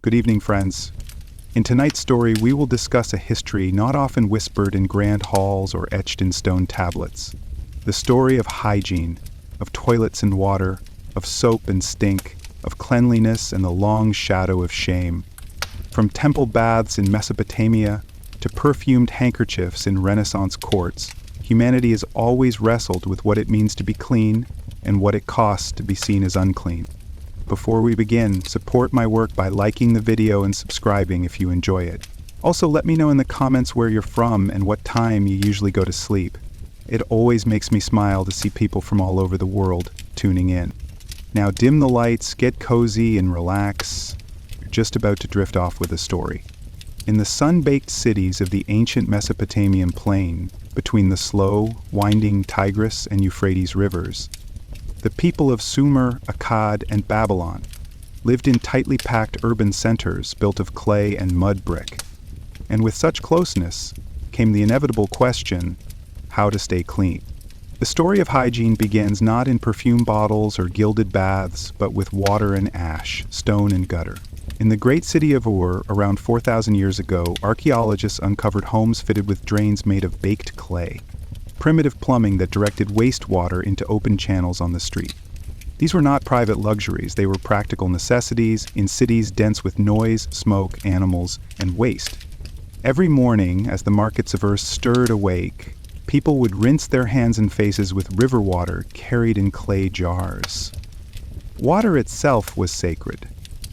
Good evening, friends. In tonight's story, we will discuss a history not often whispered in grand halls or etched in stone tablets. The story of hygiene, of toilets and water, of soap and stink, of cleanliness and the long shadow of shame. From temple baths in Mesopotamia to perfumed handkerchiefs in Renaissance courts, humanity has always wrestled with what it means to be clean and what it costs to be seen as unclean. Before we begin, support my work by liking the video and subscribing if you enjoy it. Also, let me know in the comments where you're from and what time you usually go to sleep. It always makes me smile to see people from all over the world tuning in. Now dim the lights, get cozy and relax. You're just about to drift off with a story. In the sun-baked cities of the ancient Mesopotamian plain, between the slow, winding Tigris and Euphrates rivers, the people of Sumer, Akkad, and Babylon lived in tightly packed urban centers built of clay and mud brick. And with such closeness came the inevitable question, how to stay clean. The story of hygiene begins not in perfume bottles or gilded baths, but with water and ash, stone and gutter. In the great city of Ur, around 4,000 years ago, archaeologists uncovered homes fitted with drains made of baked clay, primitive plumbing that directed wastewater into open channels on the street. These were not private luxuries, they were practical necessities in cities dense with noise, smoke, animals, and waste. Every morning, as the markets of Earth stirred awake, people would rinse their hands and faces with river water carried in clay jars. Water itself was sacred,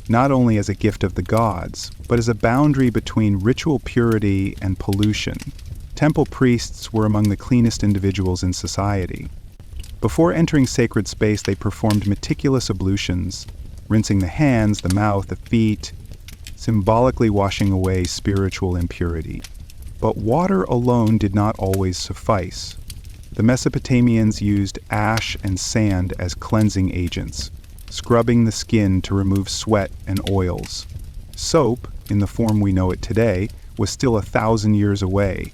not only as a gift of the gods, but as a boundary between ritual purity and pollution. Temple priests were among the cleanest individuals in society. Before entering sacred space, they performed meticulous ablutions, rinsing the hands, the mouth, the feet, symbolically washing away spiritual impurity. But water alone did not always suffice. The Mesopotamians used ash and sand as cleansing agents, scrubbing the skin to remove sweat and oils. Soap, in the form we know it today, was still 1,000 years away.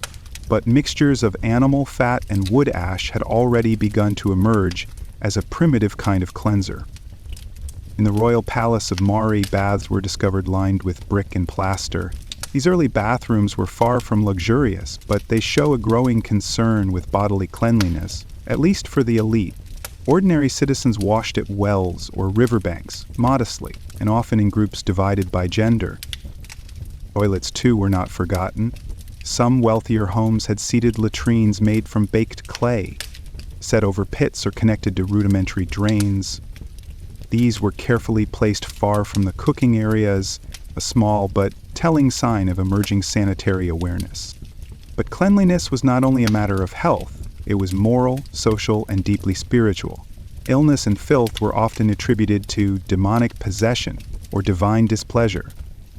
But mixtures of animal fat and wood ash had already begun to emerge as a primitive kind of cleanser. In the royal palace of Mari, baths were discovered lined with brick and plaster. These early bathrooms were far from luxurious, but they show a growing concern with bodily cleanliness, at least for the elite. Ordinary citizens washed at wells or riverbanks, modestly, and often in groups divided by gender. Toilets, too, were not forgotten. Some wealthier homes had seated latrines made from baked clay, set over pits or connected to rudimentary drains. These were carefully placed far from the cooking areas, a small but telling sign of emerging sanitary awareness. But cleanliness was not only a matter of health, it was moral, social, and deeply spiritual. Illness and filth were often attributed to demonic possession or divine displeasure.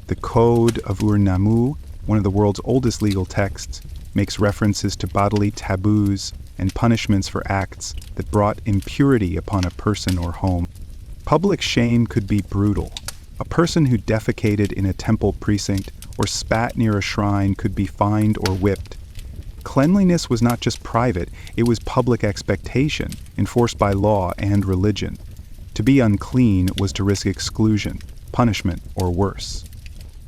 The Code of Ur-Nammu, one of the world's oldest legal texts, makes references to bodily taboos and punishments for acts that brought impurity upon a person or home. Public shame could be brutal. A person who defecated in a temple precinct or spat near a shrine could be fined or whipped. Cleanliness was not just private, it was public expectation, enforced by law and religion. To be unclean was to risk exclusion, punishment, or worse.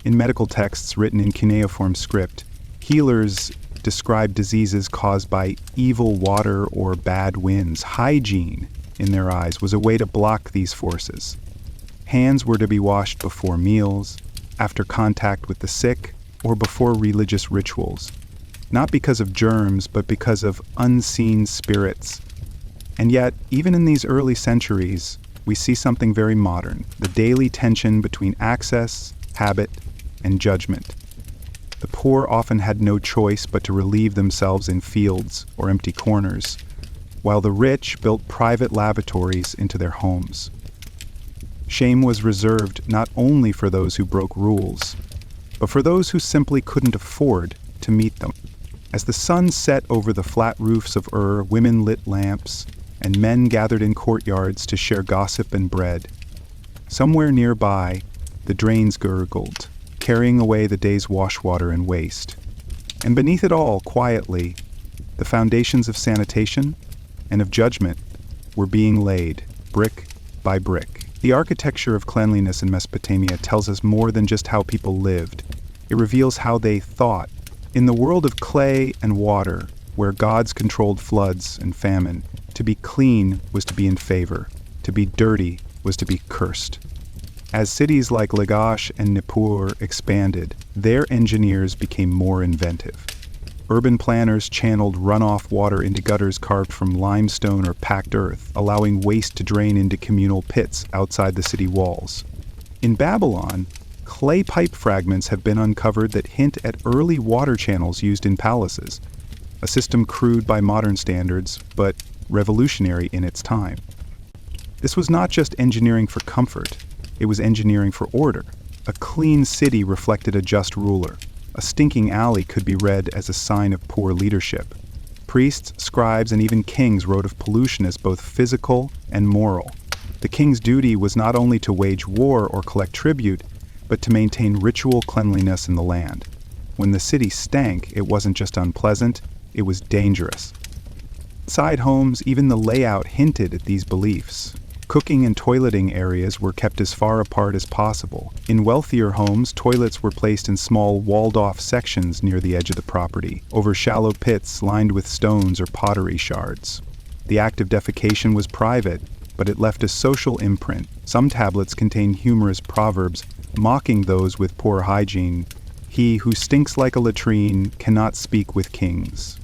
In medical texts written in cuneiform script, healers described diseases caused by evil water or bad winds. Hygiene, in their eyes, was a way to block these forces. Hands were to be washed before meals, after contact with the sick, or before religious rituals. Not because of germs, but because of unseen spirits. And yet, even in these early centuries, we see something very modern, the daily tension between access, habit, and judgment. The poor often had no choice but to relieve themselves in fields or empty corners, while the rich built private lavatories into their homes. Shame was reserved not only for those who broke rules, but for those who simply couldn't afford to meet them. As the sun set over the flat roofs of Ur, women lit lamps, and men gathered in courtyards to share gossip and bread. Somewhere nearby, the drains gurgled, carrying away the day's washwater and waste. And beneath it all, quietly, the foundations of sanitation and of judgment were being laid, brick by brick. The architecture of cleanliness in Mesopotamia tells us more than just how people lived. It reveals how they thought. In the world of clay and water, where gods controlled floods and famine, to be clean was to be in favor. To be dirty was to be cursed. As cities like Lagash and Nippur expanded, their engineers became more inventive. Urban planners channeled runoff water into gutters carved from limestone or packed earth, allowing waste to drain into communal pits outside the city walls. In Babylon, clay pipe fragments have been uncovered that hint at early water channels used in palaces, a system crude by modern standards, but revolutionary in its time. This was not just engineering for comfort, it was engineering for order. A clean city reflected a just ruler. A stinking alley could be read as a sign of poor leadership. Priests, scribes, and even kings wrote of pollution as both physical and moral. The king's duty was not only to wage war or collect tribute, but to maintain ritual cleanliness in the land. When the city stank, it wasn't just unpleasant, it was dangerous. Inside homes, even the layout hinted at these beliefs. Cooking and toileting areas were kept as far apart as possible. In wealthier homes, toilets were placed in small, walled-off sections near the edge of the property, over shallow pits lined with stones or pottery shards. The act of defecation was private, but it left a social imprint. Some tablets contain humorous proverbs mocking those with poor hygiene. He who stinks like a latrine cannot speak with kings.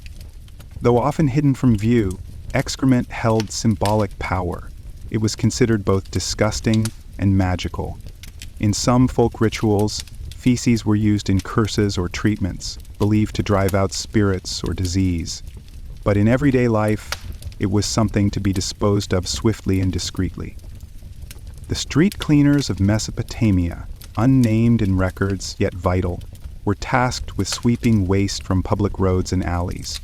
Though often hidden from view, excrement held symbolic power. It was considered both disgusting and magical. In some folk rituals, feces were used in curses or treatments, believed to drive out spirits or disease. But in everyday life, it was something to be disposed of swiftly and discreetly. The street cleaners of Mesopotamia, unnamed in records yet vital, were tasked with sweeping waste from public roads and alleys.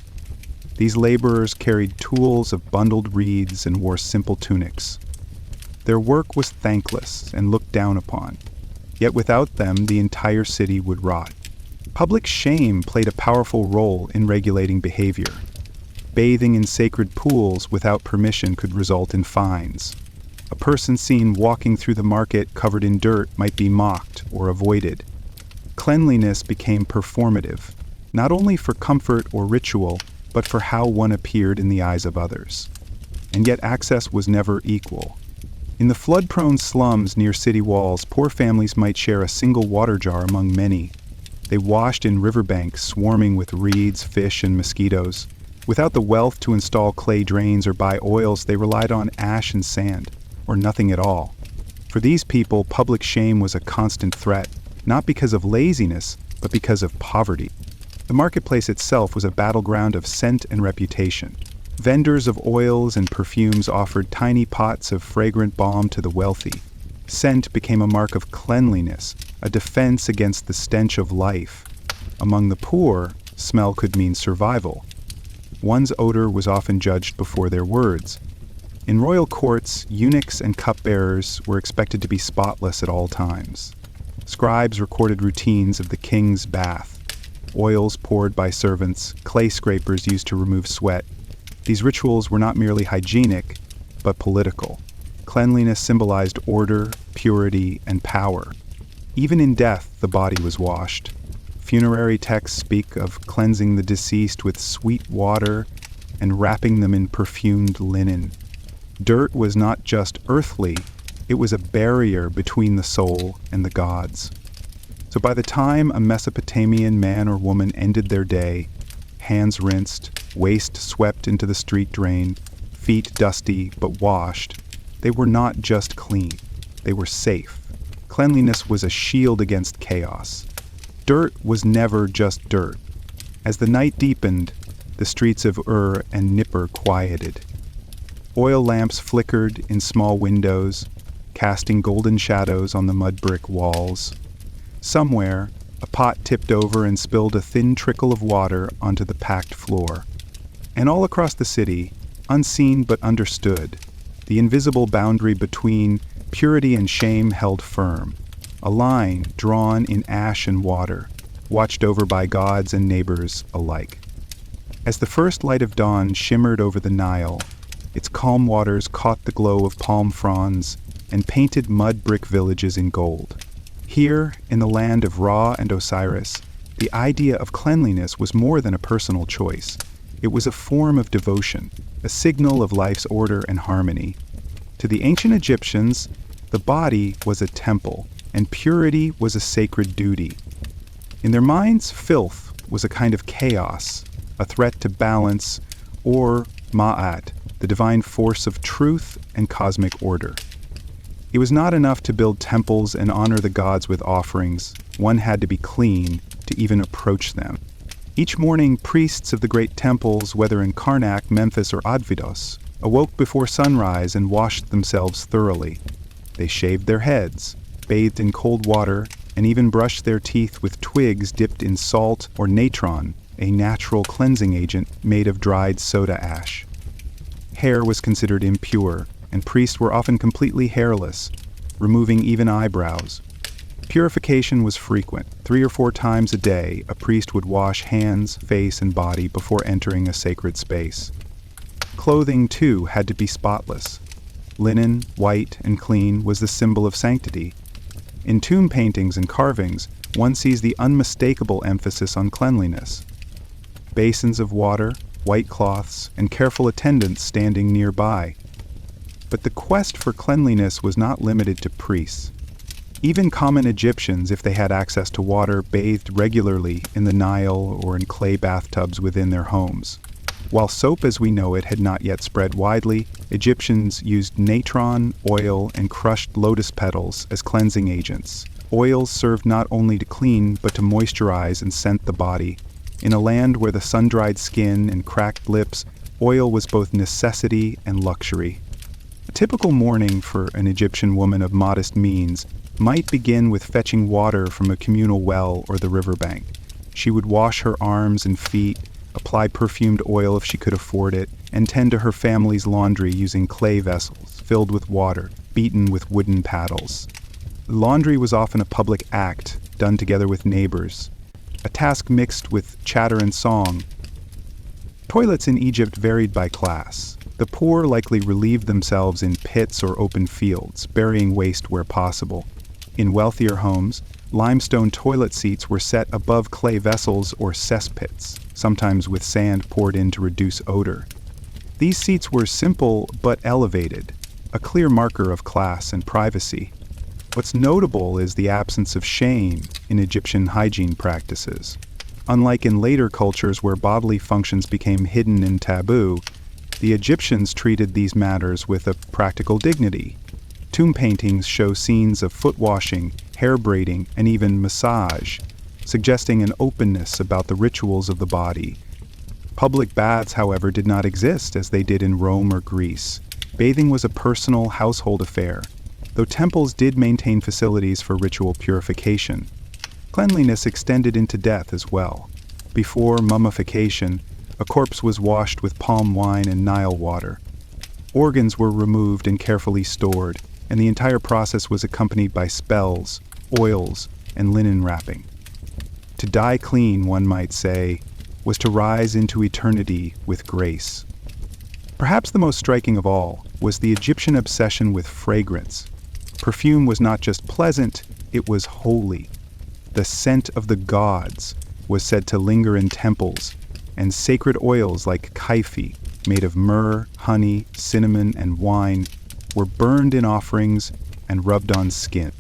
These laborers carried tools of bundled reeds and wore simple tunics. Their work was thankless and looked down upon, yet without them the entire city would rot. Public shame played a powerful role in regulating behavior. Bathing in sacred pools without permission could result in fines. A person seen walking through the market covered in dirt might be mocked or avoided. Cleanliness became performative, not only for comfort or ritual, but for how one appeared in the eyes of others. And yet access was never equal. In the flood-prone slums near city walls, poor families might share a single water jar among many. They washed in riverbanks swarming with reeds, fish, and mosquitoes. Without the wealth to install clay drains or buy oils, they relied on ash and sand, or nothing at all. For these people, public shame was a constant threat, not because of laziness, but because of poverty. The marketplace itself was a battleground of scent and reputation. Vendors of oils and perfumes offered tiny pots of fragrant balm to the wealthy. Scent became a mark of cleanliness, a defense against the stench of life. Among the poor, smell could mean survival. One's odor was often judged before their words. In royal courts, eunuchs and cupbearers were expected to be spotless at all times. Scribes recorded routines of the king's bath. Oils poured by servants, clay scrapers used to remove sweat. These rituals were not merely hygienic, but political. Cleanliness symbolized order, purity, and power. Even in death, the body was washed. Funerary texts speak of cleansing the deceased with sweet water and wrapping them in perfumed linen. Dirt was not just earthly, it was a barrier between the soul and the gods. So by the time a Mesopotamian man or woman ended their day, hands rinsed, waste swept into the street drain, feet dusty but washed, they were not just clean, they were safe. Cleanliness was a shield against chaos. Dirt was never just dirt. As the night deepened, the streets of Ur and Nippur quieted. Oil lamps flickered in small windows, casting golden shadows on the mud brick walls. Somewhere, a pot tipped over and spilled a thin trickle of water onto the packed floor. And all across the city, unseen but understood, the invisible boundary between purity and shame held firm, a line drawn in ash and water, watched over by gods and neighbors alike. As the first light of dawn shimmered over the Nile, its calm waters caught the glow of palm fronds and painted mud brick villages in gold. Here, in the land of Ra and Osiris, the idea of cleanliness was more than a personal choice. It was a form of devotion, a signal of life's order and harmony. To the ancient Egyptians, the body was a temple, and purity was a sacred duty. In their minds, filth was a kind of chaos, a threat to balance, or Ma'at, the divine force of truth and cosmic order. It was not enough to build temples and honor the gods with offerings. One had to be clean to even approach them. Each morning, priests of the great temples, whether in Karnak, Memphis, or Abydos, awoke before sunrise and washed themselves thoroughly. They shaved their heads, bathed in cold water, and even brushed their teeth with twigs dipped in salt or natron, a natural cleansing agent made of dried soda ash. Hair was considered impure, and priests were often completely hairless, removing even eyebrows. Purification was frequent. 3 or 4 times a day, a priest would wash hands, face, and body before entering a sacred space. Clothing, too, had to be spotless. Linen, white and clean, was the symbol of sanctity. In tomb paintings and carvings, one sees the unmistakable emphasis on cleanliness. Basins of water, white cloths, and careful attendants standing nearby. But the quest for cleanliness was not limited to priests. Even common Egyptians, if they had access to water, bathed regularly in the Nile or in clay bathtubs within their homes. While soap as we know it had not yet spread widely, Egyptians used natron, oil, and crushed lotus petals as cleansing agents. Oils served not only to clean, but to moisturize and scent the body. In a land where the sun-dried skin and cracked lips, oil was both necessity and luxury. A typical morning for an Egyptian woman of modest means might begin with fetching water from a communal well or the riverbank. She would wash her arms and feet, apply perfumed oil if she could afford it, and tend to her family's laundry using clay vessels filled with water, beaten with wooden paddles. Laundry was often a public act, done together with neighbors, a task mixed with chatter and song. Toilets in Egypt varied by class. The poor likely relieved themselves in pits or open fields, burying waste where possible. In wealthier homes, limestone toilet seats were set above clay vessels or cesspits, sometimes with sand poured in to reduce odor. These seats were simple but elevated, a clear marker of class and privacy. What's notable is the absence of shame in Egyptian hygiene practices. Unlike in later cultures where bodily functions became hidden and taboo, the Egyptians treated these matters with a practical dignity. Tomb paintings show scenes of foot washing, hair braiding, and even massage, suggesting an openness about the rituals of the body. Public baths, however, did not exist as they did in Rome or Greece. Bathing was a personal, household affair, though temples did maintain facilities for ritual purification. Cleanliness extended into death as well. Before mummification, a corpse was washed with palm wine and Nile water. Organs were removed and carefully stored, and the entire process was accompanied by spells, oils, and linen wrapping. To die clean, one might say, was to rise into eternity with grace. Perhaps the most striking of all was the Egyptian obsession with fragrance. Perfume was not just pleasant, it was holy. The scent of the gods was said to linger in temples, and sacred oils like kaifi, made of myrrh, honey, cinnamon, and wine, were burned in offerings and rubbed on skin.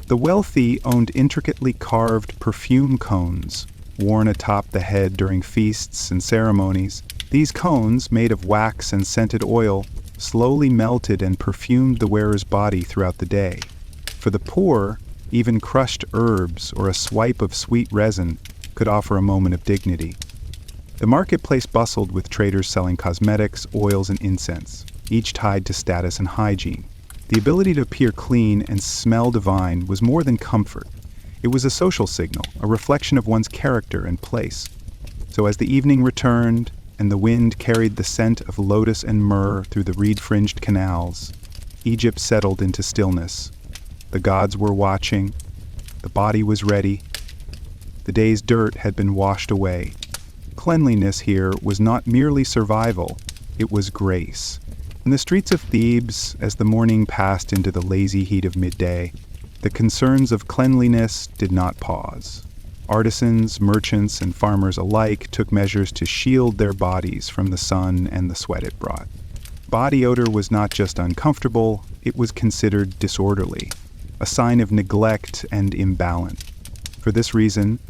The wealthy owned intricately carved perfume cones, worn atop the head during feasts and ceremonies. These cones, made of wax and scented oil, slowly melted and perfumed the wearer's body throughout the day. For the poor, even crushed herbs or a swipe of sweet resin could offer a moment of dignity. The marketplace bustled with traders selling cosmetics, oils, and incense, each tied to status and hygiene. The ability to appear clean and smell divine was more than comfort. It was a social signal, a reflection of one's character and place. So as the evening returned, and the wind carried the scent of lotus and myrrh through the reed-fringed canals, Egypt settled into stillness. The gods were watching. The body was ready. The day's dirt had been washed away. Cleanliness here was not merely survival, it was grace. In the streets of Thebes, as the morning passed into the lazy heat of midday, the concerns of cleanliness did not pause. Artisans, merchants, and farmers alike took measures to shield their bodies from the sun and the sweat it brought. Body odor was not just uncomfortable, it was considered disorderly, a sign of neglect and imbalance. For this reason,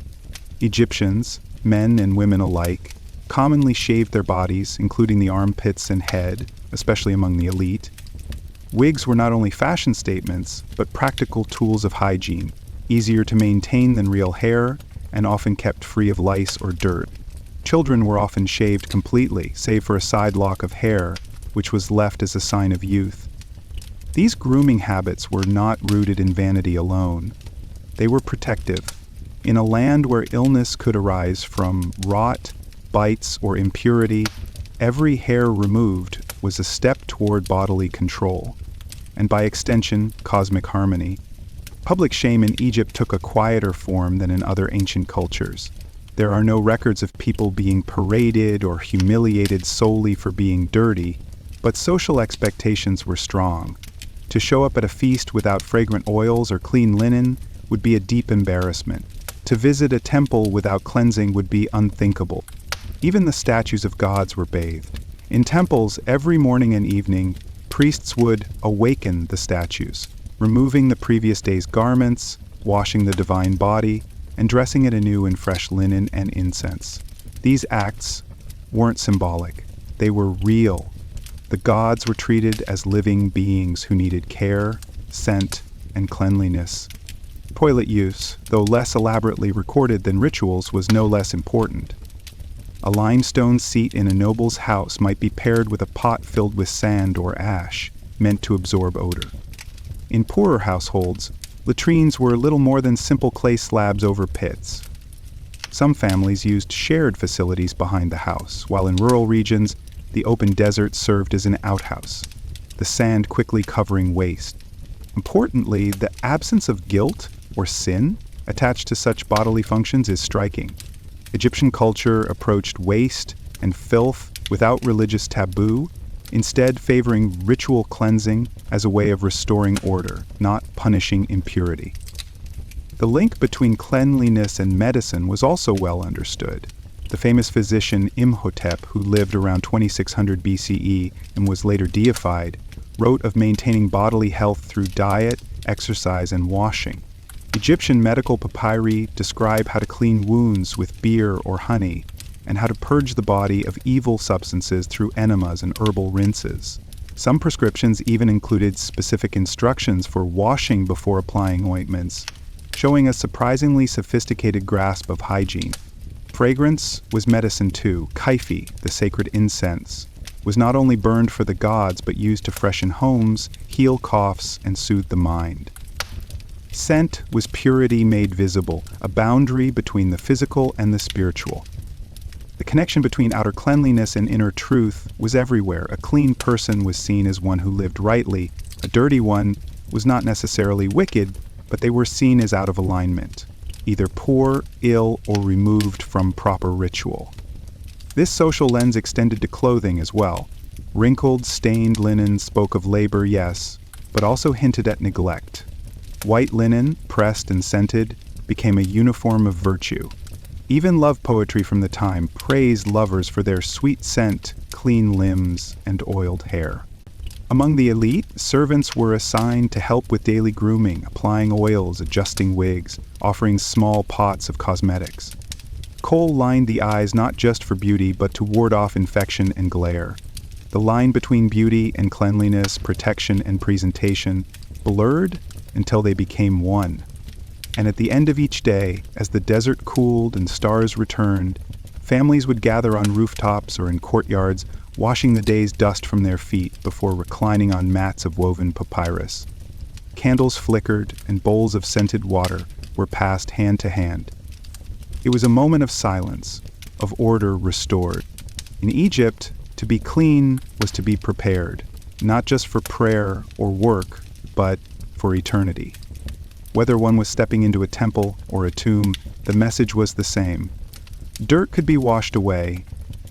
Egyptians, men and women alike, commonly shaved their bodies, including the armpits and head, especially among the elite. Wigs were not only fashion statements, but practical tools of hygiene, easier to maintain than real hair, and often kept free of lice or dirt. Children were often shaved completely, save for a side lock of hair, which was left as a sign of youth. These grooming habits were not rooted in vanity alone. They were protective. In a land where illness could arise from rot, bites, or impurity, every hair removed was a step toward bodily control, and by extension, cosmic harmony. Public shame in Egypt took a quieter form than in other ancient cultures. There are no records of people being paraded or humiliated solely for being dirty, but social expectations were strong. To show up at a feast without fragrant oils or clean linen would be a deep embarrassment. To visit a temple without cleansing would be unthinkable. Even the statues of gods were bathed. In temples, every morning and evening, priests would awaken the statues, removing the previous day's garments, washing the divine body, and dressing it anew in fresh linen and incense. These acts weren't symbolic. They were real. The gods were treated as living beings who needed care, scent, and cleanliness. Toilet use, though less elaborately recorded than rituals, was no less important. A limestone seat in a noble's house might be paired with a pot filled with sand or ash, meant to absorb odor. In poorer households, latrines were little more than simple clay slabs over pits. Some families used shared facilities behind the house, while in rural regions, the open desert served as an outhouse, the sand quickly covering waste. Importantly, the absence of guilt or sin attached to such bodily functions is striking. Egyptian culture approached waste and filth without religious taboo, instead favoring ritual cleansing as a way of restoring order, not punishing impurity. The link between cleanliness and medicine was also well understood. The famous physician Imhotep, who lived around 2600 BCE and was later deified, wrote of maintaining bodily health through diet, exercise, and washing. Egyptian medical papyri describe how to clean wounds with beer or honey, and how to purge the body of evil substances through enemas and herbal rinses. Some prescriptions even included specific instructions for washing before applying ointments, showing a surprisingly sophisticated grasp of hygiene. Fragrance was medicine too. Kaifi, the sacred incense, was not only burned for the gods but used to freshen homes, heal coughs, and soothe the mind. Scent was purity made visible, a boundary between the physical and the spiritual. The connection between outer cleanliness and inner truth was everywhere. A clean person was seen as one who lived rightly. A dirty one was not necessarily wicked, but they were seen as out of alignment, either poor, ill, or removed from proper ritual. This social lens extended to clothing as well. Wrinkled, stained linen spoke of labor, yes, but also hinted at neglect. White linen, pressed and scented, became a uniform of virtue. Even love poetry from the time praised lovers for their sweet scent, clean limbs, and oiled hair. Among the elite, servants were assigned to help with daily grooming, applying oils, adjusting wigs, offering small pots of cosmetics. Kohl lined the eyes not just for beauty, but to ward off infection and glare. The line between beauty and cleanliness, protection and presentation, blurred until they became one. And at the end of each day, as the desert cooled and stars returned, families would gather on rooftops or in courtyards, washing the day's dust from their feet before reclining on mats of woven papyrus. Candles flickered and bowls of scented water were passed hand to hand. It was a moment of silence, of order restored. In Egypt, to be clean was to be prepared, not just for prayer or work, but for eternity. Whether one was stepping into a temple or a tomb, the message was the same. Dirt could be washed away,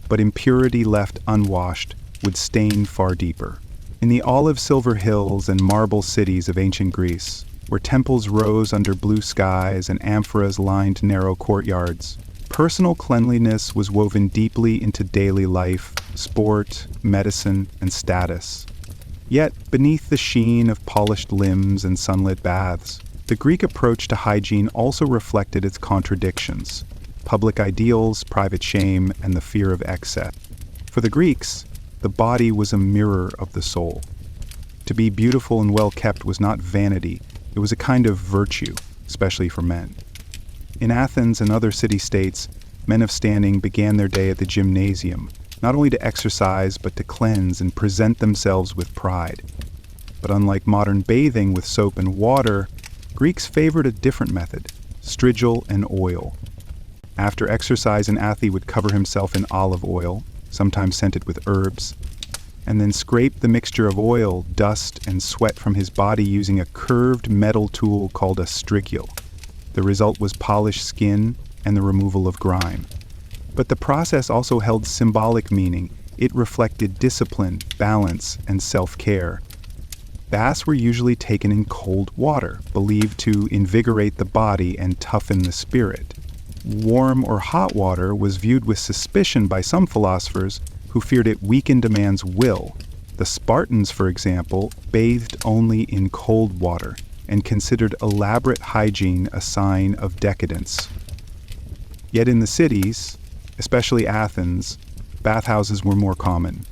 but impurity left unwashed would stain far deeper. In the olive silver hills and marble cities of ancient Greece, where temples rose under blue skies and amphoras lined narrow courtyards, personal cleanliness was woven deeply into daily life, sport, medicine, and status. Yet, beneath the sheen of polished limbs and sunlit baths, the Greek approach to hygiene also reflected its contradictions: public ideals, private shame, and the fear of excess. For the Greeks, the body was a mirror of the soul. To be beautiful and well kept was not vanity, it was a kind of virtue, especially for men. In Athens and other city-states, men of standing began their day at the gymnasium, not only to exercise but to cleanse and present themselves with pride. But unlike modern bathing with soap and water, Greeks favored a different method: strigil and oil. After exercise, an athlete would cover himself in olive oil, sometimes scented with herbs, and then scrape the mixture of oil, dust, and sweat from his body using a curved metal tool called a strigil. The result was polished skin and the removal of grime. But the process also held symbolic meaning. It reflected discipline, balance, and self-care. Baths were usually taken in cold water, believed to invigorate the body and toughen the spirit. Warm or hot water was viewed with suspicion by some philosophers who feared it weakened a man's will. The Spartans, for example, bathed only in cold water and considered elaborate hygiene a sign of decadence. Yet in the cities, especially Athens, bathhouses were more common.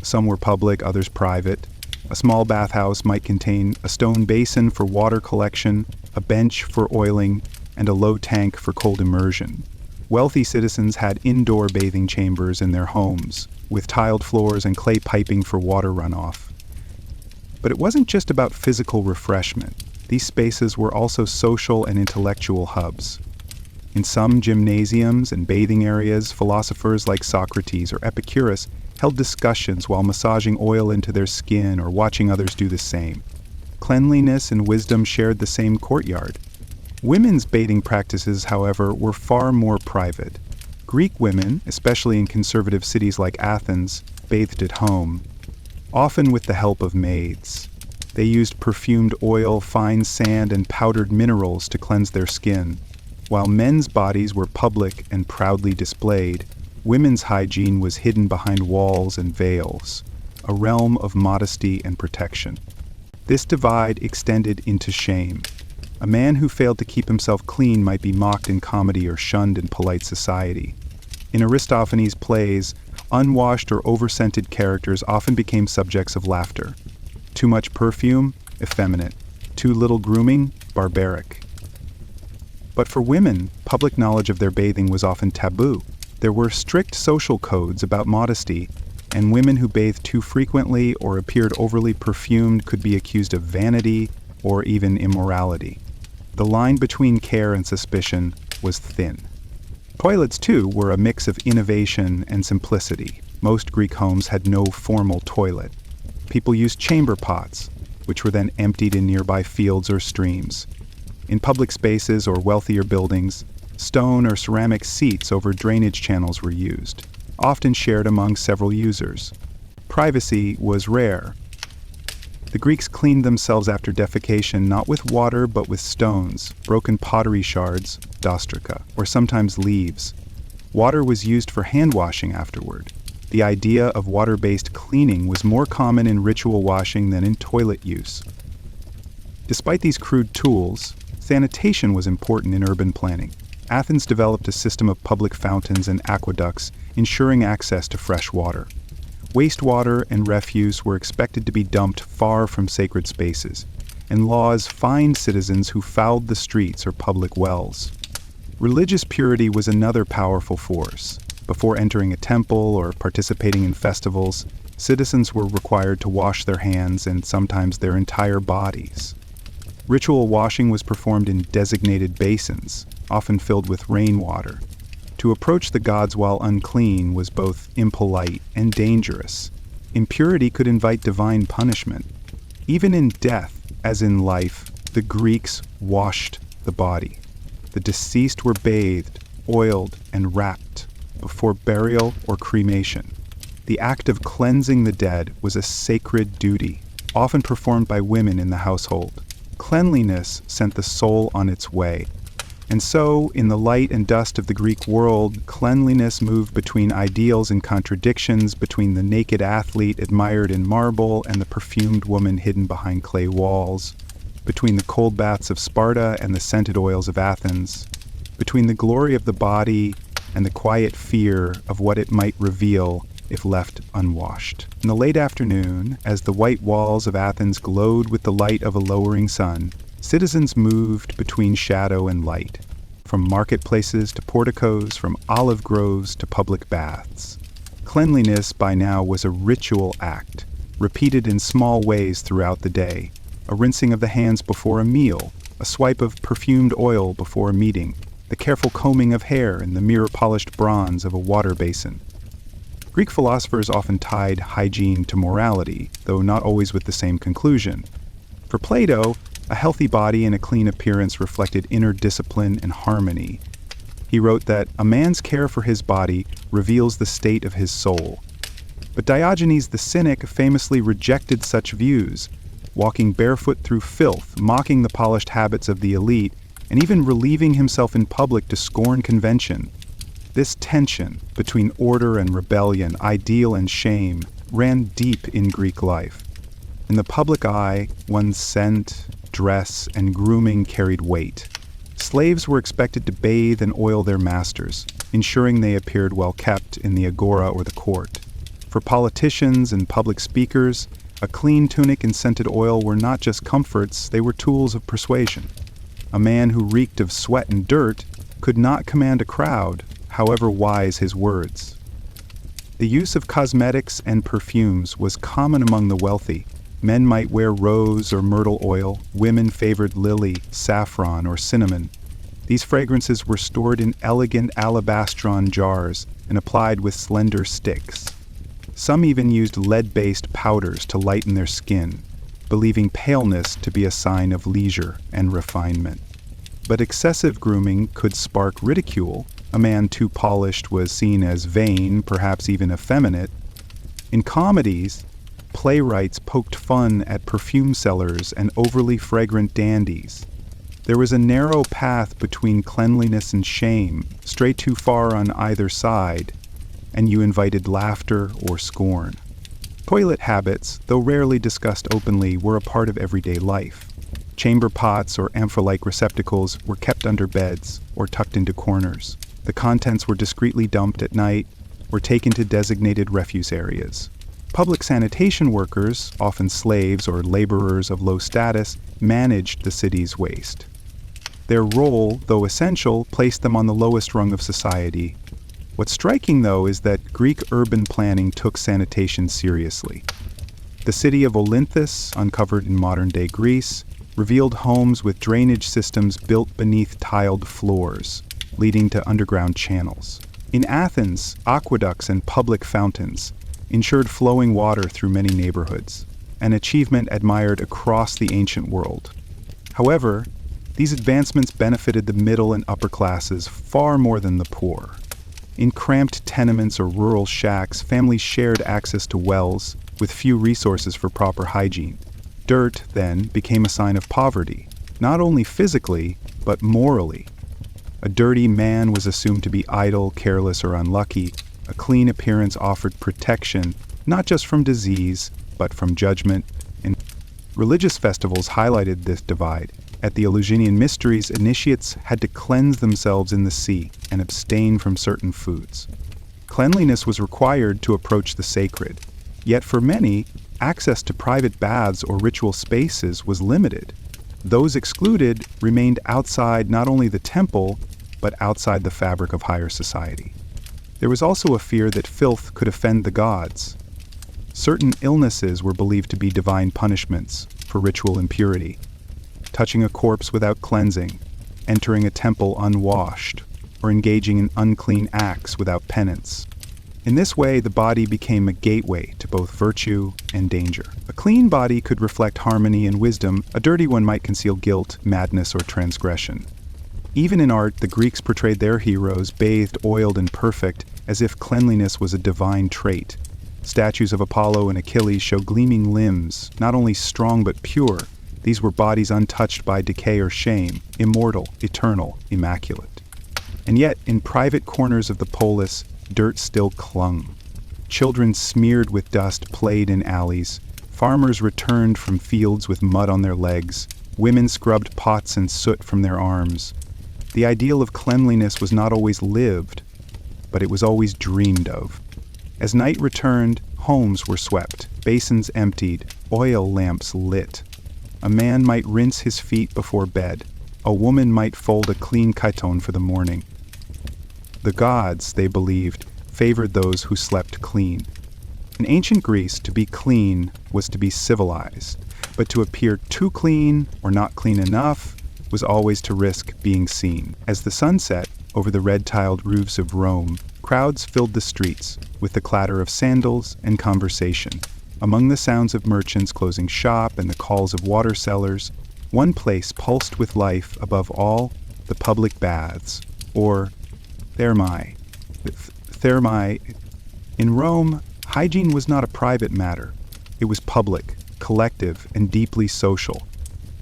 Some were public, others private. A small bathhouse might contain a stone basin for water collection, a bench for oiling, and a low tank for cold immersion. Wealthy citizens had indoor bathing chambers in their homes, with tiled floors and clay piping for water runoff. But it wasn't just about physical refreshment. These spaces were also social and intellectual hubs. In some gymnasiums and bathing areas, philosophers like Socrates or Epicurus held discussions while massaging oil into their skin or watching others do the same. Cleanliness and wisdom shared the same courtyard. Women's bathing practices, however, were far more private. Greek women, especially in conservative cities like Athens, bathed at home, often with the help of maids. They used perfumed oil, fine sand, and powdered minerals to cleanse their skin. While men's bodies were public and proudly displayed, women's hygiene was hidden behind walls and veils, a realm of modesty and protection. This divide extended into shame. A man who failed to keep himself clean might be mocked in comedy or shunned in polite society. In Aristophanes' plays, unwashed or over-scented characters often became subjects of laughter. Too much perfume? Effeminate. Too little grooming? Barbaric. But for women, public knowledge of their bathing was often taboo. There were strict social codes about modesty, and women who bathed too frequently or appeared overly perfumed could be accused of vanity or even immorality. The line between care and suspicion was thin. Toilets, too, were a mix of innovation and simplicity. Most Greek homes had no formal toilet. People used chamber pots, which were then emptied in nearby fields or streams. In public spaces or wealthier buildings, stone or ceramic seats over drainage channels were used, often shared among several users. Privacy was rare. The Greeks cleaned themselves after defecation not with water but with stones, broken pottery shards, dostrika, or sometimes leaves. Water was used for hand washing afterward. The idea of water-based cleaning was more common in ritual washing than in toilet use. Despite these crude tools, sanitation was important in urban planning. Athens developed a system of public fountains and aqueducts, ensuring access to fresh water. Wastewater and refuse were expected to be dumped far from sacred spaces, and laws fined citizens who fouled the streets or public wells. Religious purity was another powerful force. Before entering a temple or participating in festivals, citizens were required to wash their hands and sometimes their entire bodies. Ritual washing was performed in designated basins, often filled with rainwater. To approach the gods while unclean was both impolite and dangerous. Impurity could invite divine punishment. Even in death, as in life, the Greeks washed the body. The deceased were bathed, oiled, and wrapped before burial or cremation. The act of cleansing the dead was a sacred duty, often performed by women in the household. Cleanliness sent the soul on its way. And so, in the light and dust of the Greek world, cleanliness moved between ideals and contradictions, between the naked athlete admired in marble and the perfumed woman hidden behind clay walls, between the cold baths of Sparta and the scented oils of Athens, between the glory of the body and the quiet fear of what it might reveal if left unwashed. In the late afternoon, as the white walls of Athens glowed with the light of a lowering sun, citizens moved between shadow and light, from marketplaces to porticos, from olive groves to public baths. Cleanliness by now was a ritual act, repeated in small ways throughout the day: a rinsing of the hands before a meal, a swipe of perfumed oil before a meeting, the careful combing of hair in the mirror-polished bronze of a water basin. Greek philosophers often tied hygiene to morality, though not always with the same conclusion. For Plato, a healthy body and a clean appearance reflected inner discipline and harmony. He wrote that a man's care for his body reveals the state of his soul. But Diogenes the cynic famously rejected such views, walking barefoot through filth, mocking the polished habits of the elite, and even relieving himself in public to scorn convention. This tension between order and rebellion, ideal and shame, ran deep in Greek life. In the public eye, one's scent, dress, and grooming carried weight. Slaves were expected to bathe and oil their masters, ensuring they appeared well kept in the agora or the court. For politicians and public speakers, a clean tunic and scented oil were not just comforts, they were tools of persuasion. A man who reeked of sweat and dirt could not command a crowd, however wise his words. The use of cosmetics and perfumes was common among the wealthy. Men might wear rose or myrtle oil, women favored lily, saffron, or cinnamon. These fragrances were stored in elegant alabastron jars and applied with slender sticks. Some even used lead-based powders to lighten their skin, believing paleness to be a sign of leisure and refinement. But excessive grooming could spark ridicule. A man too polished was seen as vain, perhaps even effeminate. In comedies, playwrights poked fun at perfume sellers and overly fragrant dandies. There was a narrow path between cleanliness and shame, stray too far on either side, and you invited laughter or scorn. Toilet habits, though rarely discussed openly, were a part of everyday life. Chamber pots or amphor-like receptacles were kept under beds or tucked into corners. The contents were discreetly dumped at night or taken to designated refuse areas. Public sanitation workers, often slaves or laborers of low status, managed the city's waste. Their role, though essential, placed them on the lowest rung of society. What's striking, though, is that Greek urban planning took sanitation seriously. The city of Olynthus, uncovered in modern-day Greece, revealed homes with drainage systems built beneath tiled floors, leading to underground channels. In Athens, aqueducts and public fountains ensured flowing water through many neighborhoods, an achievement admired across the ancient world. However, these advancements benefited the middle and upper classes far more than the poor. In cramped tenements or rural shacks, families shared access to wells with few resources for proper hygiene. Dirt, then, became a sign of poverty, not only physically, but morally. A dirty man was assumed to be idle, careless, or unlucky. A clean appearance offered protection, not just from disease, but from judgment. And religious festivals highlighted this divide. At the Eleusinian Mysteries, initiates had to cleanse themselves in the sea and abstain from certain foods. Cleanliness was required to approach the sacred. Yet for many, access to private baths or ritual spaces was limited. Those excluded remained outside not only the temple, but outside the fabric of higher society. There was also a fear that filth could offend the gods. Certain illnesses were believed to be divine punishments for ritual impurity. Touching a corpse without cleansing, entering a temple unwashed, or engaging in unclean acts without penance. In this way, the body became a gateway to both virtue and danger. A clean body could reflect harmony and wisdom. A dirty one might conceal guilt, madness, or transgression. Even in art, the Greeks portrayed their heroes bathed, oiled, and perfect, as if cleanliness was a divine trait. Statues of Apollo and Achilles show gleaming limbs, not only strong but pure. These were bodies untouched by decay or shame, immortal, eternal, immaculate. And yet, in private corners of the polis, dirt still clung. Children smeared with dust played in alleys. Farmers returned from fields with mud on their legs. Women scrubbed pots and soot from their arms. The ideal of cleanliness was not always lived, but it was always dreamed of. As night returned, homes were swept, basins emptied, oil lamps lit. A man might rinse his feet before bed. A woman might fold a clean chiton for the morning. The gods, they believed, favored those who slept clean. In ancient Greece, to be clean was to be civilized, but to appear too clean or not clean enough was always to risk being seen. As the sun set over the red-tiled roofs of Rome, crowds filled the streets with the clatter of sandals and conversation. Among the sounds of merchants closing shop and the calls of water sellers, one place pulsed with life above all: the public baths, or thermae. Thermae. In Rome, hygiene was not a private matter. It was public, collective, and deeply social.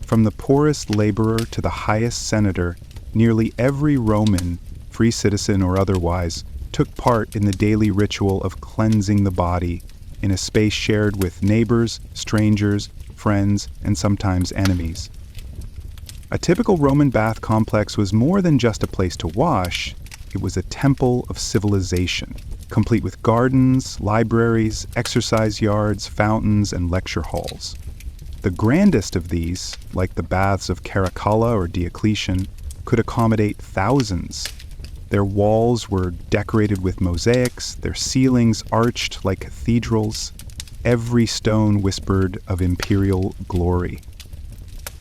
From the poorest laborer to the highest senator, nearly every Roman, free citizen or otherwise, took part in the daily ritual of cleansing the body in a space shared with neighbors, strangers, friends, and sometimes enemies. A typical Roman bath complex was more than just a place to wash. It was a temple of civilization, complete with gardens, libraries, exercise yards, fountains, and lecture halls. The grandest of these, like the baths of Caracalla or Diocletian, could accommodate thousands. Their walls were decorated with mosaics, their ceilings arched like cathedrals. Every stone whispered of imperial glory.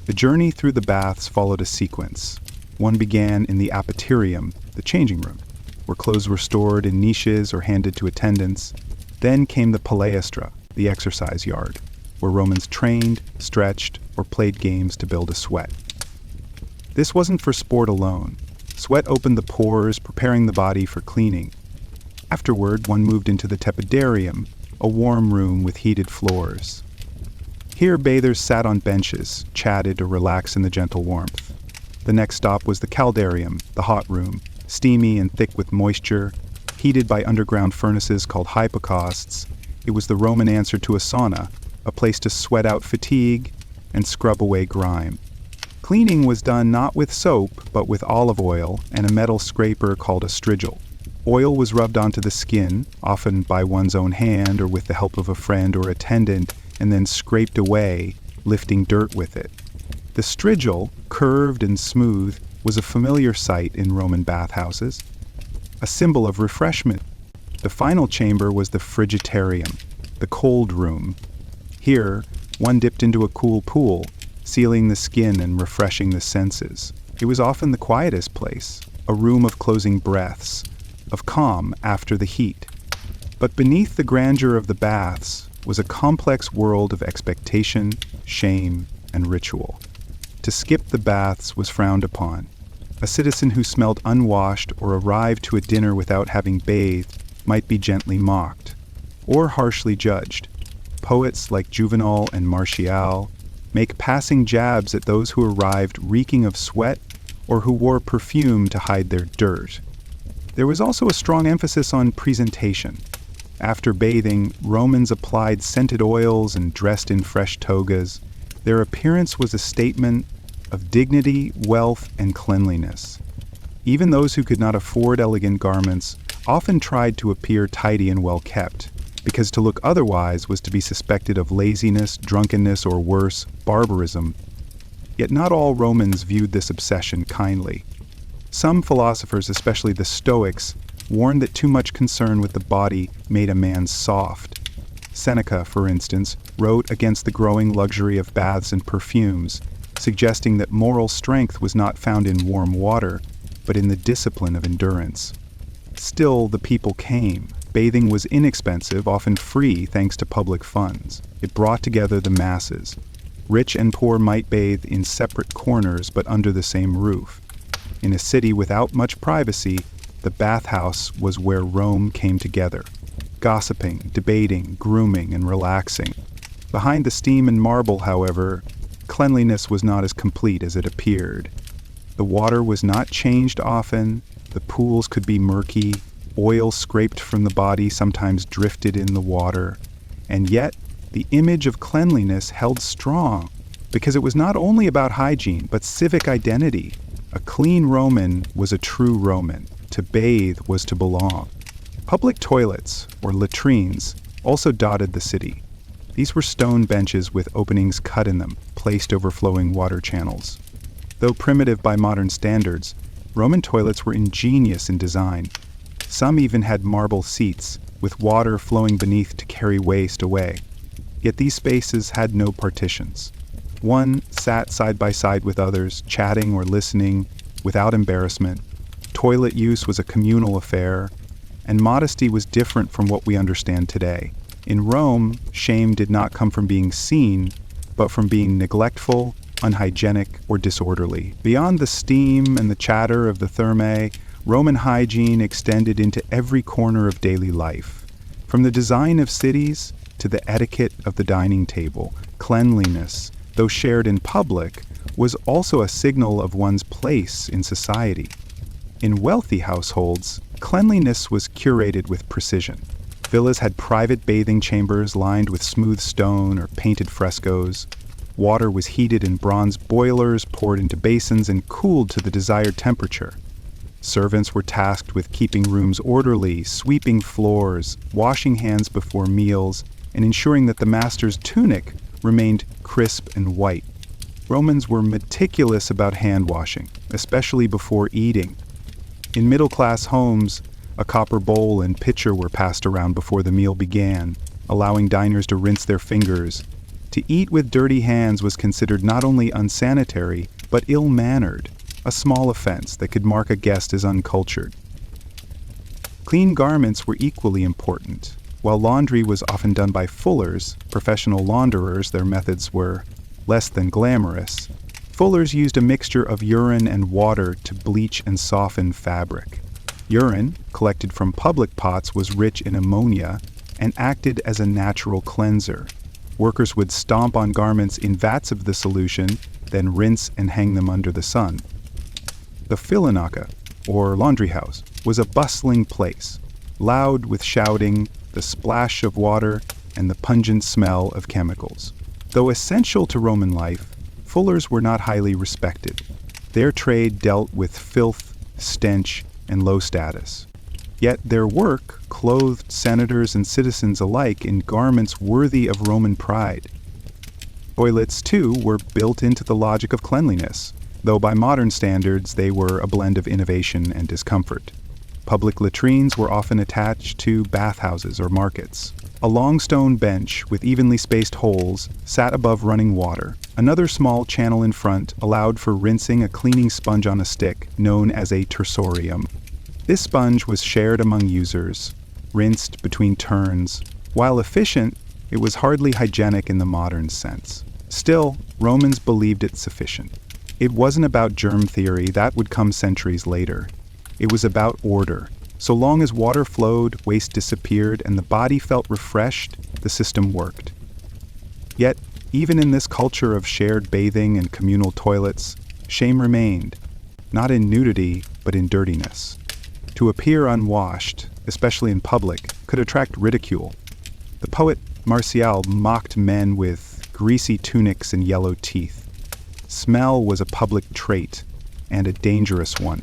The journey through the baths followed a sequence. One began in the apotherium, the changing room, where clothes were stored in niches or handed to attendants. Then came the palaestra, the exercise yard, where Romans trained, stretched, or played games to build a sweat. This wasn't for sport alone. Sweat opened the pores, preparing the body for cleaning. Afterward, one moved into the tepidarium, a warm room with heated floors. Here, bathers sat on benches, chatted, or relaxed in the gentle warmth. The next stop was the caldarium, the hot room, steamy and thick with moisture, heated by underground furnaces called hypocausts. It was the Roman answer to a sauna, a place to sweat out fatigue and scrub away grime. Cleaning was done not with soap, but with olive oil and a metal scraper called a strigil. Oil was rubbed onto the skin, often by one's own hand or with the help of a friend or attendant, and then scraped away, lifting dirt with it. The strigil, curved and smooth, was a familiar sight in Roman bathhouses, a symbol of refreshment. The final chamber was the frigitarium, the cold room. Here, one dipped into a cool pool, sealing the skin and refreshing the senses. It was often the quietest place, a room of closing breaths, of calm after the heat. But beneath the grandeur of the baths was a complex world of expectation, shame, and ritual. To skip the baths was frowned upon. A citizen who smelled unwashed or arrived to a dinner without having bathed might be gently mocked, or harshly judged. Poets like Juvenal and Martial make passing jabs at those who arrived reeking of sweat or who wore perfume to hide their dirt. There was also a strong emphasis on presentation. After bathing, Romans applied scented oils and dressed in fresh togas. Their appearance was a statement of dignity, wealth, and cleanliness. Even those who could not afford elegant garments often tried to appear tidy and well kept, because to look otherwise was to be suspected of laziness, drunkenness, or worse, barbarism. Yet not all Romans viewed this obsession kindly. Some philosophers, especially the Stoics, warned that too much concern with the body made a man soft. Seneca, for instance, wrote against the growing luxury of baths and perfumes, suggesting that moral strength was not found in warm water, but in the discipline of endurance. Still, the people came. Bathing was inexpensive, often free thanks to public funds. It brought together the masses. Rich and poor might bathe in separate corners but under the same roof. In a city without much privacy, the bathhouse was where Rome came together. gossiping, debating, grooming, and relaxing. Behind the steam and marble, however, cleanliness was not as complete as it appeared. The water was not changed often, the pools could be murky, oil scraped from the body sometimes drifted in the water, and yet the image of cleanliness held strong, because it was not only about hygiene, but civic identity. A clean Roman was a true Roman. To bathe was to belong. Public toilets, or latrines, also dotted the city. These were stone benches with openings cut in them, placed over flowing water channels. Though primitive by modern standards, Roman toilets were ingenious in design. Some even had marble seats, with water flowing beneath to carry waste away. Yet these spaces had no partitions. One sat side by side with others, chatting or listening, without embarrassment. Toilet use was a communal affair, and modesty was different from what we understand today. In Rome, shame did not come from being seen, but from being neglectful, unhygienic, or disorderly. Beyond the steam and the chatter of the thermae, Roman hygiene extended into every corner of daily life. From the design of cities to the etiquette of the dining table, cleanliness, though shared in public, was also a signal of one's place in society. In wealthy households, cleanliness was curated with precision. Villas had private bathing chambers lined with smooth stone or painted frescoes. Water was heated in bronze boilers, poured into basins, and cooled to the desired temperature. Servants were tasked with keeping rooms orderly, sweeping floors, washing hands before meals, and ensuring that the master's tunic remained crisp and white. Romans were meticulous about hand washing, especially before eating. In middle-class homes, a copper bowl and pitcher were passed around before the meal began, allowing diners to rinse their fingers. To eat with dirty hands was considered not only unsanitary, but ill-mannered, a small offense that could mark a guest as uncultured. Clean garments were equally important. While laundry was often done by fullers, professional launderers, their methods were less than glamorous. Fullers used a mixture of urine and water to bleach and soften fabric. Urine, collected from public pots, was rich in ammonia and acted as a natural cleanser. Workers would stomp on garments in vats of the solution, then rinse and hang them under the sun. The Philonaca, or laundry house, was a bustling place, loud with shouting, the splash of water, and the pungent smell of chemicals. Though essential to Roman life, fullers were not highly respected. Their trade dealt with filth, stench, and low status. Yet their work clothed senators and citizens alike in garments worthy of Roman pride. Toilets, too, were built into the logic of cleanliness, though by modern standards they were a blend of innovation and discomfort. Public latrines were often attached to bathhouses or markets. A long stone bench with evenly spaced holes sat above running water. Another small channel in front allowed for rinsing a cleaning sponge on a stick, known as a tersorium. This sponge was shared among users, rinsed between turns. While efficient, it was hardly hygienic in the modern sense. Still, Romans believed it sufficient. It wasn't about germ theory, that would come centuries later. It was about order. So long as water flowed, waste disappeared, and the body felt refreshed, the system worked. Yet, even in this culture of shared bathing and communal toilets, shame remained, not in nudity, but in dirtiness. To appear unwashed, especially in public, could attract ridicule. The poet Martial mocked men with greasy tunics and yellow teeth. Smell was a public trait, and a dangerous one.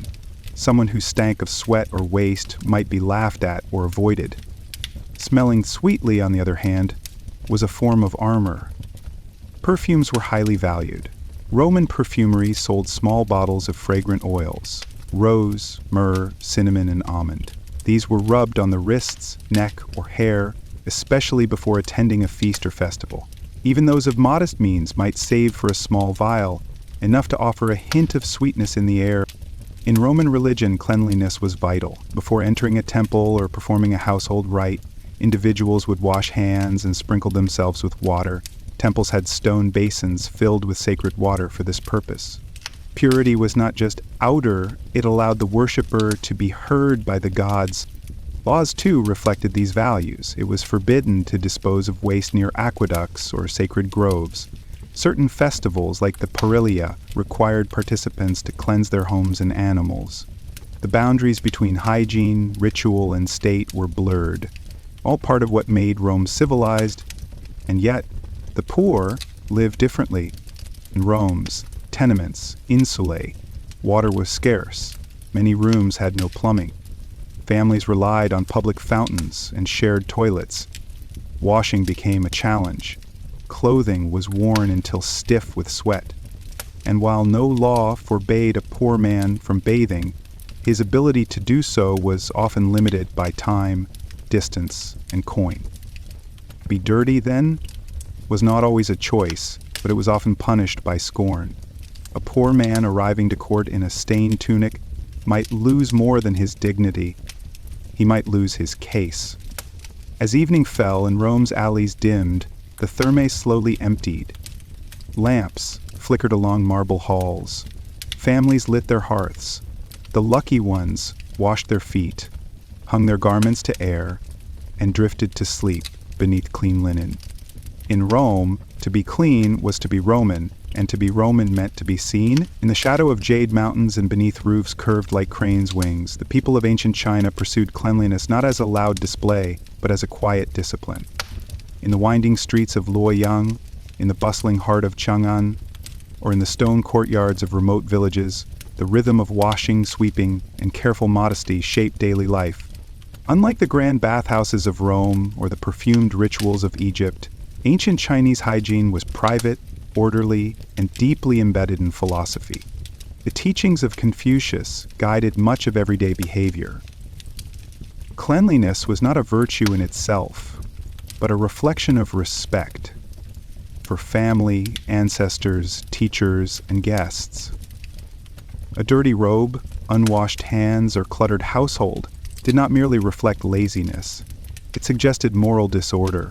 Someone who stank of sweat or waste might be laughed at or avoided. Smelling sweetly, on the other hand, was a form of armor. Perfumes were highly valued. Roman perfumery sold small bottles of fragrant oils: rose, myrrh, cinnamon, and almond. These were rubbed on the wrists, neck, or hair, especially before attending a feast or festival. Even those of modest means might save for a small vial, enough to offer a hint of sweetness in the air. In Roman religion, cleanliness was vital. Before entering a temple or performing a household rite, individuals would wash hands and sprinkle themselves with water. Temples had stone basins filled with sacred water for this purpose. Purity was not just outer, it allowed the worshiper to be heard by the gods, Laws, too, reflected these values. It was forbidden to dispose of waste near aqueducts or sacred groves. Certain festivals, like the Parilia, required participants to cleanse their homes and animals. The boundaries between hygiene, ritual, and state were blurred, all part of what made Rome civilized, and yet the poor lived differently. In Rome's tenements, insulae, water was scarce. Many rooms had no plumbing. Families relied on public fountains and shared toilets. Washing became a challenge. Clothing was worn until stiff with sweat. And while no law forbade a poor man from bathing, his ability to do so was often limited by time, distance, and coin. Be dirty, then, was not always a choice, but it was often punished by scorn. A poor man arriving to court in a stained tunic might lose more than his dignity. He might lose his case. As evening fell and Rome's alleys dimmed, the thermae slowly emptied. Lamps flickered along marble halls. Families lit their hearths. The lucky ones washed their feet, hung their garments to air, and drifted to sleep beneath clean linen. In Rome, to be clean was to be Roman, and to be Roman meant to be seen. In the shadow of jade mountains and beneath roofs curved like cranes' wings, the people of ancient China pursued cleanliness not as a loud display, but as a quiet discipline. In the winding streets of Luoyang, in the bustling heart of Chang'an, or in the stone courtyards of remote villages, the rhythm of washing, sweeping, and careful modesty shaped daily life. Unlike the grand bathhouses of Rome or the perfumed rituals of Egypt, ancient Chinese hygiene was private, orderly, and deeply embedded in philosophy. The teachings of Confucius guided much of everyday behavior. Cleanliness was not a virtue in itself, but a reflection of respect for family, ancestors, teachers, and guests. A dirty robe, unwashed hands, or cluttered household did not merely reflect laziness. It suggested moral disorder,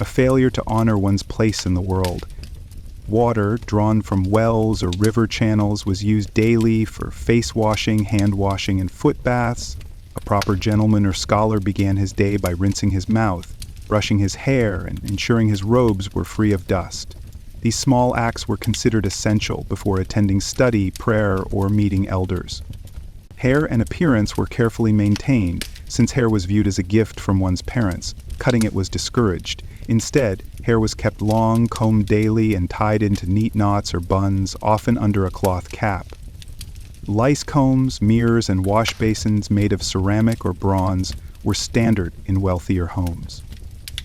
a failure to honor one's place in the world. Water drawn from wells or river channels was used daily for face washing, hand washing, and foot baths. A proper gentleman or scholar began his day by rinsing his mouth, brushing his hair, and ensuring his robes were free of dust. These small acts were considered essential before attending study, prayer, or meeting elders. Hair and appearance were carefully maintained, since hair was viewed as a gift from one's parents. Cutting it was discouraged. Instead, hair was kept long, combed daily, and tied into neat knots or buns, often under a cloth cap. Lice combs, mirrors, and wash basins made of ceramic or bronze were standard in wealthier homes.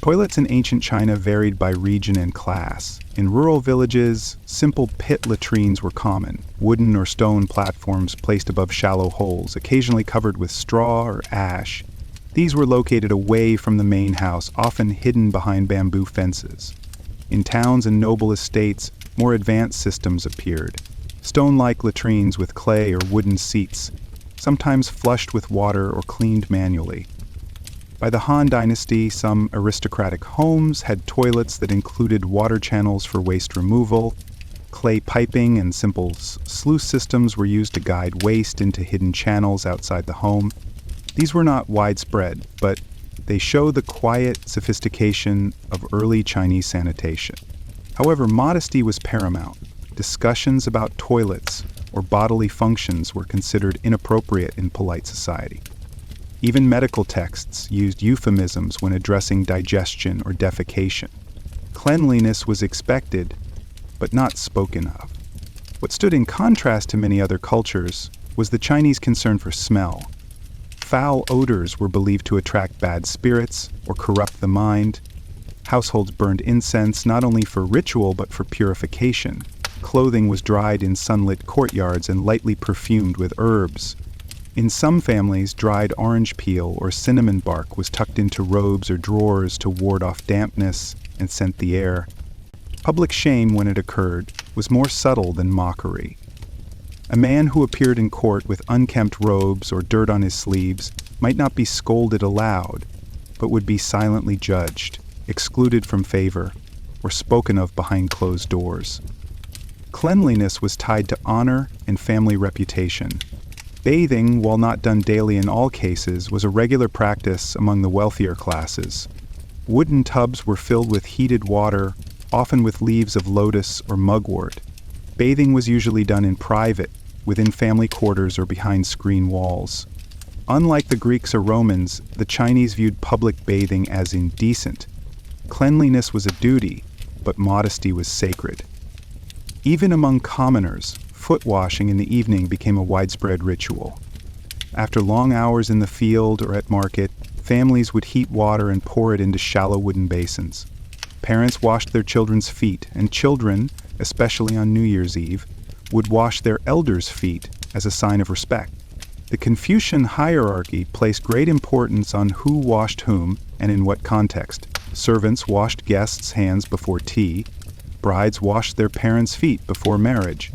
Toilets in ancient China varied by region and class. In rural villages, simple pit latrines were common, wooden or stone platforms placed above shallow holes, occasionally covered with straw or ash. These were located away from the main house, often hidden behind bamboo fences. In towns and noble estates, more advanced systems appeared. Stone-like latrines with clay or wooden seats, sometimes flushed with water or cleaned manually. By the Han Dynasty, some aristocratic homes had toilets that included water channels for waste removal. Clay piping and simple sluice systems were used to guide waste into hidden channels outside the home. These were not widespread, but they show the quiet sophistication of early Chinese sanitation. However, modesty was paramount. Discussions about toilets or bodily functions were considered inappropriate in polite society. Even medical texts used euphemisms when addressing digestion or defecation. Cleanliness was expected, but not spoken of. What stood in contrast to many other cultures was the Chinese concern for smell. Foul odors were believed to attract bad spirits or corrupt the mind. Households burned incense not only for ritual but for purification. Clothing was dried in sunlit courtyards and lightly perfumed with herbs. In some families, dried orange peel or cinnamon bark was tucked into robes or drawers to ward off dampness and scent the air. Public shame, when it occurred, was more subtle than mockery. A man who appeared in court with unkempt robes or dirt on his sleeves might not be scolded aloud, but would be silently judged, excluded from favor, or spoken of behind closed doors. Cleanliness was tied to honor and family reputation. Bathing, while not done daily in all cases, was a regular practice among the wealthier classes. Wooden tubs were filled with heated water, often with leaves of lotus or mugwort. Bathing was usually done in private, within family quarters or behind screen walls. Unlike the Greeks or Romans, the Chinese viewed public bathing as indecent. Cleanliness was a duty, but modesty was sacred. Even among commoners, foot washing in the evening became a widespread ritual. After long hours in the field or at market, families would heat water and pour it into shallow wooden basins. Parents washed their children's feet, and children, especially on New Year's Eve, would wash their elders' feet as a sign of respect. The Confucian hierarchy placed great importance on who washed whom and in what context. Servants washed guests' hands before tea. Brides washed their parents' feet before marriage.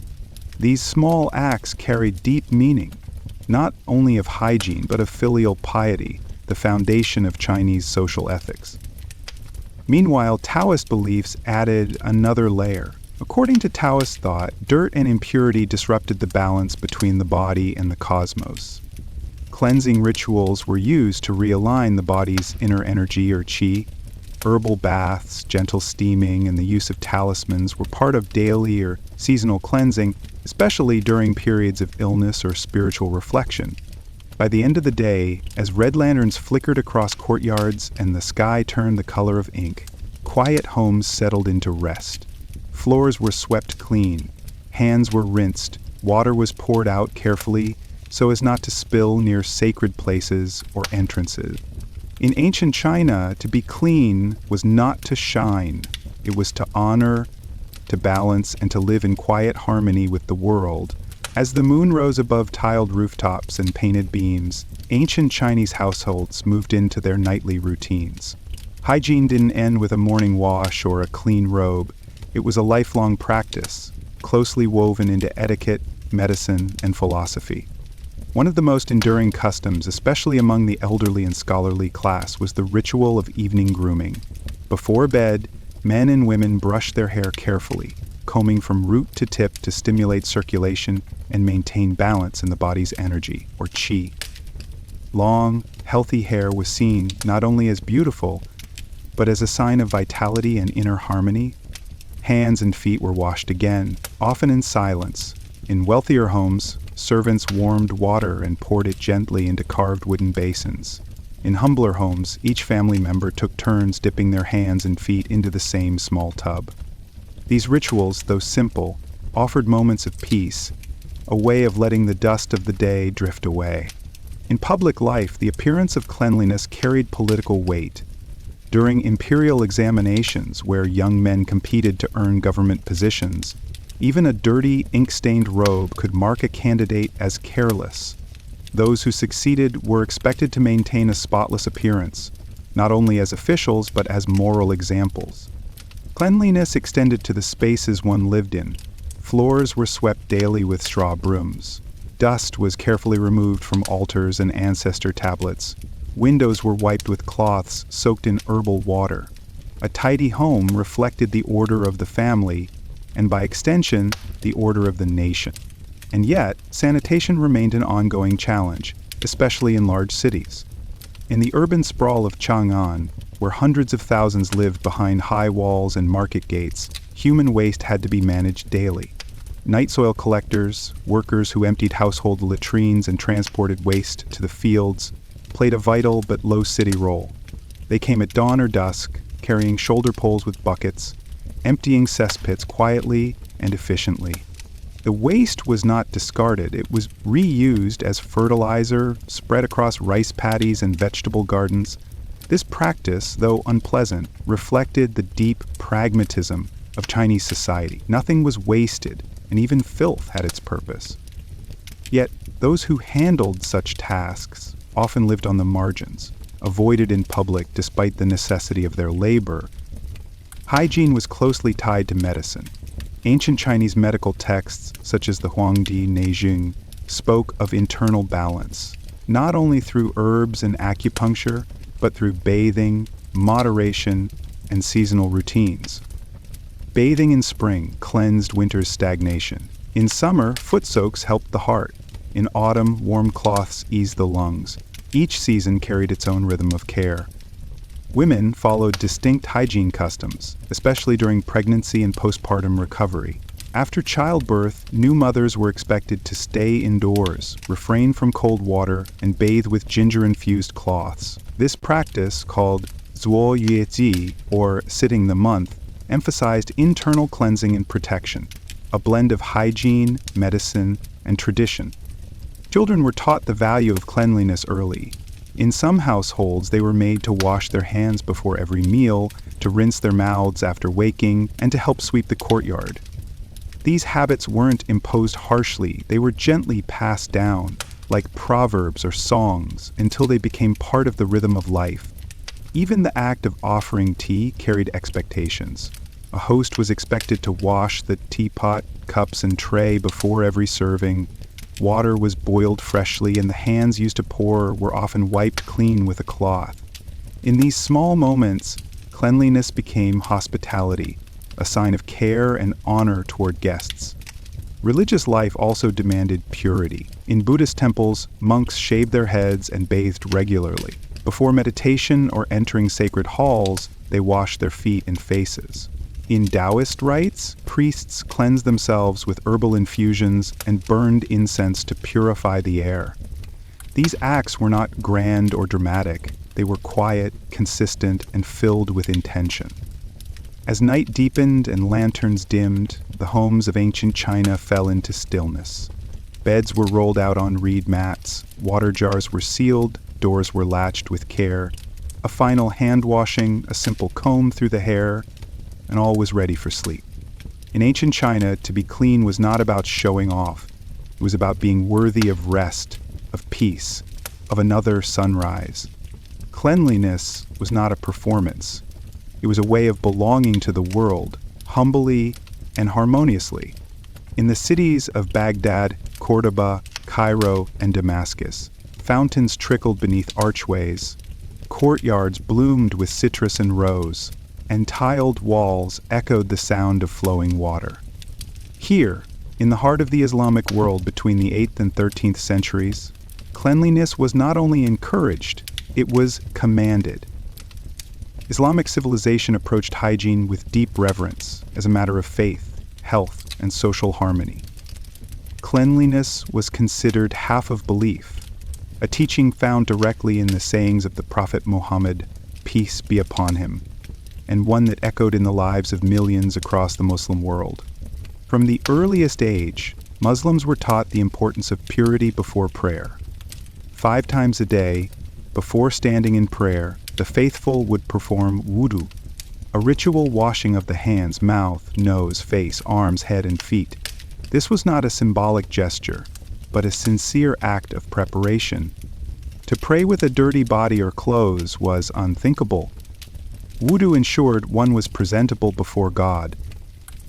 These small acts carried deep meaning, not only of hygiene but of filial piety, the foundation of Chinese social ethics. Meanwhile, Taoist beliefs added another layer. According to Taoist thought, dirt and impurity disrupted the balance between the body and the cosmos. Cleansing rituals were used to realign the body's inner energy or qi. Herbal baths, gentle steaming, and the use of talismans were part of daily or seasonal cleansing, especially during periods of illness or spiritual reflection. By the end of the day, as red lanterns flickered across courtyards and the sky turned the color of ink, quiet homes settled into rest. Floors were swept clean, hands were rinsed, water was poured out carefully so as not to spill near sacred places or entrances. In ancient China, to be clean was not to shine. It was to honor, to balance, and to live in quiet harmony with the world. As the moon rose above tiled rooftops and painted beams, ancient Chinese households moved into their nightly routines. Hygiene didn't end with a morning wash or a clean robe. It was a lifelong practice, closely woven into etiquette, medicine, and philosophy. One of the most enduring customs, especially among the elderly and scholarly class, was the ritual of evening grooming. Before bed, men and women brushed their hair carefully, combing from root to tip to stimulate circulation and maintain balance in the body's energy, or qi. Long, healthy hair was seen not only as beautiful, but as a sign of vitality and inner harmony. Hands and feet were washed again, often in silence. In wealthier homes, servants warmed water and poured it gently into carved wooden basins. In humbler homes, each family member took turns dipping their hands and feet into the same small tub. These rituals, though simple, offered moments of peace, a way of letting the dust of the day drift away. In public life, the appearance of cleanliness carried political weight. During imperial examinations, where young men competed to earn government positions, even a dirty, ink-stained robe could mark a candidate as careless. Those who succeeded were expected to maintain a spotless appearance, not only as officials but as moral examples. Cleanliness extended to the spaces one lived in. Floors were swept daily with straw brooms. Dust was carefully removed from altars and ancestor tablets. Windows were wiped with cloths soaked in herbal water. A tidy home reflected the order of the family, and by extension, the order of the nation. And yet, sanitation remained an ongoing challenge, especially in large cities. In the urban sprawl of Chang'an, where hundreds of thousands lived behind high walls and market gates, human waste had to be managed daily. Night soil collectors, workers who emptied household latrines and transported waste to the fields, played a vital but low city role. They came at dawn or dusk, carrying shoulder poles with buckets, emptying cesspits quietly and efficiently. The waste was not discarded, it was reused as fertilizer, spread across rice paddies and vegetable gardens. This practice, though unpleasant, reflected the deep pragmatism of Chinese society. Nothing was wasted, and even filth had its purpose. Yet, those who handled such tasks often lived on the margins, avoided in public despite the necessity of their labor. Hygiene was closely tied to medicine. Ancient Chinese medical texts, such as the Huangdi Neijing, spoke of internal balance, not only through herbs and acupuncture, but through bathing, moderation, and seasonal routines. Bathing in spring cleansed winter's stagnation. In summer, foot soaks helped the heart. In autumn, warm cloths eased the lungs. Each season carried its own rhythm of care. Women followed distinct hygiene customs, especially during pregnancy and postpartum recovery. After childbirth, new mothers were expected to stay indoors, refrain from cold water, and bathe with ginger-infused cloths. This practice, called zuo yueji, or sitting the month, emphasized internal cleansing and protection, a blend of hygiene, medicine, and tradition. Children were taught the value of cleanliness early. In some households, they were made to wash their hands before every meal, to rinse their mouths after waking, and to help sweep the courtyard. These habits weren't imposed harshly, they were gently passed down, like proverbs or songs, until they became part of the rhythm of life. Even the act of offering tea carried expectations. A host was expected to wash the teapot, cups, and tray before every serving. Water was boiled freshly, and the hands used to pour were often wiped clean with a cloth. In these small moments, cleanliness became hospitality, a sign of care and honor toward guests. Religious life also demanded purity. In Buddhist temples, monks shaved their heads and bathed regularly. Before meditation or entering sacred halls, they washed their feet and faces. In Taoist rites, priests cleansed themselves with herbal infusions and burned incense to purify the air. These acts were not grand or dramatic. They were quiet, consistent, and filled with intention. As night deepened and lanterns dimmed, the homes of ancient China fell into stillness. Beds were rolled out on reed mats, water jars were sealed, doors were latched with care, a final hand-washing, a simple comb through the hair, and all was ready for sleep. In ancient China, to be clean was not about showing off. It was about being worthy of rest, of peace, of another sunrise. Cleanliness was not a performance. It was a way of belonging to the world, humbly and harmoniously. In the cities of Baghdad, Cordoba, Cairo, and Damascus, fountains trickled beneath archways, courtyards bloomed with citrus and rose, and tiled walls echoed the sound of flowing water. Here, in the heart of the Islamic world between the 8th and 13th centuries, cleanliness was not only encouraged, it was commanded. Islamic civilization approached hygiene with deep reverence as a matter of faith, health, and social harmony. Cleanliness was considered half of belief, a teaching found directly in the sayings of the Prophet Muhammad, peace be upon him, and one that echoed in the lives of millions across the Muslim world. From the earliest age, Muslims were taught the importance of purity before prayer. 5 times a day, before standing in prayer, the faithful would perform wudu, a ritual washing of the hands, mouth, nose, face, arms, head, and feet. This was not a symbolic gesture, but a sincere act of preparation. To pray with a dirty body or clothes was unthinkable. Wudu ensured one was presentable before God.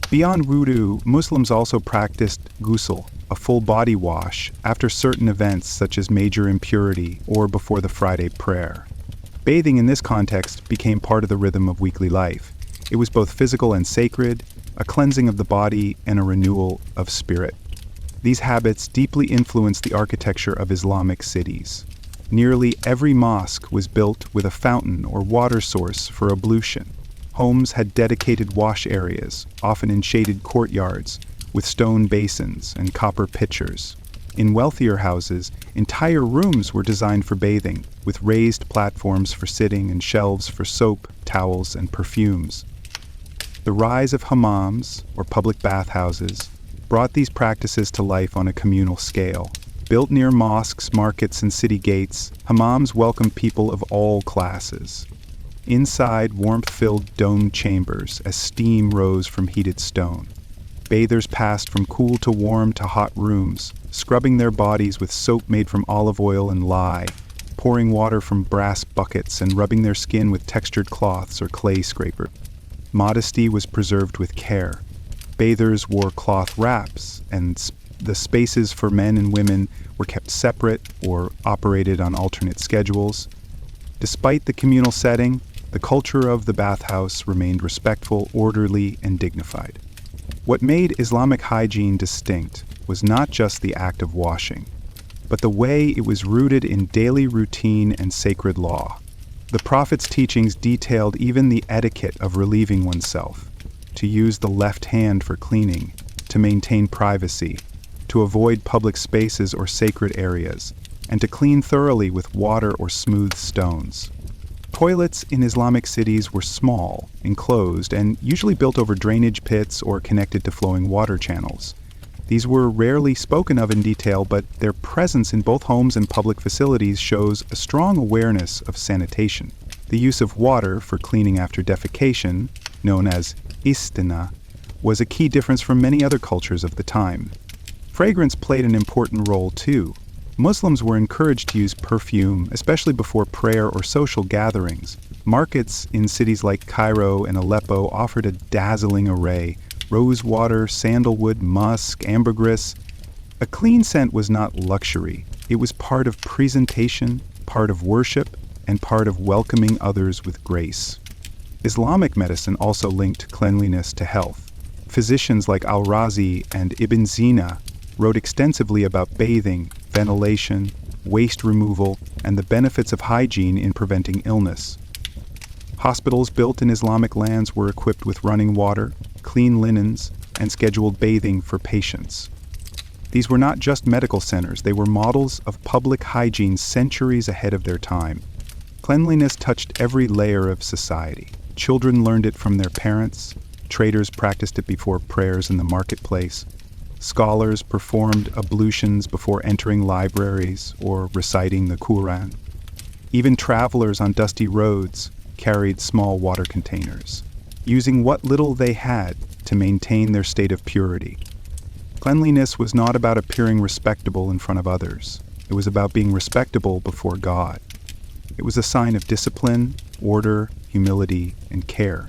Beyond wudu, Muslims also practiced ghusl, a full body wash, after certain events such as major impurity or before the Friday prayer. Bathing in this context became part of the rhythm of weekly life. It was both physical and sacred, a cleansing of the body and a renewal of spirit. These habits deeply influenced the architecture of Islamic cities. Nearly every mosque was built with a fountain or water source for ablution. Homes had dedicated wash areas, often in shaded courtyards, with stone basins and copper pitchers. In wealthier houses, entire rooms were designed for bathing, with raised platforms for sitting and shelves for soap, towels, and perfumes. The rise of hammams, or public bathhouses, brought these practices to life on a communal scale. Built near mosques, markets, and city gates, hammams welcomed people of all classes. Inside, warmth-filled domed chambers as steam rose from heated stone. Bathers passed from cool to warm to hot rooms, scrubbing their bodies with soap made from olive oil and lye, pouring water from brass buckets and rubbing their skin with textured cloths or clay scraper. Modesty was preserved with care. Bathers wore cloth wraps, and the spaces for men and women were kept separate or operated on alternate schedules. Despite the communal setting, the culture of the bathhouse remained respectful, orderly, and dignified. What made Islamic hygiene distinct was not just the act of washing. but the way it was rooted in daily routine and sacred law. The Prophet's teachings detailed even the etiquette of relieving oneself, to use the left hand for cleaning, to maintain privacy, to avoid public spaces or sacred areas, and to clean thoroughly with water or smooth stones. Toilets in Islamic cities were small, enclosed, and usually built over drainage pits or connected to flowing water channels. These were rarely spoken of in detail, but their presence in both homes and public facilities shows a strong awareness of sanitation. The use of water for cleaning after defecation, known as istina, was a key difference from many other cultures of the time. Fragrance played an important role too. Muslims were encouraged to use perfume, especially before prayer or social gatherings. Markets in cities like Cairo and Aleppo offered a dazzling array: rose water, sandalwood, musk, ambergris. A clean scent was not luxury. It was part of presentation, part of worship, and part of welcoming others with grace. Islamic medicine also linked cleanliness to health. Physicians like Al-Razi and Ibn Sina wrote extensively about bathing, ventilation, waste removal, and the benefits of hygiene in preventing illness. Hospitals built in Islamic lands were equipped with running water, clean linens, and scheduled bathing for patients. These were not just medical centers, they were models of public hygiene centuries ahead of their time. Cleanliness touched every layer of society. Children learned it from their parents, traders practiced it before prayers in the marketplace, scholars performed ablutions before entering libraries or reciting the Quran. Even travelers on dusty roads carried small water containers, using what little they had to maintain their state of purity. Cleanliness was not about appearing respectable in front of others. It was about being respectable before God. It was a sign of discipline, order, humility, and care.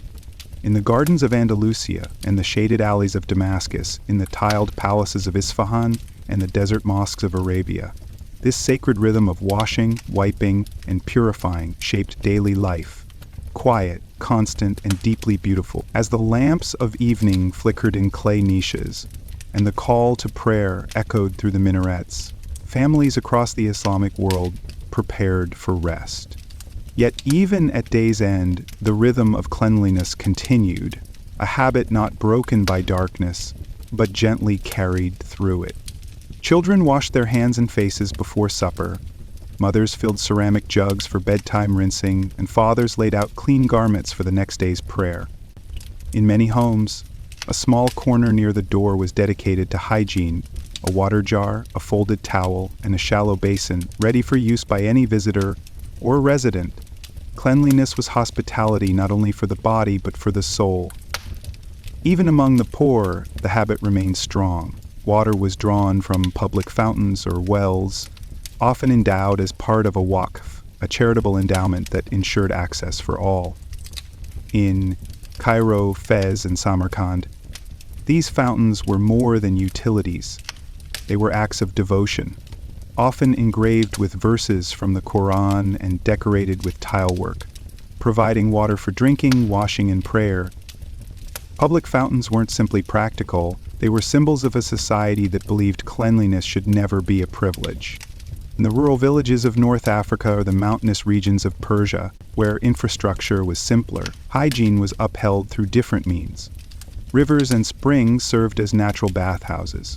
In the gardens of Andalusia and the shaded alleys of Damascus, in the tiled palaces of Isfahan and the desert mosques of Arabia, this sacred rhythm of washing, wiping, and purifying shaped daily life. Quiet, constant, and deeply beautiful. As the lamps of evening flickered in clay niches, and the call to prayer echoed through the minarets, families across the Islamic world prepared for rest. Yet even at day's end, the rhythm of cleanliness continued, a habit not broken by darkness, but gently carried through it. Children washed their hands and faces before supper, mothers filled ceramic jugs for bedtime rinsing, and fathers laid out clean garments for the next day's prayer. In many homes, a small corner near the door was dedicated to hygiene: a water jar, a folded towel, and a shallow basin ready for use by any visitor or resident. Cleanliness was hospitality not only for the body but for the soul. Even among the poor, the habit remained strong. Water was drawn from public fountains or wells, often endowed as part of a waqf, a charitable endowment that ensured access for all. In Cairo, Fez, and Samarkand, these fountains were more than utilities. They were acts of devotion, often engraved with verses from the Quran and decorated with tile work, providing water for drinking, washing, and prayer. Public fountains weren't simply practical, they were symbols of a society that believed cleanliness should never be a privilege. In the rural villages of North Africa or the mountainous regions of Persia, where infrastructure was simpler, hygiene was upheld through different means. Rivers and springs served as natural bathhouses.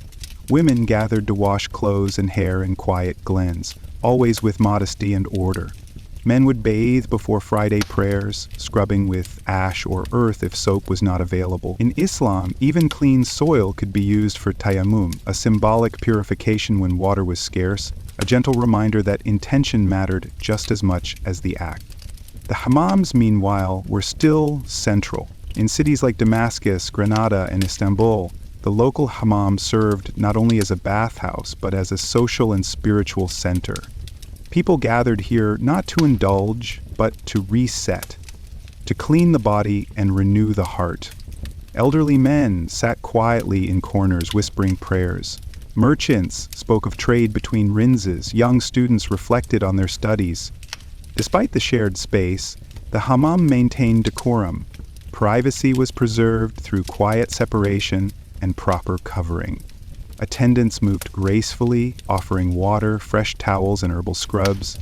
Women gathered to wash clothes and hair in quiet glens, always with modesty and order. Men would bathe before Friday prayers, scrubbing with ash or earth if soap was not available. In Islam, even clean soil could be used for tayammum, a symbolic purification when water was scarce, a gentle reminder that intention mattered just as much as the act. The hammams, meanwhile, were still central. In cities like Damascus, Granada, and Istanbul, the local hammam served not only as a bathhouse, but as a social and spiritual center. People gathered here not to indulge, but to reset, to clean the body and renew the heart. Elderly men sat quietly in corners whispering prayers. Merchants spoke of trade between rinses. Young students reflected on their studies. Despite the shared space, the hammam maintained decorum. Privacy was preserved through quiet separation and proper covering. Attendants moved gracefully, offering water, fresh towels, and herbal scrubs.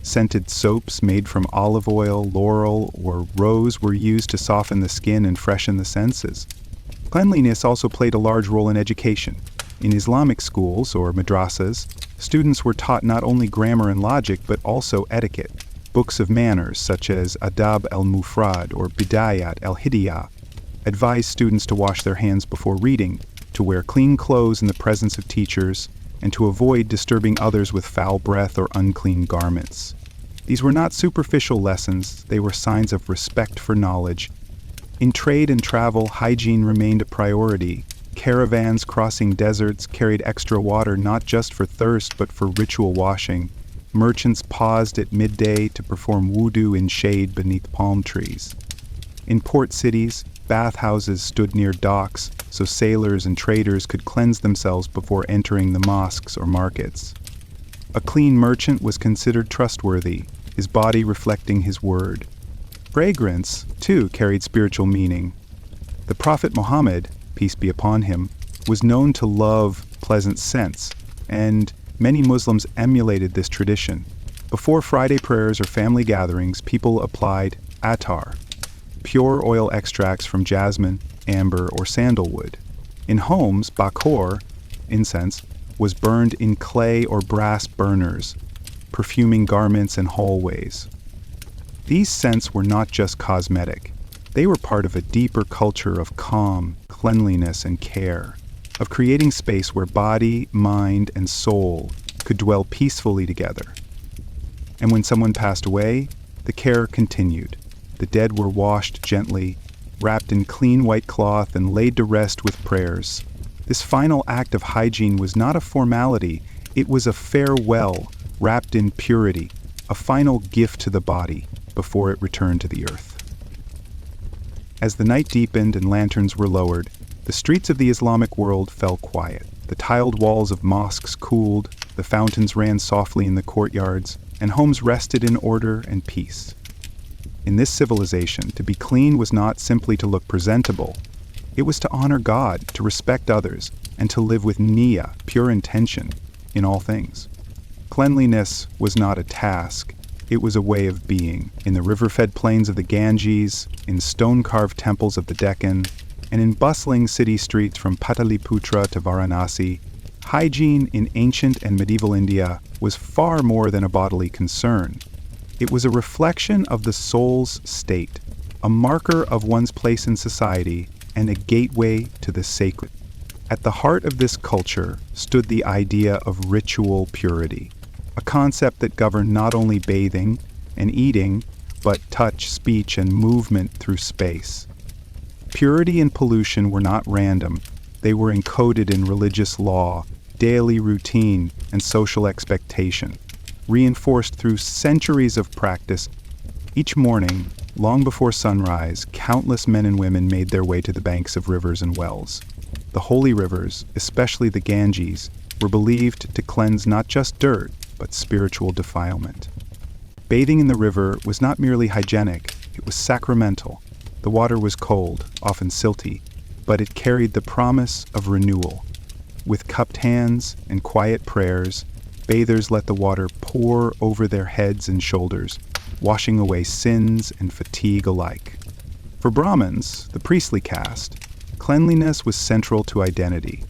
Scented soaps made from olive oil, laurel, or rose were used to soften the skin and freshen the senses. Cleanliness also played a large role in education. In Islamic schools, or madrasas, students were taught not only grammar and logic, but also etiquette. Books of manners, such as Adab al-Mufrad or Bidayat al-Hidayah, advised students to wash their hands before reading, to wear clean clothes in the presence of teachers, and to avoid disturbing others with foul breath or unclean garments. These were not superficial lessons, they were signs of respect for knowledge. In trade and travel, hygiene remained a priority. Caravans crossing deserts carried extra water not just for thirst but for ritual washing. Merchants paused at midday to perform wudu in shade beneath palm trees. In port cities, bathhouses stood near docks so sailors and traders could cleanse themselves before entering the mosques or markets. A clean merchant was considered trustworthy, his body reflecting his word. Fragrance, too, carried spiritual meaning. The Prophet Muhammad, peace be upon him, was known to love pleasant scents, and many Muslims emulated this tradition. Before Friday prayers or family gatherings, people applied attar, pure oil extracts from jasmine, amber, or sandalwood. In homes, bakhor, incense, was burned in clay or brass burners, perfuming garments and hallways. These scents were not just cosmetic. They were part of a deeper culture of calm, cleanliness, and care, of creating space where body, mind, and soul could dwell peacefully together. And when someone passed away, the care continued. The dead were washed gently, wrapped in clean white cloth, and laid to rest with prayers. This final act of hygiene was not a formality, it was a farewell wrapped in purity, a final gift to the body before it returned to the earth. As the night deepened and lanterns were lowered, the streets of the Islamic world fell quiet. The tiled walls of mosques cooled, the fountains ran softly in the courtyards, and homes rested in order and peace. In this civilization, to be clean was not simply to look presentable. It was to honor God, to respect others, and to live with niyyah, pure intention, in all things. Cleanliness was not a task, it was a way of being. In the river-fed plains of the Ganges, in stone-carved temples of the Deccan, and in bustling city streets from Pataliputra to Varanasi, hygiene in ancient and medieval India was far more than a bodily concern. It was a reflection of the soul's state, a marker of one's place in society, and a gateway to the sacred. At the heart of this culture stood the idea of ritual purity, a concept that governed not only bathing and eating, but touch, speech, and movement through space. Purity and pollution were not random. They were encoded in religious law, daily routine, and social expectation, reinforced through centuries of practice. Each morning, long before sunrise, countless men and women made their way to the banks of rivers and wells. The holy rivers, especially the Ganges, were believed to cleanse not just dirt, but spiritual defilement. Bathing in the river was not merely hygienic, it was sacramental. The water was cold, often silty, but it carried the promise of renewal. With cupped hands and quiet prayers, bathers let the water pour over their heads and shoulders, washing away sins and fatigue alike. For Brahmins, the priestly caste, cleanliness was central to identity.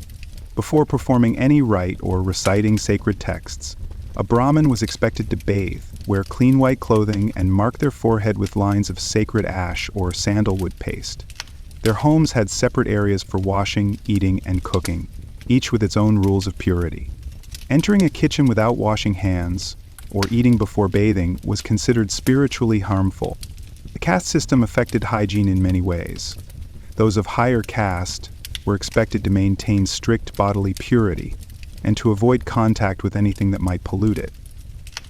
Before performing any rite or reciting sacred texts, a Brahmin was expected to bathe, wear clean white clothing, and mark their forehead with lines of sacred ash or sandalwood paste. Their homes had separate areas for washing, eating, and cooking, each with its own rules of purity. Entering a kitchen without washing hands or eating before bathing was considered spiritually harmful. The caste system affected hygiene in many ways. Those of higher caste were expected to maintain strict bodily purity and to avoid contact with anything that might pollute it.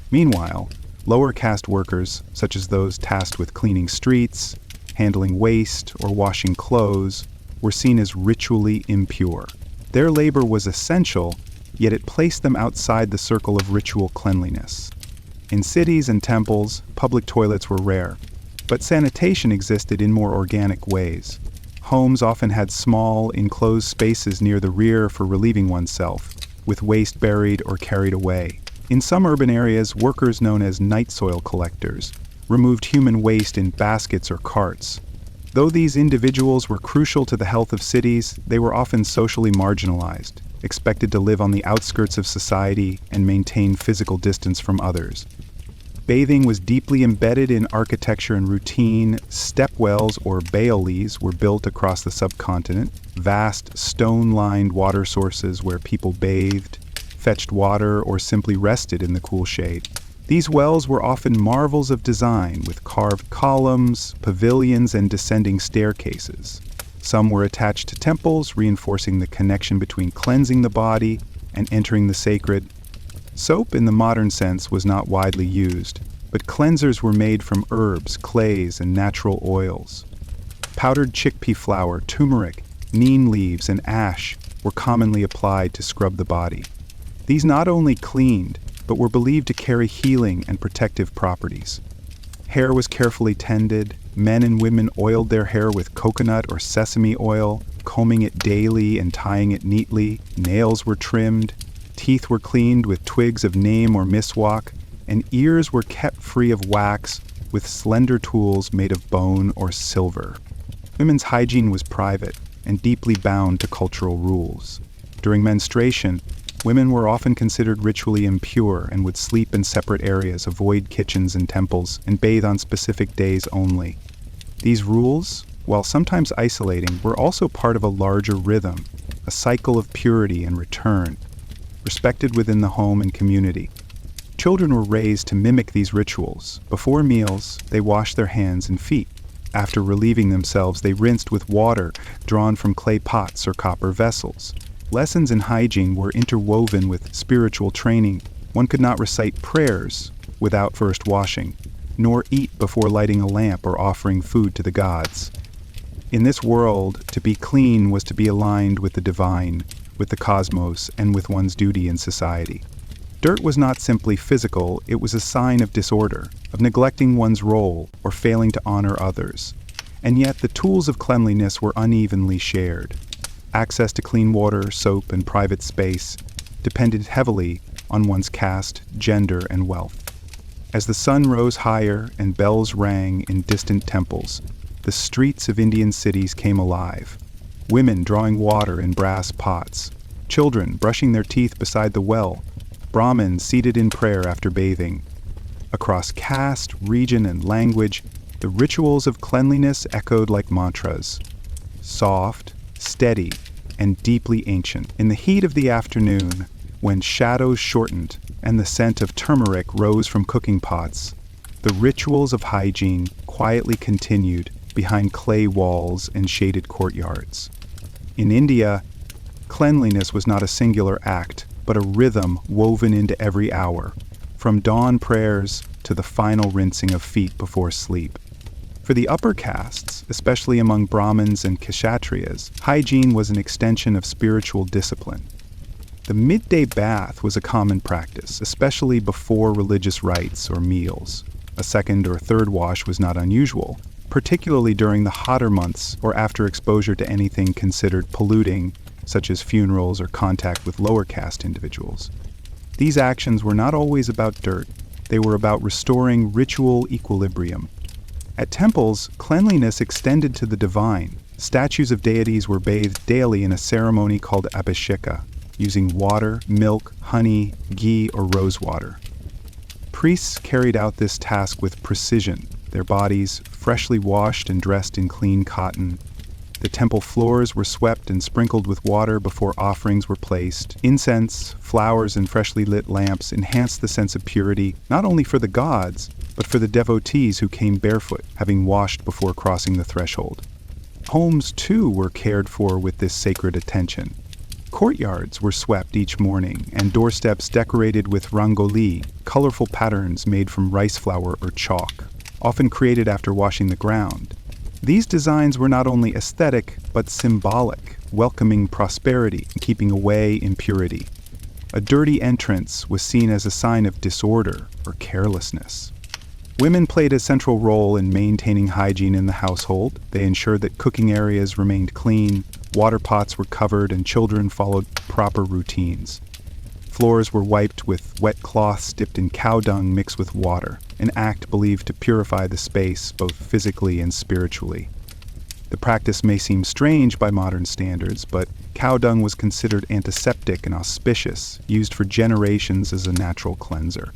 Meanwhile, lower caste workers, such as those tasked with cleaning streets, handling waste, or washing clothes, were seen as ritually impure. Their labor was essential, yet it placed them outside the circle of ritual cleanliness. In cities and temples, public toilets were rare, but sanitation existed in more organic ways. Homes often had small, enclosed spaces near the rear for relieving oneself, with waste buried or carried away. In some urban areas, workers known as night soil collectors removed human waste in baskets or carts. Though these individuals were crucial to the health of cities, they were often socially marginalized, expected to live on the outskirts of society and maintain physical distance from others. Bathing was deeply embedded in architecture and routine. Stepwells or baolis were built across the subcontinent, vast stone-lined water sources where people bathed, fetched water, or simply rested in the cool shade. These wells were often marvels of design, with carved columns, pavilions, and descending staircases. Some were attached to temples, reinforcing the connection between cleansing the body and entering the sacred. Soap, in the modern sense, was not widely used, but cleansers were made from herbs, clays, and natural oils. Powdered chickpea flour, turmeric, neem leaves, and ash were commonly applied to scrub the body. These not only cleaned, but were believed to carry healing and protective properties. Hair was carefully tended. Men and women oiled their hair with coconut or sesame oil, combing it daily and tying it neatly. Nails were trimmed. Teeth were cleaned with twigs of neem or miswak, and ears were kept free of wax with slender tools made of bone or silver. Women's hygiene was private and deeply bound to cultural rules. During menstruation, women were often considered ritually impure and would sleep in separate areas, avoid kitchens and temples, and bathe on specific days only. These rules, while sometimes isolating, were also part of a larger rhythm, a cycle of purity and return, respected within the home and community. Children were raised to mimic these rituals. Before meals, they washed their hands and feet. After relieving themselves, they rinsed with water drawn from clay pots or copper vessels. Lessons in hygiene were interwoven with spiritual training. One could not recite prayers without first washing, nor eat before lighting a lamp or offering food to the gods. In this world, to be clean was to be aligned with the divine, with the cosmos, and with one's duty in society. Dirt was not simply physical, it was a sign of disorder, of neglecting one's role or failing to honor others. And yet the tools of cleanliness were unevenly shared. Access to clean water, soap, and private space depended heavily on one's caste, gender, and wealth. As the sun rose higher and bells rang in distant temples, the streets of Indian cities came alive. Women drawing water in brass pots, children brushing their teeth beside the well, Brahmins seated in prayer after bathing. Across caste, region, and language, the rituals of cleanliness echoed like mantras. Soft, steady, and deeply ancient. In the heat of the afternoon, when shadows shortened and the scent of turmeric rose from cooking pots, the rituals of hygiene quietly continued behind clay walls and shaded courtyards. In India, cleanliness was not a singular act, but a rhythm woven into every hour, from dawn prayers to the final rinsing of feet before sleep. For the upper castes, especially among Brahmins and Kshatriyas, hygiene was an extension of spiritual discipline. The midday bath was a common practice, especially before religious rites or meals. A second or third wash was not unusual, particularly during the hotter months or after exposure to anything considered polluting, such as funerals or contact with lower caste individuals. These actions were not always about dirt. They were about restoring ritual equilibrium. At temples, cleanliness extended to the divine. Statues of deities were bathed daily in a ceremony called abhisheka, using water, milk, honey, ghee, or rose water. Priests carried out this task with precision, their bodies freshly washed and dressed in clean cotton. The temple floors were swept and sprinkled with water before offerings were placed. Incense, flowers, and freshly lit lamps enhanced the sense of purity, not only for the gods, but for the devotees who came barefoot, having washed before crossing the threshold. Homes, too, were cared for with this sacred attention. Courtyards were swept each morning, and doorsteps decorated with rangoli, colorful patterns made from rice flour or chalk, often created after washing the ground. These designs were not only aesthetic, but symbolic, welcoming prosperity and keeping away impurity. A dirty entrance was seen as a sign of disorder or carelessness. Women played a central role in maintaining hygiene in the household. They ensured that cooking areas remained clean, water pots were covered, and children followed proper routines. Floors were wiped with wet cloths dipped in cow dung mixed with water, an act believed to purify the space both physically and spiritually. The practice may seem strange by modern standards, but cow dung was considered antiseptic and auspicious, used for generations as a natural cleanser.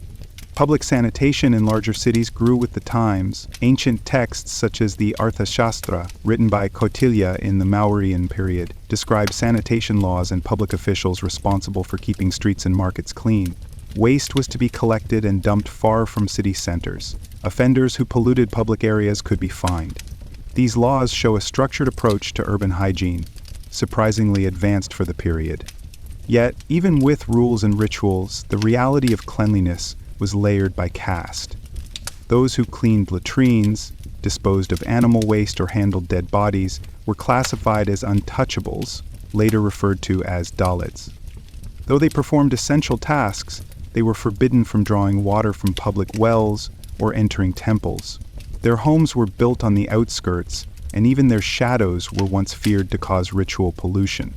Public sanitation in larger cities grew with the times. Ancient texts such as the Arthashastra, written by Kautilya in the Mauryan period, describe sanitation laws and public officials responsible for keeping streets and markets clean. Waste was to be collected and dumped far from city centers. Offenders who polluted public areas could be fined. These laws show a structured approach to urban hygiene, surprisingly advanced for the period. Yet, even with rules and rituals, the reality of cleanliness was layered by caste. Those who cleaned latrines, disposed of animal waste, or handled dead bodies were classified as untouchables, later referred to as Dalits. Though they performed essential tasks, they were forbidden from drawing water from public wells or entering temples. Their homes were built on the outskirts, and even their shadows were once feared to cause ritual pollution.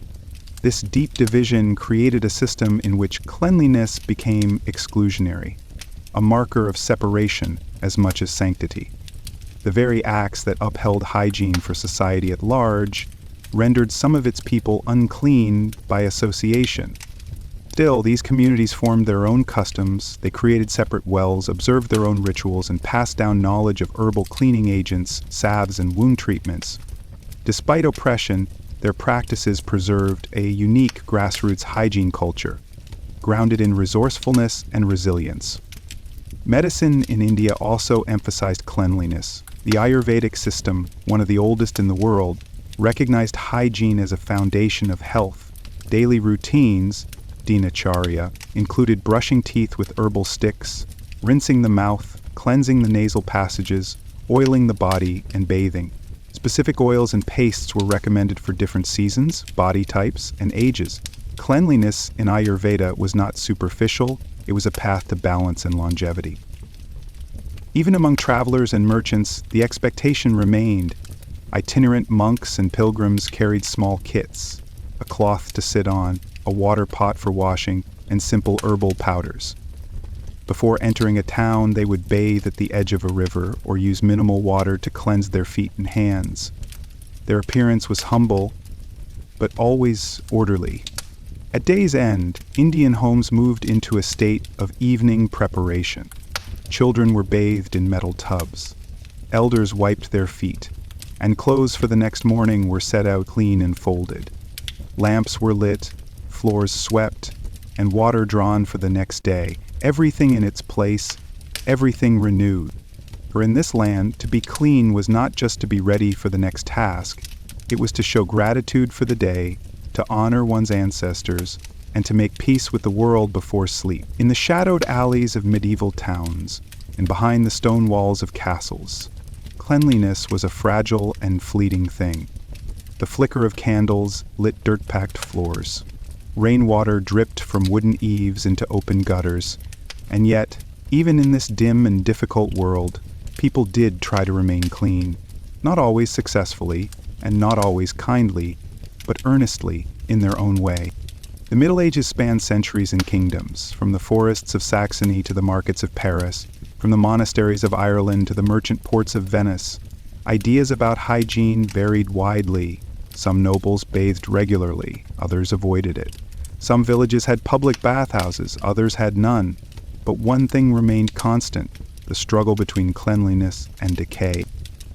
This deep division created a system in which cleanliness became exclusionary, a marker of separation as much as sanctity. The very acts that upheld hygiene for society at large rendered some of its people unclean by association. Still, these communities formed their own customs, they created separate wells, observed their own rituals, and passed down knowledge of herbal cleaning agents, salves, and wound treatments. Despite oppression, their practices preserved a unique grassroots hygiene culture, grounded in resourcefulness and resilience. Medicine in India also emphasized cleanliness. The Ayurvedic system, one of the oldest in the world, recognized hygiene as a foundation of health. Daily routines, dinacharya, included brushing teeth with herbal sticks, rinsing the mouth, cleansing the nasal passages, oiling the body, and bathing. Specific oils and pastes were recommended for different seasons, body types, and ages. Cleanliness in Ayurveda was not superficial, it was a path to balance and longevity. Even among travelers and merchants, the expectation remained. Itinerant monks and pilgrims carried small kits, a cloth to sit on, a water pot for washing, and simple herbal powders. Before entering a town, they would bathe at the edge of a river or use minimal water to cleanse their feet and hands. Their appearance was humble, but always orderly. At day's end, Indian homes moved into a state of evening preparation. Children were bathed in metal tubs. Elders wiped their feet, and clothes for the next morning were set out clean and folded. Lamps were lit, floors swept, and water drawn for the next day. Everything in its place, everything renewed. For in this land, to be clean was not just to be ready for the next task, it was to show gratitude for the day, to honor one's ancestors, and to make peace with the world before sleep. In the shadowed alleys of medieval towns, and behind the stone walls of castles, cleanliness was a fragile and fleeting thing. The flicker of candles lit dirt-packed floors. Rainwater dripped from wooden eaves into open gutters. And yet, even in this dim and difficult world, people did try to remain clean. Not always successfully, and not always kindly, but earnestly in their own way. The Middle Ages spanned centuries and kingdoms, from the forests of Saxony to the markets of Paris, from the monasteries of Ireland to the merchant ports of Venice. Ideas about hygiene varied widely. Some nobles bathed regularly, others avoided it. Some villages had public bathhouses, others had none. But one thing remained constant: the struggle between cleanliness and decay.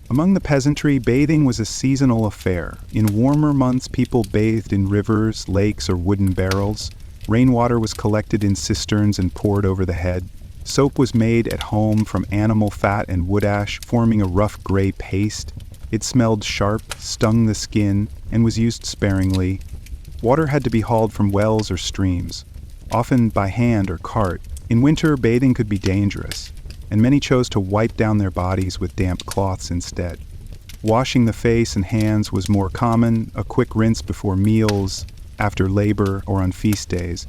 Among the peasantry, bathing was a seasonal affair. In warmer months, people bathed in rivers, lakes, or wooden barrels. Rainwater was collected in cisterns and poured over the head. Soap was made at home from animal fat and wood ash, forming a rough gray paste. It smelled sharp, stung the skin, and was used sparingly. Water had to be hauled from wells or streams, often by hand or cart. In winter, bathing could be dangerous, and many chose to wipe down their bodies with damp cloths instead. Washing the face and hands was more common, a quick rinse before meals, after labor, or on feast days.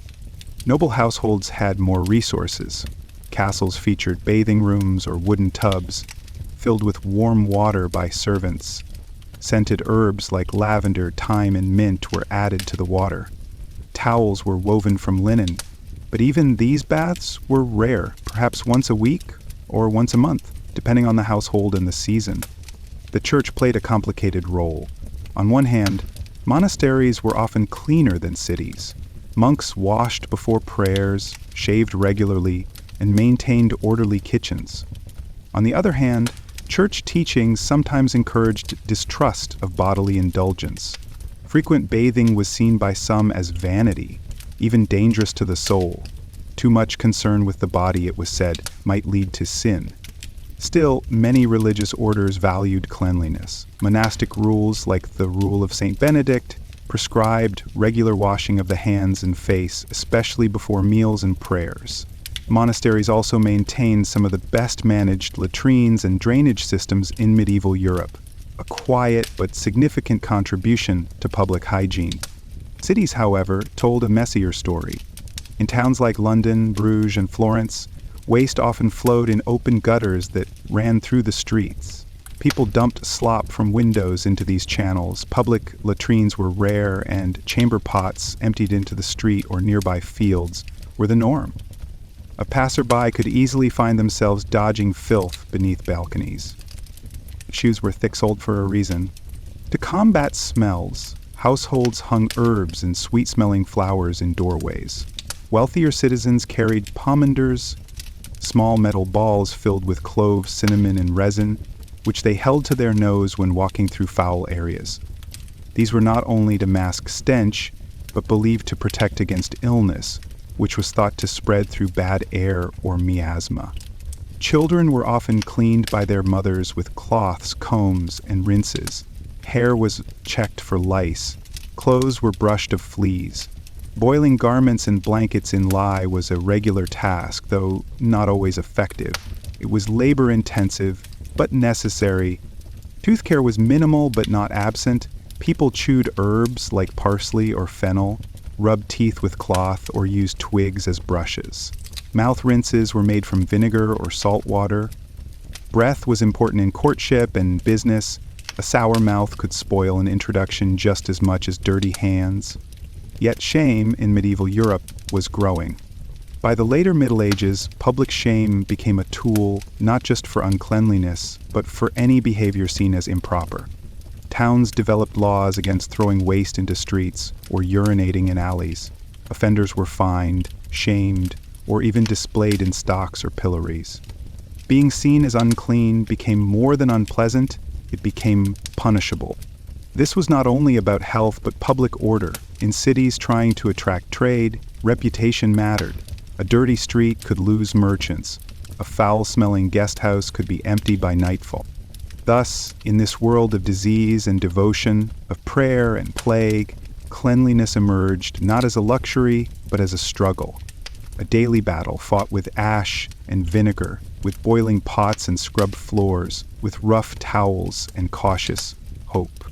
Noble households had more resources. Castles featured bathing rooms or wooden tubs, filled with warm water by servants. Scented herbs like lavender, thyme, and mint were added to the water. Towels were woven from linen, but even these baths were rare, perhaps once a week or once a month, depending on the household and the season. The church played a complicated role. On one hand, monasteries were often cleaner than cities. Monks washed before prayers, shaved regularly, and maintained orderly kitchens. On the other hand, church teachings sometimes encouraged distrust of bodily indulgence. Frequent bathing was seen by some as vanity, even dangerous to the soul. Too much concern with the body, it was said, might lead to sin. Still, many religious orders valued cleanliness. Monastic rules, like the Rule of St. Benedict, prescribed regular washing of the hands and face, especially before meals and prayers. Monasteries also maintained some of the best-managed latrines and drainage systems in medieval Europe, a quiet but significant contribution to public hygiene. Cities, however, told a messier story. In towns like London, Bruges, and Florence, waste often flowed in open gutters that ran through the streets. People dumped slop from windows into these channels. Public latrines were rare, and chamber pots emptied into the street or nearby fields were the norm. A passerby could easily find themselves dodging filth beneath balconies. Shoes were thick-soled for a reason. To combat smells, households hung herbs and sweet-smelling flowers in doorways. Wealthier citizens carried pomanders, small metal balls filled with cloves, cinnamon, and resin, which they held to their nose when walking through foul areas. These were not only to mask stench, but believed to protect against illness, which was thought to spread through bad air or miasma. Children were often cleaned by their mothers with cloths, combs, and rinses. Hair was checked for lice. Clothes were brushed of fleas. Boiling garments and blankets in lye was a regular task, though not always effective. It was labor-intensive, but necessary. Tooth care was minimal but not absent. People chewed herbs like parsley or fennel, rubbed teeth with cloth, or used twigs as brushes. Mouth rinses were made from vinegar or salt water. Breath was important in courtship and business. A sour mouth could spoil an introduction just as much as dirty hands. Yet shame in medieval Europe was growing. By the later Middle Ages, public shame became a tool not just for uncleanliness, but for any behavior seen as improper. Towns developed laws against throwing waste into streets or urinating in alleys. Offenders were fined, shamed, or even displayed in stocks or pillories. Being seen as unclean became more than unpleasant, it became punishable. This was not only about health but public order. In cities trying to attract trade, reputation mattered. A dirty street could lose merchants. A foul-smelling guest house could be empty by nightfall. Thus, in this world of disease and devotion, of prayer and plague, cleanliness emerged not as a luxury, but as a struggle. A daily battle fought with ash and vinegar, with boiling pots and scrubbed floors, with rough towels and cautious hope.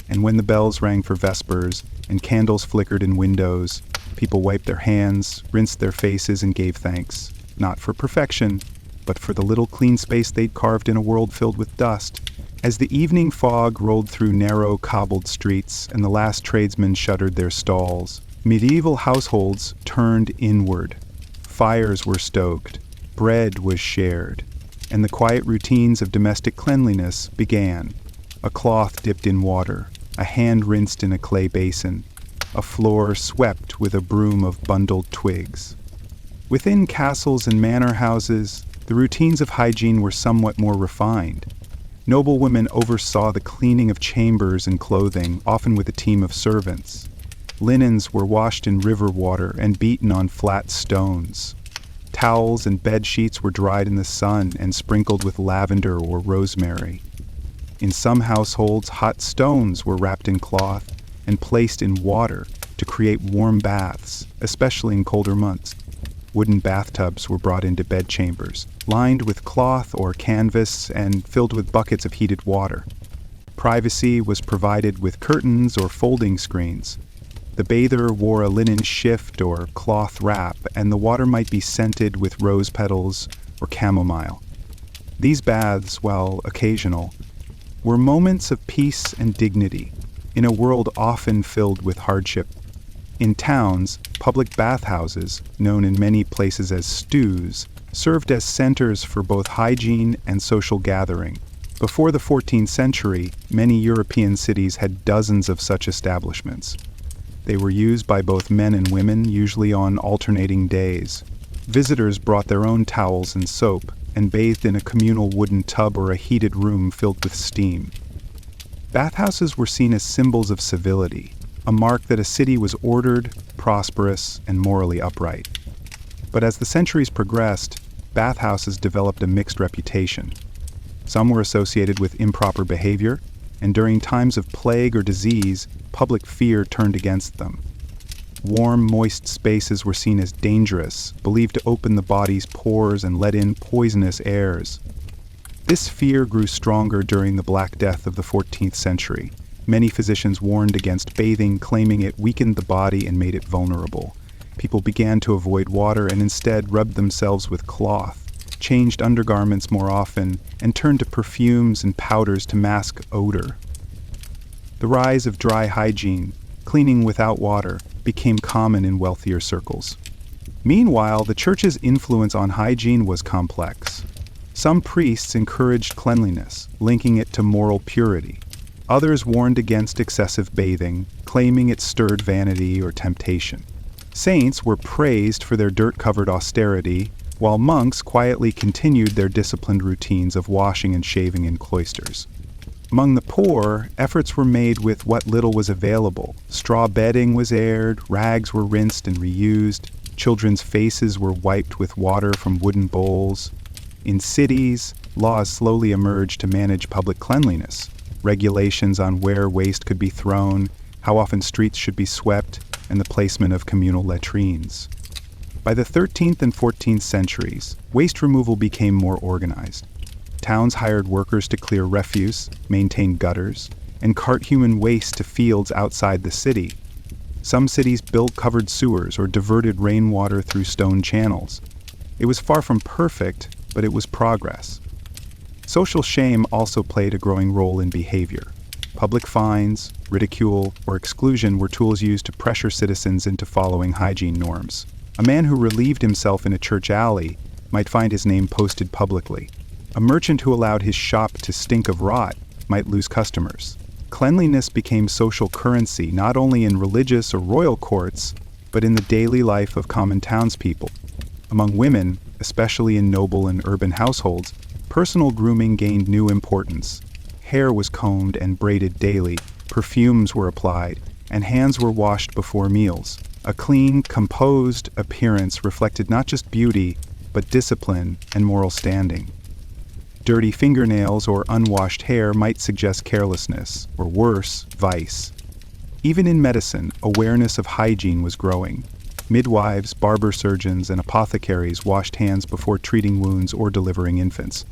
And when the bells rang for vespers and candles flickered in windows, people wiped their hands, rinsed their faces, and gave thanks, not for perfection, but for the little clean space they'd carved in a world filled with dust. As the evening fog rolled through narrow, cobbled streets and the last tradesmen shuttered their stalls, medieval households turned inward. Fires were stoked, bread was shared, and the quiet routines of domestic cleanliness began. A cloth dipped in water, a hand rinsed in a clay basin, a floor swept with a broom of bundled twigs. Within castles and manor houses, the routines of hygiene were somewhat more refined. Noblewomen oversaw the cleaning of chambers and clothing, often with a team of servants. Linens were washed in river water and beaten on flat stones. Towels and bed sheets were dried in the sun and sprinkled with lavender or rosemary. In some households, hot stones were wrapped in cloth and placed in water to create warm baths, especially in colder months. Wooden bathtubs were brought into bedchambers, lined with cloth or canvas and filled with buckets of heated water. Privacy was provided with curtains or folding screens. The bather wore a linen shift or cloth wrap, and the water might be scented with rose petals or chamomile. These baths, while occasional, were moments of peace and dignity in a world often filled with hardship. In towns, public bathhouses, known in many places as stews, served as centers for both hygiene and social gathering. Before the 14th century, many European cities had dozens of such establishments. They were used by both men and women, usually on alternating days. Visitors brought their own towels and soap, and bathed in a communal wooden tub or a heated room filled with steam. Bathhouses were seen as symbols of civility, a mark that a city was ordered, prosperous, and morally upright. But as the centuries progressed, bathhouses developed a mixed reputation. Some were associated with improper behavior, and during times of plague or disease, public fear turned against them. Warm, moist spaces were seen as dangerous, believed to open the body's pores and let in poisonous airs. This fear grew stronger during the Black Death of the 14th century. Many physicians warned against bathing, claiming it weakened the body and made it vulnerable. People began to avoid water and instead rubbed themselves with cloth, changed undergarments more often, and turned to perfumes and powders to mask odor. The rise of dry hygiene, cleaning without water, became common in wealthier circles. Meanwhile, the church's influence on hygiene was complex. Some priests encouraged cleanliness, linking it to moral purity. Others warned against excessive bathing, claiming it stirred vanity or temptation. Saints were praised for their dirt-covered austerity, while monks quietly continued their disciplined routines of washing and shaving in cloisters. Among the poor, efforts were made with what little was available. Straw bedding was aired, rags were rinsed and reused, children's faces were wiped with water from wooden bowls. In cities, laws slowly emerged to manage public cleanliness. Regulations on where waste could be thrown, how often streets should be swept, and the placement of communal latrines. By the 13th and 14th centuries, waste removal became more organized. Towns hired workers to clear refuse, maintain gutters, and cart human waste to fields outside the city. Some cities built covered sewers or diverted rainwater through stone channels. It was far from perfect, but it was progress. Social shame also played a growing role in behavior. Public fines, ridicule, or exclusion were tools used to pressure citizens into following hygiene norms. A man who relieved himself in a church alley might find his name posted publicly. A merchant who allowed his shop to stink of rot might lose customers. Cleanliness became social currency not only in religious or royal courts, but in the daily life of common townspeople. Among women, especially in noble and urban households, personal grooming gained new importance. Hair was combed and braided daily, perfumes were applied, and hands were washed before meals. A clean, composed appearance reflected not just beauty, but discipline and moral standing. Dirty fingernails or unwashed hair might suggest carelessness, or worse, vice. Even in medicine, awareness of hygiene was growing. Midwives, barber surgeons, and apothecaries washed hands before treating wounds or delivering infants.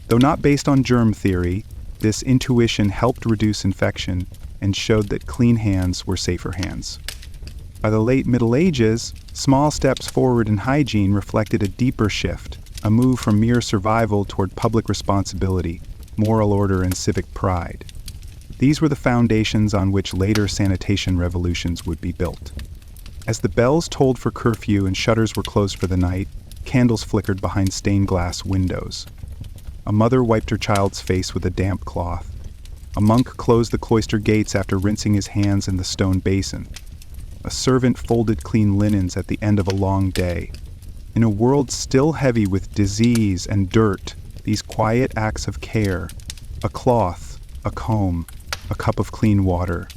Though not based on germ theory, this intuition helped reduce infection and showed that clean hands were safer hands. By the late Middle Ages, small steps forward in hygiene reflected a deeper shift, a move from mere survival toward public responsibility, moral order, and civic pride. These were the foundations on which later sanitation revolutions would be built. As the bells tolled for curfew and shutters were closed for the night, candles flickered behind stained glass windows. A mother wiped her child's face with a damp cloth. A monk closed the cloister gates after rinsing his hands in the stone basin. A servant folded clean linens at the end of a long day. In a world still heavy with disease and dirt, these quiet acts of care, a cloth, a comb, a cup of clean water,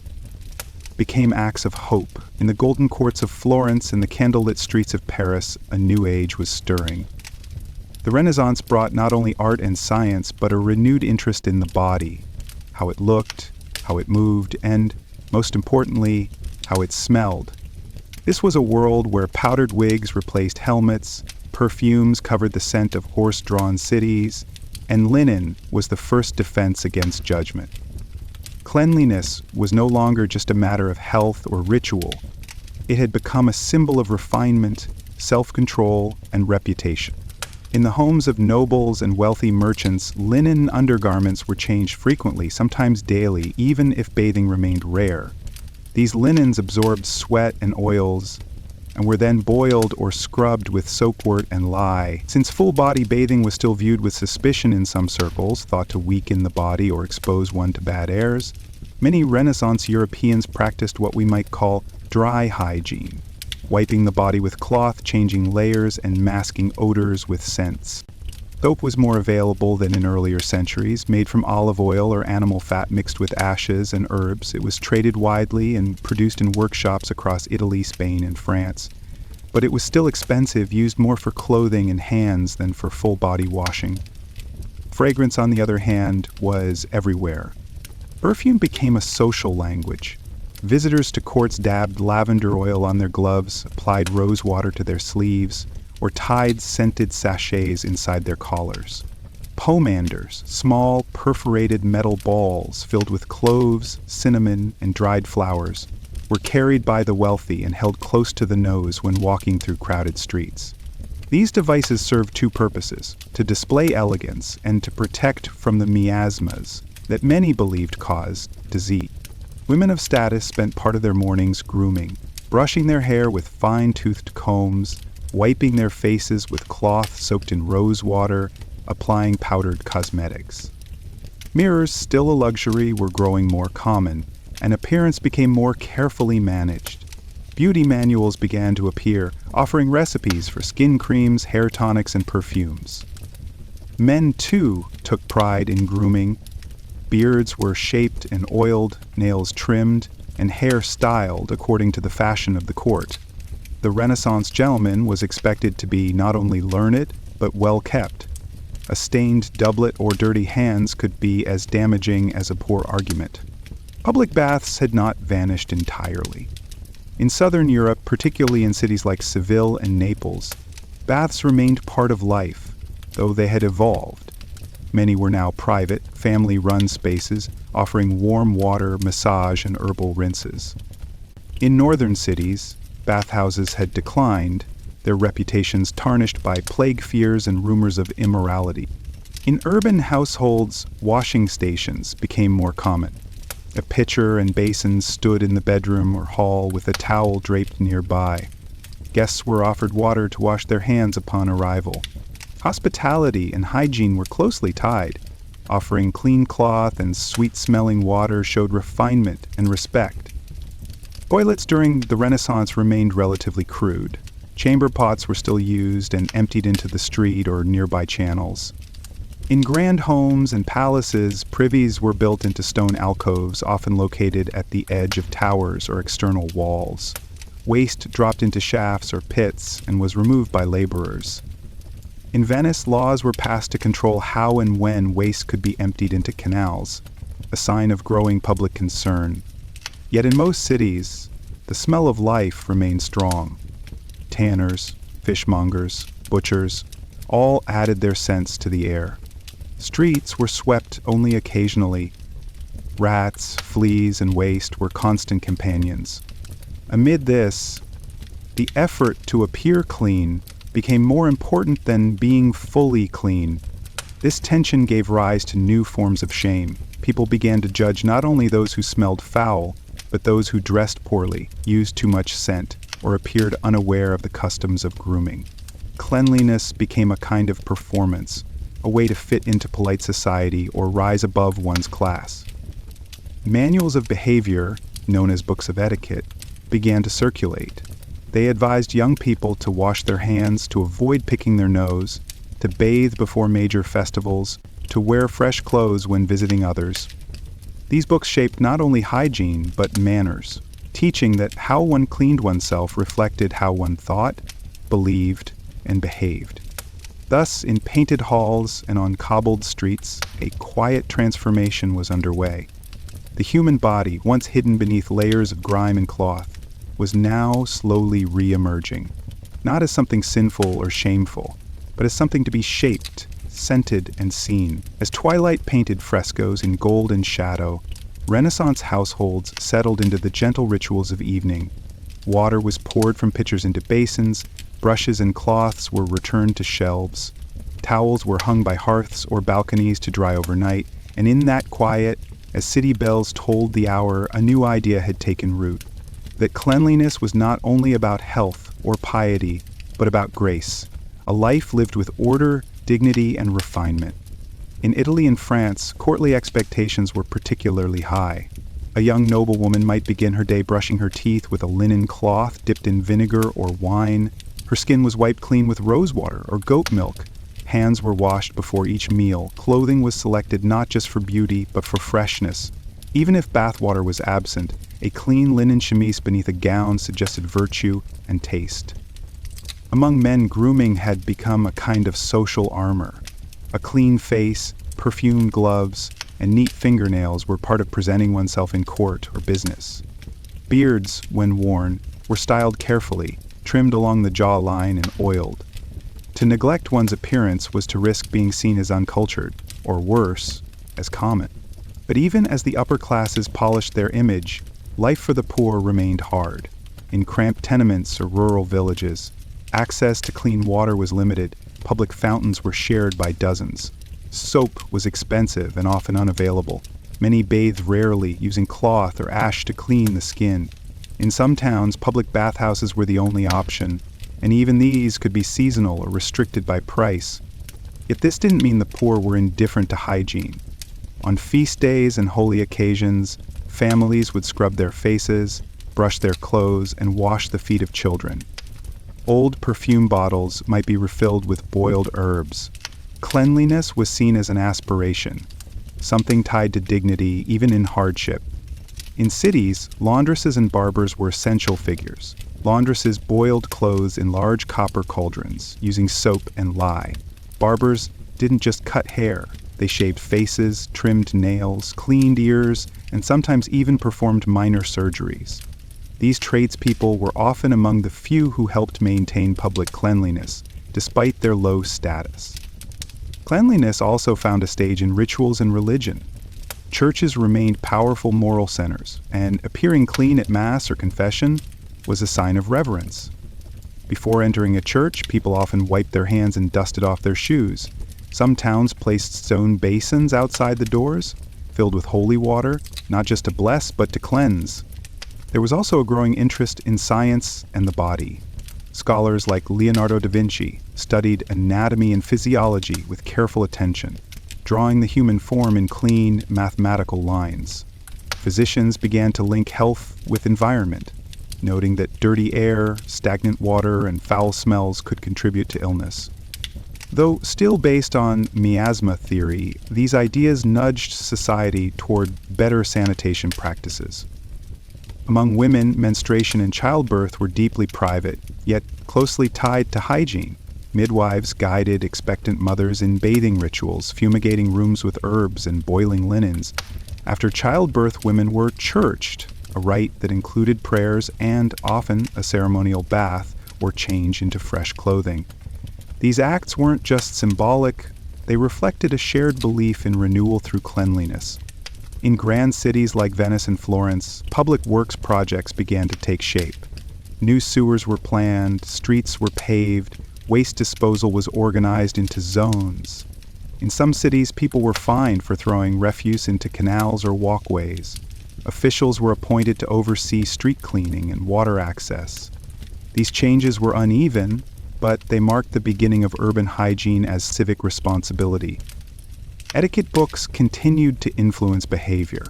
became acts of hope. In the golden courts of Florence and the candlelit streets of Paris, a new age was stirring. The Renaissance brought not only art and science, but a renewed interest in the body, how it looked, how it moved, and, most importantly, how it smelled. This was a world where powdered wigs replaced helmets, perfumes covered the scent of horse-drawn cities, and linen was the first defense against judgment. Cleanliness was no longer just a matter of health or ritual. It had become a symbol of refinement, self-control, and reputation. In the homes of nobles and wealthy merchants, linen undergarments were changed frequently, sometimes daily, even if bathing remained rare. These linens absorbed sweat and oils, and were then boiled or scrubbed with soapwort and lye. Since full-body bathing was still viewed with suspicion in some circles, thought to weaken the body or expose one to bad airs, many Renaissance Europeans practiced what we might call dry hygiene, wiping the body with cloth, changing layers, and masking odors with scents. Soap was more available than in earlier centuries, made from olive oil or animal fat mixed with ashes and herbs. It was traded widely and produced in workshops across Italy, Spain, and France. But it was still expensive, used more for clothing and hands than for full-body washing. Fragrance, on the other hand, was everywhere. Perfume became a social language. Visitors to courts dabbed lavender oil on their gloves, applied rose water to their sleeves, or tied scented sachets inside their collars. Pomanders, small, perforated metal balls filled with cloves, cinnamon, and dried flowers, were carried by the wealthy and held close to the nose when walking through crowded streets. These devices served two purposes: to display elegance and to protect from the miasmas that many believed caused disease. Women of status spent part of their mornings grooming, brushing their hair with fine-toothed combs, wiping their faces with cloth soaked in rose water, applying powdered cosmetics. Mirrors, still a luxury, were growing more common, and appearance became more carefully managed. Beauty manuals began to appear, offering recipes for skin creams, hair tonics, and perfumes. Men, too, took pride in grooming. Beards were shaped and oiled, nails trimmed, and hair styled according to the fashion of the court. The Renaissance gentleman was expected to be not only learned, but well kept. A stained doublet or dirty hands could be as damaging as a poor argument. Public baths had not vanished entirely. In southern Europe, particularly in cities like Seville and Naples, baths remained part of life, though they had evolved. Many were now private, family-run spaces, offering warm water, massage, and herbal rinses. In northern cities, bathhouses had declined, their reputations tarnished by plague fears and rumors of immorality. In urban households, washing stations became more common. A pitcher and basin stood in the bedroom or hall with a towel draped nearby. Guests were offered water to wash their hands upon arrival. Hospitality and hygiene were closely tied. Offering clean cloth and sweet-smelling water showed refinement and respect. Toilets during the Renaissance remained relatively crude. Chamber pots were still used and emptied into the street or nearby channels. In grand homes and palaces, privies were built into stone alcoves, often located at the edge of towers or external walls. Waste dropped into shafts or pits and was removed by laborers. In Venice, laws were passed to control how and when waste could be emptied into canals, a sign of growing public concern. Yet in most cities, the smell of life remained strong. Tanners, fishmongers, butchers, all added their scents to the air. Streets were swept only occasionally. Rats, fleas, and waste were constant companions. Amid this, the effort to appear clean became more important than being fully clean. This tension gave rise to new forms of shame. People began to judge not only those who smelled foul, but those who dressed poorly, used too much scent, or appeared unaware of the customs of grooming. Cleanliness became a kind of performance, a way to fit into polite society or rise above one's class. Manuals of behavior, known as books of etiquette, began to circulate. They advised young people to wash their hands, to avoid picking their nose, to bathe before major festivals, to wear fresh clothes when visiting others. These books shaped not only hygiene, but manners, teaching that how one cleaned oneself reflected how one thought, believed, and behaved. Thus, in painted halls and on cobbled streets, a quiet transformation was underway. The human body, once hidden beneath layers of grime and cloth, was now slowly re-emerging, not as something sinful or shameful, but as something to be shaped, scented, and seen. As twilight painted frescoes in gold and shadow, Renaissance households settled into the gentle rituals of evening. Water was poured from pitchers into basins, brushes and cloths were returned to shelves, towels were hung by hearths or balconies to dry overnight, and in that quiet, as city bells tolled the hour, a new idea had taken root, that cleanliness was not only about health or piety, but about grace, a life lived with order, dignity, and refinement. In Italy and France, courtly expectations were particularly high. A young noblewoman might begin her day brushing her teeth with a linen cloth dipped in vinegar or wine. Her skin was wiped clean with rosewater or goat milk. Hands were washed before each meal. Clothing was selected not just for beauty, but for freshness. Even if bathwater was absent, a clean linen chemise beneath a gown suggested virtue and taste. Among men, grooming had become a kind of social armor. A clean face, perfumed gloves, and neat fingernails were part of presenting oneself in court or business. Beards, when worn, were styled carefully, trimmed along the jawline and oiled. To neglect one's appearance was to risk being seen as uncultured, or worse, as common. But even as the upper classes polished their image, life for the poor remained hard. In cramped tenements or rural villages, access to clean water was limited. Public fountains were shared by dozens. Soap was expensive and often unavailable. Many bathed rarely, using cloth or ash to clean the skin. In some towns, public bathhouses were the only option, and even these could be seasonal or restricted by price. Yet this didn't mean the poor were indifferent to hygiene. On feast days and holy occasions, families would scrub their faces, brush their clothes, and wash the feet of children. Old perfume bottles might be refilled with boiled herbs. Cleanliness was seen as an aspiration, something tied to dignity even in hardship. In cities, laundresses and barbers were essential figures. Laundresses boiled clothes in large copper cauldrons, using soap and lye. Barbers didn't just cut hair. They shaved faces, trimmed nails, cleaned ears, and sometimes even performed minor surgeries. These tradespeople were often among the few who helped maintain public cleanliness, despite their low status. Cleanliness also found a stage in rituals and religion. Churches remained powerful moral centers, and appearing clean at Mass or confession was a sign of reverence. Before entering a church, people often wiped their hands and dusted off their shoes. Some towns placed stone basins outside the doors, filled with holy water, not just to bless, but to cleanse. There was also a growing interest in science and the body. Scholars like Leonardo da Vinci studied anatomy and physiology with careful attention, drawing the human form in clean, mathematical lines. Physicians began to link health with environment, noting that dirty air, stagnant water, and foul smells could contribute to illness. Though still based on miasma theory, these ideas nudged society toward better sanitation practices. Among women, menstruation and childbirth were deeply private, yet closely tied to hygiene. Midwives guided expectant mothers in bathing rituals, fumigating rooms with herbs and boiling linens. After childbirth, women were churched, a rite that included prayers and often a ceremonial bath or change into fresh clothing. These acts weren't just symbolic, they reflected a shared belief in renewal through cleanliness. In grand cities like Venice and Florence, public works projects began to take shape. New sewers were planned, streets were paved, waste disposal was organized into zones. In some cities, people were fined for throwing refuse into canals or walkways. Officials were appointed to oversee street cleaning and water access. These changes were uneven, but they marked the beginning of urban hygiene as civic responsibility. Etiquette books continued to influence behavior.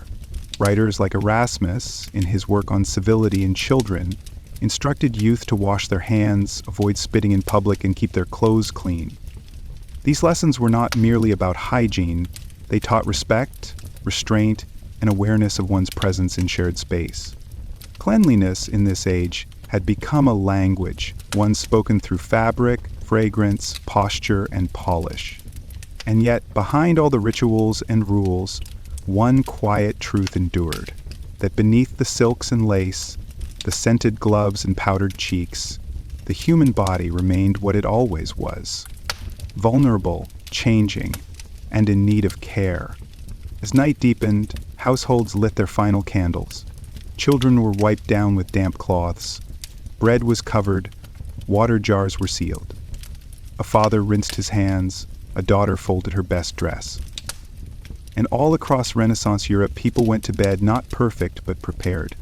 Writers like Erasmus, in his work on civility in children, instructed youth to wash their hands, avoid spitting in public, and keep their clothes clean. These lessons were not merely about hygiene, they taught respect, restraint, and awareness of one's presence in shared space. Cleanliness in this age had become a language, one spoken through fabric, fragrance, posture, and polish. And yet, behind all the rituals and rules, one quiet truth endured, that beneath the silks and lace, the scented gloves and powdered cheeks, the human body remained what it always was, vulnerable, changing, and in need of care. As night deepened, Households lit their final candles. Children were wiped down with damp cloths. Bread was covered. Water jars were sealed. A father rinsed his hands. A daughter folded her best dress. And all across Renaissance Europe, people went to bed not perfect but prepared.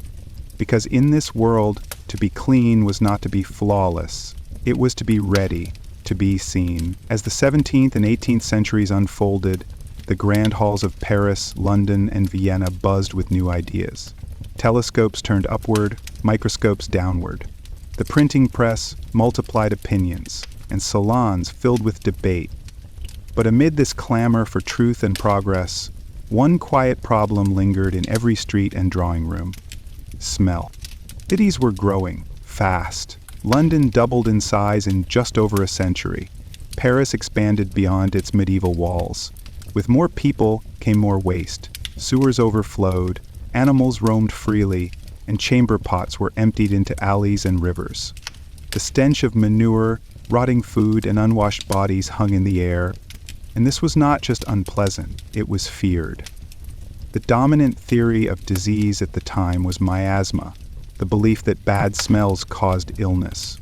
Because in this world, to be clean was not to be flawless. It was to be ready, to be seen. As the 17th and 18th centuries unfolded, the grand halls of Paris, London, and Vienna buzzed with new ideas. Telescopes turned upward, microscopes downward. The printing press multiplied opinions, and salons filled with debate. But amid this clamor for truth and progress, one quiet problem lingered in every street and drawing room: smell. Cities were growing, fast. London doubled in size in just over a century. Paris expanded beyond its medieval walls. With more people came more waste. Sewers overflowed, animals roamed freely, and chamber pots were emptied into alleys and rivers. The stench of manure, rotting food, and unwashed bodies hung in the air. And this was not just unpleasant, it was feared. The dominant theory of disease at the time was miasma, the belief that bad smells caused illness.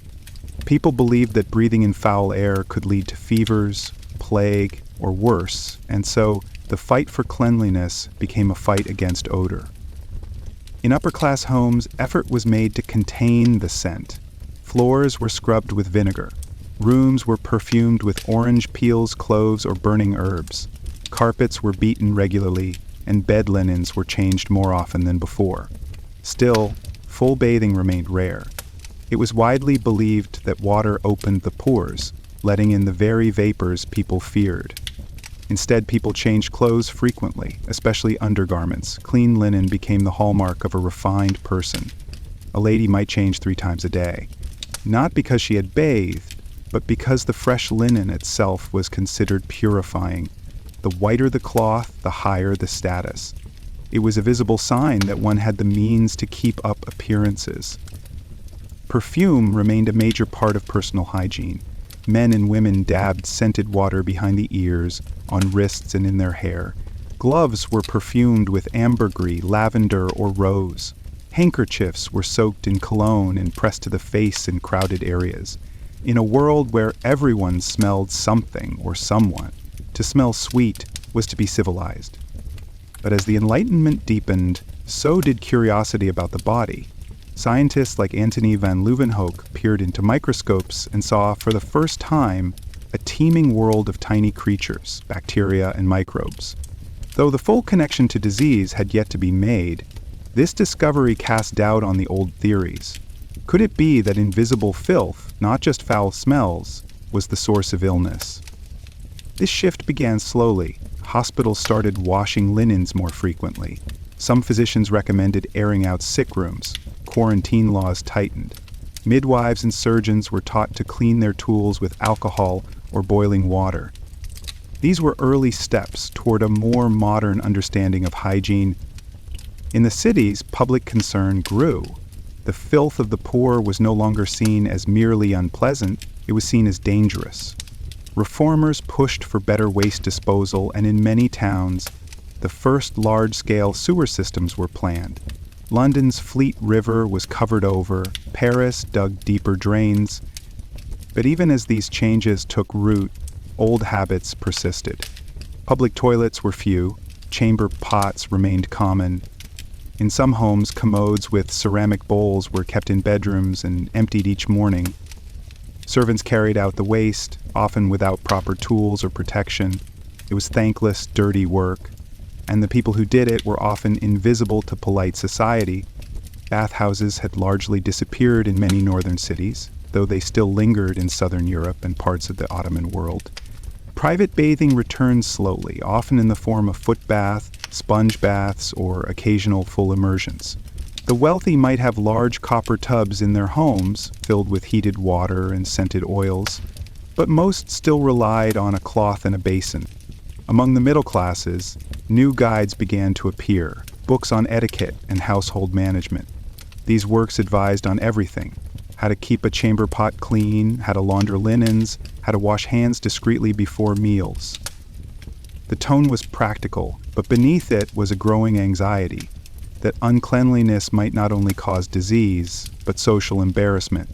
People believed that breathing in foul air could lead to fevers, plague, or worse, and so the fight for cleanliness became a fight against odor. In upper-class homes, effort was made to contain the scent. Floors were scrubbed with vinegar. Rooms were perfumed with orange peels, cloves, or burning herbs. Carpets were beaten regularly, and bed linens were changed more often than before. Still, full bathing remained rare. It was widely believed that water opened the pores, letting in the very vapors people feared. Instead, people changed clothes frequently, especially undergarments. Clean linen became the hallmark of a refined person. A lady might change 3 times a day, not because she had bathed, but because the fresh linen itself was considered purifying. The whiter the cloth, the higher the status. It was a visible sign that one had the means to keep up appearances. Perfume remained a major part of personal hygiene. Men and women dabbed scented water behind the ears, on wrists, and in their hair. Gloves were perfumed with ambergris, lavender, or rose. Handkerchiefs were soaked in cologne and pressed to the face in crowded areas. In a world where everyone smelled something or someone, to smell sweet was to be civilized. But as the Enlightenment deepened, so did curiosity about the body. Scientists like Antony van Leeuwenhoek peered into microscopes and saw for the first time a teeming world of tiny creatures, bacteria and microbes. Though the full connection to disease had yet to be made, this discovery cast doubt on the old theories. Could it be that invisible filth, not just foul smells, was the source of illness? This shift began slowly. Hospitals started washing linens more frequently. Some physicians recommended airing out sick rooms. Quarantine laws tightened. Midwives and surgeons were taught to clean their tools with alcohol or boiling water. These were early steps toward a more modern understanding of hygiene. In the cities, public concern grew. The filth of the poor was no longer seen as merely unpleasant, it was seen as dangerous. Reformers pushed for better waste disposal, and in many towns, the first large-scale sewer systems were planned. London's Fleet River was covered over, Paris dug deeper drains. But even as these changes took root, old habits persisted. Public toilets were few, chamber pots remained common. In some homes, commodes with ceramic bowls were kept in bedrooms and emptied each morning. Servants carried out the waste, often without proper tools or protection. It was thankless, dirty work, and the people who did it were often invisible to polite society. Bathhouses had largely disappeared in many northern cities, though they still lingered in southern Europe and parts of the Ottoman world. Private bathing returned slowly, often in the form of foot bath, sponge baths, or occasional full immersions. The wealthy might have large copper tubs in their homes, filled with heated water and scented oils, but most still relied on a cloth and a basin. Among the middle classes, new guides began to appear, books on etiquette and household management. These works advised on everything: how to keep a chamber pot clean, how to launder linens, how to wash hands discreetly before meals. The tone was practical, but beneath it was a growing anxiety that uncleanliness might not only cause disease, but social embarrassment.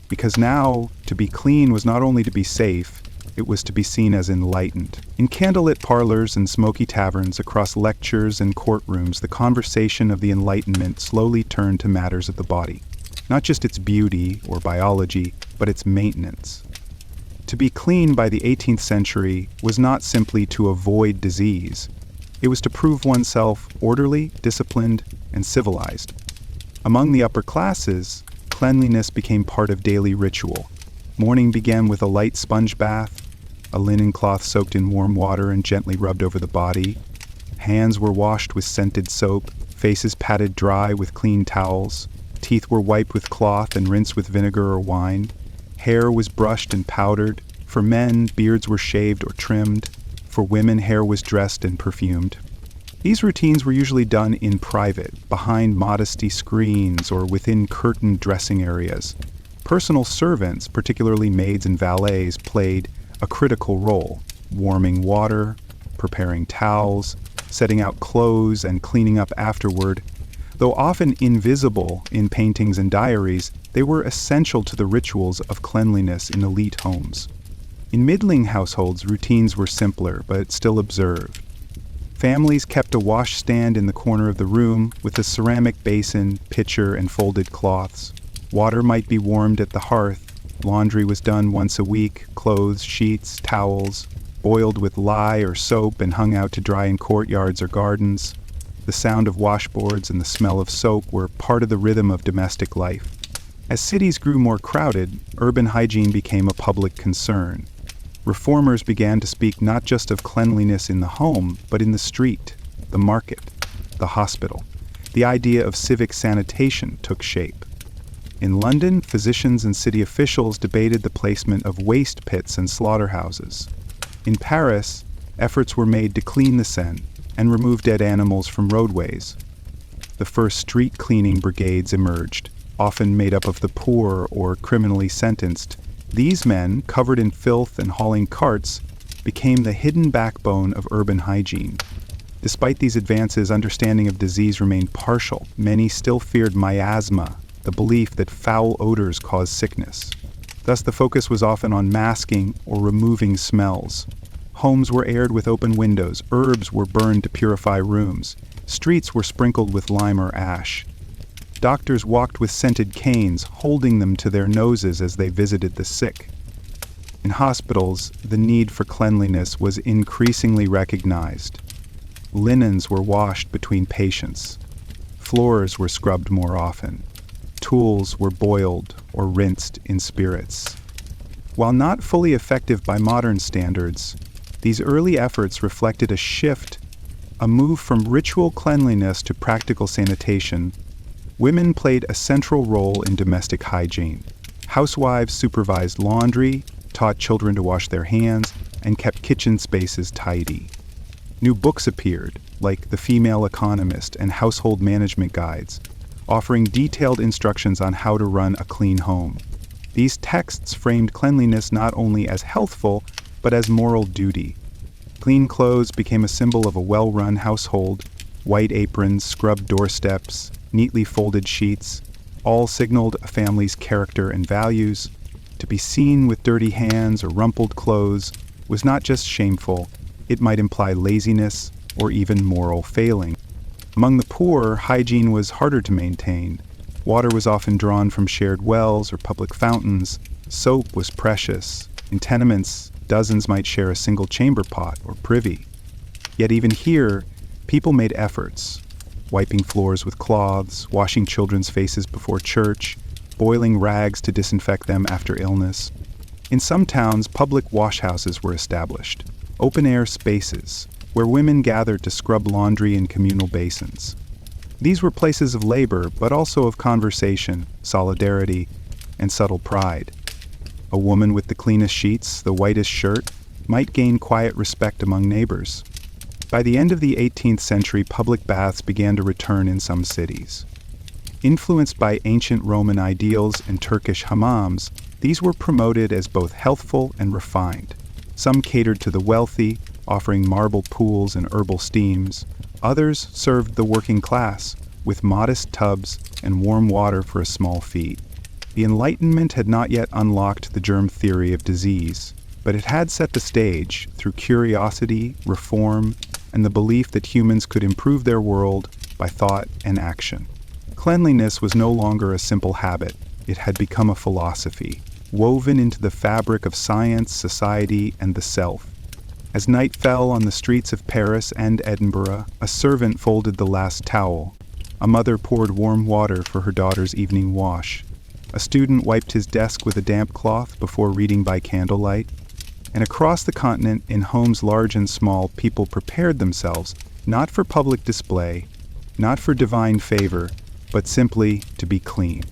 Because now, to be clean was not only to be safe, it was to be seen as enlightened. In candlelit parlors and smoky taverns, across lectures and courtrooms, the conversation of the Enlightenment slowly turned to matters of the body. Not just its beauty or biology, but its maintenance. To be clean by the 18th century was not simply to avoid disease. It was to prove oneself orderly, disciplined, and civilized. Among the upper classes, cleanliness became part of daily ritual. Morning began with a light sponge bath, a linen cloth soaked in warm water and gently rubbed over the body. Hands were washed with scented soap, faces patted dry with clean towels. Teeth were wiped with cloth and rinsed with vinegar or wine. Hair was brushed and powdered. For men, beards were shaved or trimmed. For women, hair was dressed and perfumed. These routines were usually done in private, behind modesty screens or within curtained dressing areas. Personal servants, particularly maids and valets, played a critical role, warming water, preparing towels, setting out clothes, and cleaning up afterward. Though often invisible in paintings and diaries, they were essential to the rituals of cleanliness in elite homes. In middling households, routines were simpler, but still observed. Families kept a washstand in the corner of the room with a ceramic basin, pitcher, and folded cloths. Water might be warmed at the hearth. Laundry was done once a week. Clothes, sheets, towels, boiled with lye or soap and hung out to dry in courtyards or gardens. The sound of washboards and the smell of soap were part of the rhythm of domestic life. As cities grew more crowded, urban hygiene became a public concern. Reformers began to speak not just of cleanliness in the home, but in the street, the market, the hospital. The idea of civic sanitation took shape. In London, physicians and city officials debated the placement of waste pits and slaughterhouses. In Paris, efforts were made to clean the Seine and remove dead animals from roadways. The first street cleaning brigades emerged, often made up of the poor or criminally sentenced. These men, covered in filth and hauling carts, became the hidden backbone of urban hygiene. Despite these advances, understanding of disease remained partial. Many still feared miasma, the belief that foul odors cause sickness. Thus, the focus was often on masking or removing smells. Homes were aired with open windows, herbs were burned to purify rooms, streets were sprinkled with lime or ash. Doctors walked with scented canes, holding them to their noses as they visited the sick. In hospitals, the need for cleanliness was increasingly recognized. Linens were washed between patients. Floors were scrubbed more often. Tools were boiled or rinsed in spirits. While not fully effective by modern standards, these early efforts reflected a shift, a move from ritual cleanliness to practical sanitation. Women played a central role in domestic hygiene. Housewives supervised laundry, taught children to wash their hands, and kept kitchen spaces tidy. New books appeared, like The Female Economist and Household Management Guides, offering detailed instructions on how to run a clean home. These texts framed cleanliness not only as healthful, but as moral duty. Clean clothes became a symbol of a well-run household. White aprons, scrubbed doorsteps, neatly folded sheets, all signaled a family's character and values. To be seen with dirty hands or rumpled clothes was not just shameful, it might imply laziness or even moral failing. Among the poor, hygiene was harder to maintain. Water was often drawn from shared wells or public fountains. Soap was precious. In tenements, dozens might share a single chamber pot or privy. Yet even here, people made efforts, wiping floors with cloths, washing children's faces before church, boiling rags to disinfect them after illness. In some towns, public washhouses were established, open-air spaces where women gathered to scrub laundry in communal basins. These were places of labor, but also of conversation, solidarity, and subtle pride. A woman with the cleanest sheets, the whitest shirt, might gain quiet respect among neighbors. By the end of the 18th century, public baths began to return in some cities. Influenced by ancient Roman ideals and Turkish hammams, these were promoted as both healthful and refined. Some catered to the wealthy, offering marble pools and herbal steams. Others served the working class with modest tubs and warm water for a small fee. The Enlightenment had not yet unlocked the germ theory of disease, but it had set the stage through curiosity, reform, and the belief that humans could improve their world by thought and action. Cleanliness was no longer a simple habit. It had become a philosophy, woven into the fabric of science, society, and the self. As night fell on the streets of Paris and Edinburgh, a servant folded the last towel. A mother poured warm water for her daughter's evening wash. A student wiped his desk with a damp cloth before reading by candlelight. And across the continent, in homes large and small, people prepared themselves, not for public display, not for divine favor, but simply to be clean.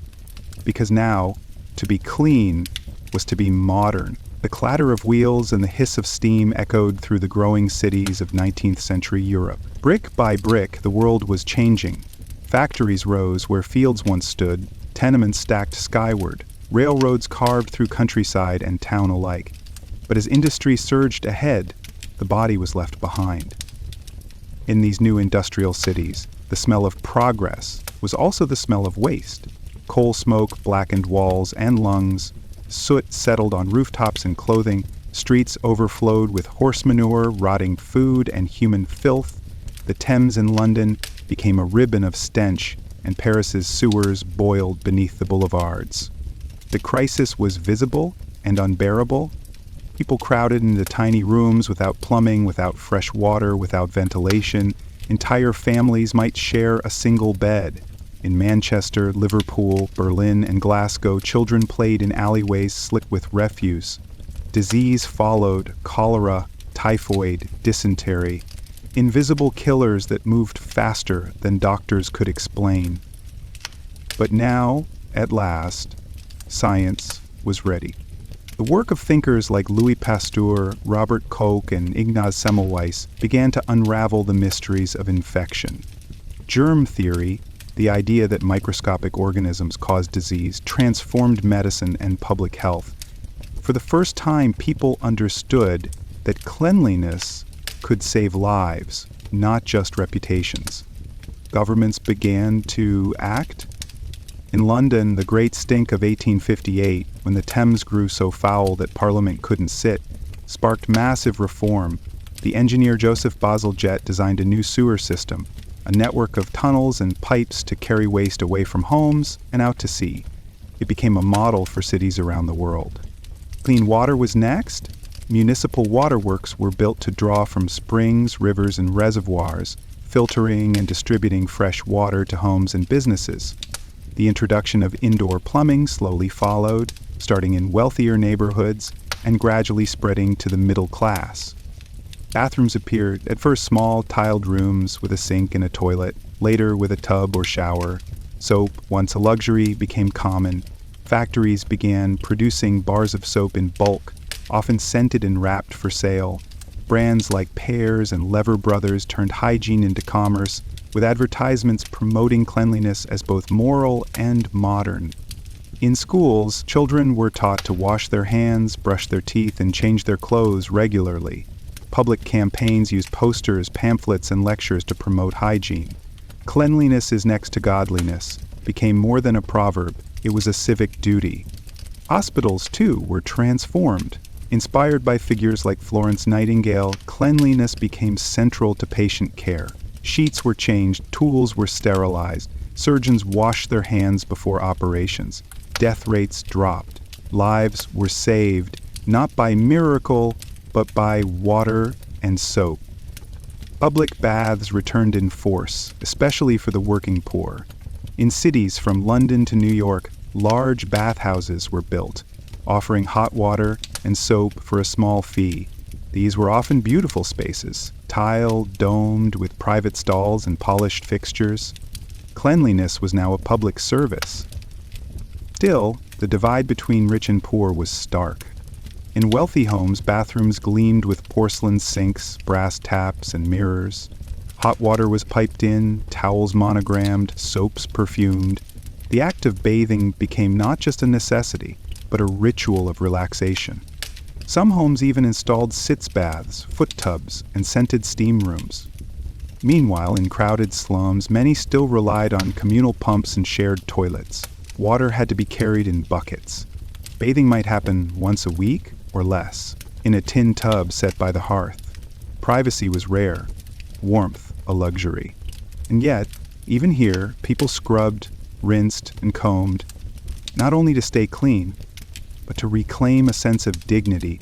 Because now, to be clean was to be modern. The clatter of wheels and the hiss of steam echoed through the growing cities of 19th century Europe. Brick by brick, the world was changing. Factories rose where fields once stood, tenements stacked skyward, railroads carved through countryside and town alike. But as industry surged ahead, the body was left behind. In these new industrial cities, the smell of progress was also the smell of waste. Coal smoke blackened walls and lungs, soot settled on rooftops and clothing, streets overflowed with horse manure, rotting food, and human filth. The Thames in London became a ribbon of stench, and Paris's sewers boiled beneath the boulevards. The crisis was visible and unbearable. People crowded into tiny rooms without plumbing, without fresh water, without ventilation. Entire families might share a single bed. In Manchester, Liverpool, Berlin, and Glasgow, children played in alleyways slick with refuse. Disease followed: cholera, typhoid, dysentery. Invisible killers that moved faster than doctors could explain. But now, at last, science was ready. The work of thinkers like Louis Pasteur, Robert Koch, and Ignaz Semmelweis began to unravel the mysteries of infection. Germ theory, the idea that microscopic organisms cause disease, transformed medicine and public health. For the first time, people understood that cleanliness could save lives, not just reputations. Governments began to act. In London, the Great Stink of 1858, when the Thames grew so foul that Parliament couldn't sit, sparked massive reform. The engineer Joseph Bazalgette designed a new sewer system, a network of tunnels and pipes to carry waste away from homes and out to sea. It became a model for cities around the world. Clean water was next. Municipal waterworks were built to draw from springs, rivers, and reservoirs, filtering and distributing fresh water to homes and businesses. The introduction of indoor plumbing slowly followed, starting in wealthier neighborhoods and gradually spreading to the middle class. Bathrooms appeared, at first small, tiled rooms with a sink and a toilet, later with a tub or shower. Soap, once a luxury, became common. Factories began producing bars of soap in bulk, often scented and wrapped for sale. Brands like Pears and Lever Brothers turned hygiene into commerce, with advertisements promoting cleanliness as both moral and modern. In schools, children were taught to wash their hands, brush their teeth, and change their clothes regularly. Public campaigns used posters, pamphlets, and lectures to promote hygiene. Cleanliness is next to godliness became more than a proverb, it was a civic duty. Hospitals, too, were transformed. Inspired by figures like Florence Nightingale, cleanliness became central to patient care. Sheets were changed, tools were sterilized, surgeons washed their hands before operations. Death rates dropped. Lives were saved, not by miracle, but by water and soap. Public baths returned in force, especially for the working poor. In cities from London to New York, large bathhouses were built, offering hot water and soap for a small fee. These were often beautiful spaces, tiled, domed, with private stalls and polished fixtures. Cleanliness was now a public service. Still, the divide between rich and poor was stark. In wealthy homes, bathrooms gleamed with porcelain sinks, brass taps, and mirrors. Hot water was piped in, towels monogrammed, soaps perfumed. The act of bathing became not just a necessity, but a ritual of relaxation. Some homes even installed sitz baths, foot tubs, and scented steam rooms. Meanwhile, in crowded slums, many still relied on communal pumps and shared toilets. Water had to be carried in buckets. Bathing might happen once a week or less, in a tin tub set by the hearth. Privacy was rare, warmth a luxury. And yet, even here, people scrubbed, rinsed, and combed, not only to stay clean, but to reclaim a sense of dignity.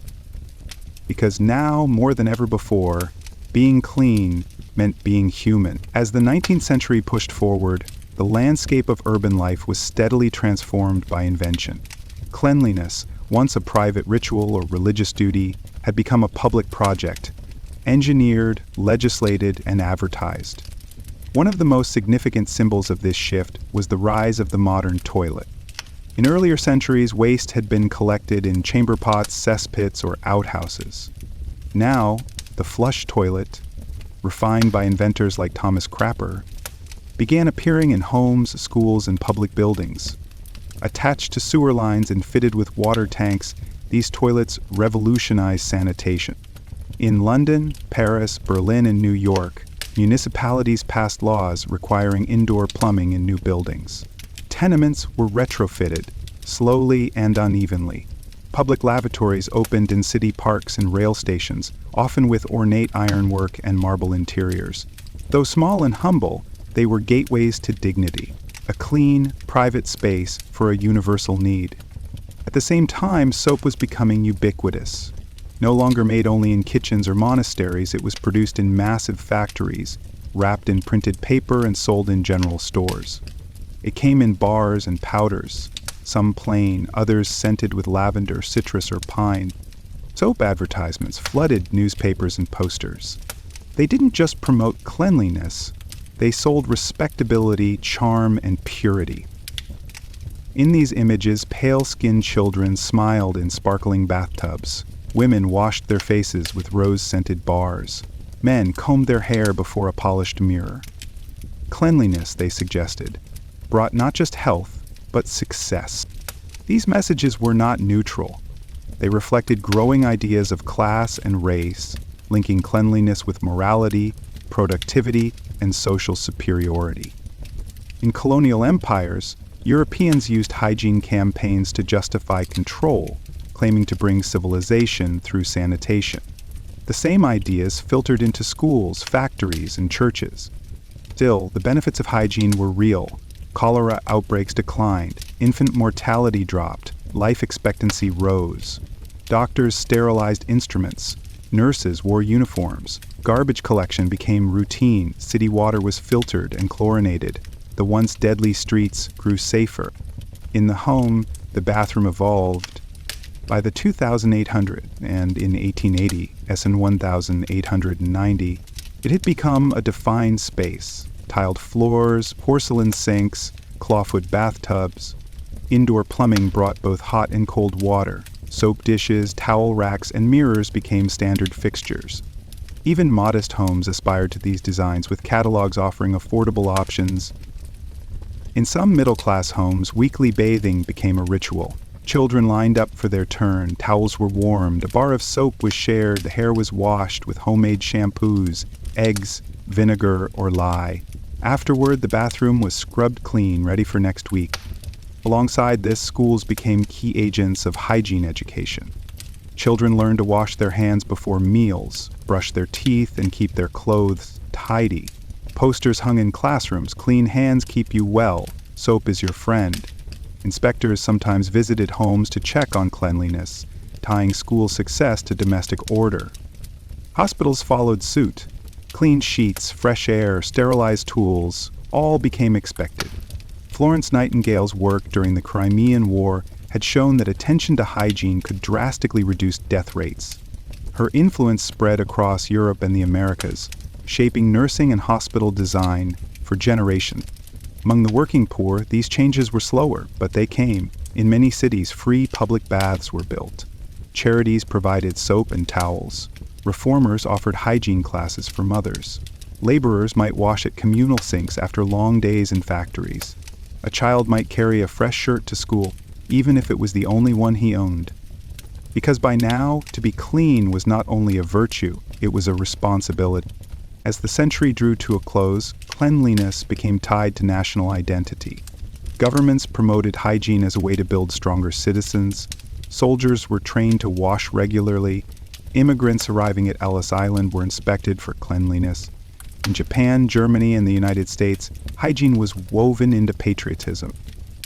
Because now, more than ever before, being clean meant being human. As the 19th century pushed forward, the landscape of urban life was steadily transformed by invention. Cleanliness, once a private ritual or religious duty, had become a public project, engineered, legislated, and advertised. One of the most significant symbols of this shift was the rise of the modern toilet. In earlier centuries, waste had been collected in chamber pots, cesspits, or outhouses. Now, the flush toilet, refined by inventors like Thomas Crapper, began appearing in homes, schools, and public buildings. Attached to sewer lines and fitted with water tanks, these toilets revolutionized sanitation. In London, Paris, Berlin, and New York, municipalities passed laws requiring indoor plumbing in new buildings. Tenements were retrofitted, slowly and unevenly. Public lavatories opened in city parks and rail stations, often with ornate ironwork and marble interiors. Though small and humble, they were gateways to dignity, a clean, private space for a universal need. At the same time, soap was becoming ubiquitous. No longer made only in kitchens or monasteries, it was produced in massive factories, wrapped in printed paper and sold in general stores. It came in bars and powders, some plain, others scented with lavender, citrus, or pine. Soap advertisements flooded newspapers and posters. They didn't just promote cleanliness, they sold respectability, charm, and purity. In these images, pale-skinned children smiled in sparkling bathtubs. Women washed their faces with rose-scented bars. Men combed their hair before a polished mirror. Cleanliness, they suggested, brought not just health, but success. These messages were not neutral. They reflected growing ideas of class and race, linking cleanliness with morality, productivity, and social superiority. In colonial empires, Europeans used hygiene campaigns to justify control, claiming to bring civilization through sanitation. The same ideas filtered into schools, factories, and churches. Still, the benefits of hygiene were real. Cholera outbreaks declined, infant mortality dropped, life expectancy rose. Doctors sterilized instruments, nurses wore uniforms, garbage collection became routine, city water was filtered and chlorinated, the once deadly streets grew safer. In the home, the bathroom evolved. By the 2800 and in 1880, SN 1890, it had become a defined space. Tiled floors, porcelain sinks, clawfoot bathtubs. Indoor plumbing brought both hot and cold water. Soap dishes, towel racks, and mirrors became standard fixtures. Even modest homes aspired to these designs, with catalogs offering affordable options. In some middle-class homes, weekly bathing became a ritual. Children lined up for their turn, towels were warmed, a bar of soap was shared, the hair was washed with homemade shampoos, eggs, vinegar, or lye. Afterward, the bathroom was scrubbed clean, ready for next week. Alongside this, schools became key agents of hygiene education. Children learned to wash their hands before meals, brush their teeth, and keep their clothes tidy. Posters hung in classrooms, "Clean hands keep you well, soap is your friend." Inspectors sometimes visited homes to check on cleanliness, tying school success to domestic order. Hospitals followed suit. Clean sheets, fresh air, sterilized tools, all became expected. Florence Nightingale's work during the Crimean War had shown that attention to hygiene could drastically reduce death rates. Her influence spread across Europe and the Americas, shaping nursing and hospital design for generations. Among the working poor, these changes were slower, but they came. In many cities, free public baths were built. Charities provided soap and towels. Reformers offered hygiene classes for mothers. Laborers might wash at communal sinks after long days in factories. A child might carry a fresh shirt to school, even if it was the only one he owned. Because by now, to be clean was not only a virtue, it was a responsibility. As the century drew to a close, cleanliness became tied to national identity. Governments promoted hygiene as a way to build stronger citizens. Soldiers were trained to wash regularly. Immigrants arriving at Ellis Island were inspected for cleanliness. In Japan, Germany, and the United States, hygiene was woven into patriotism.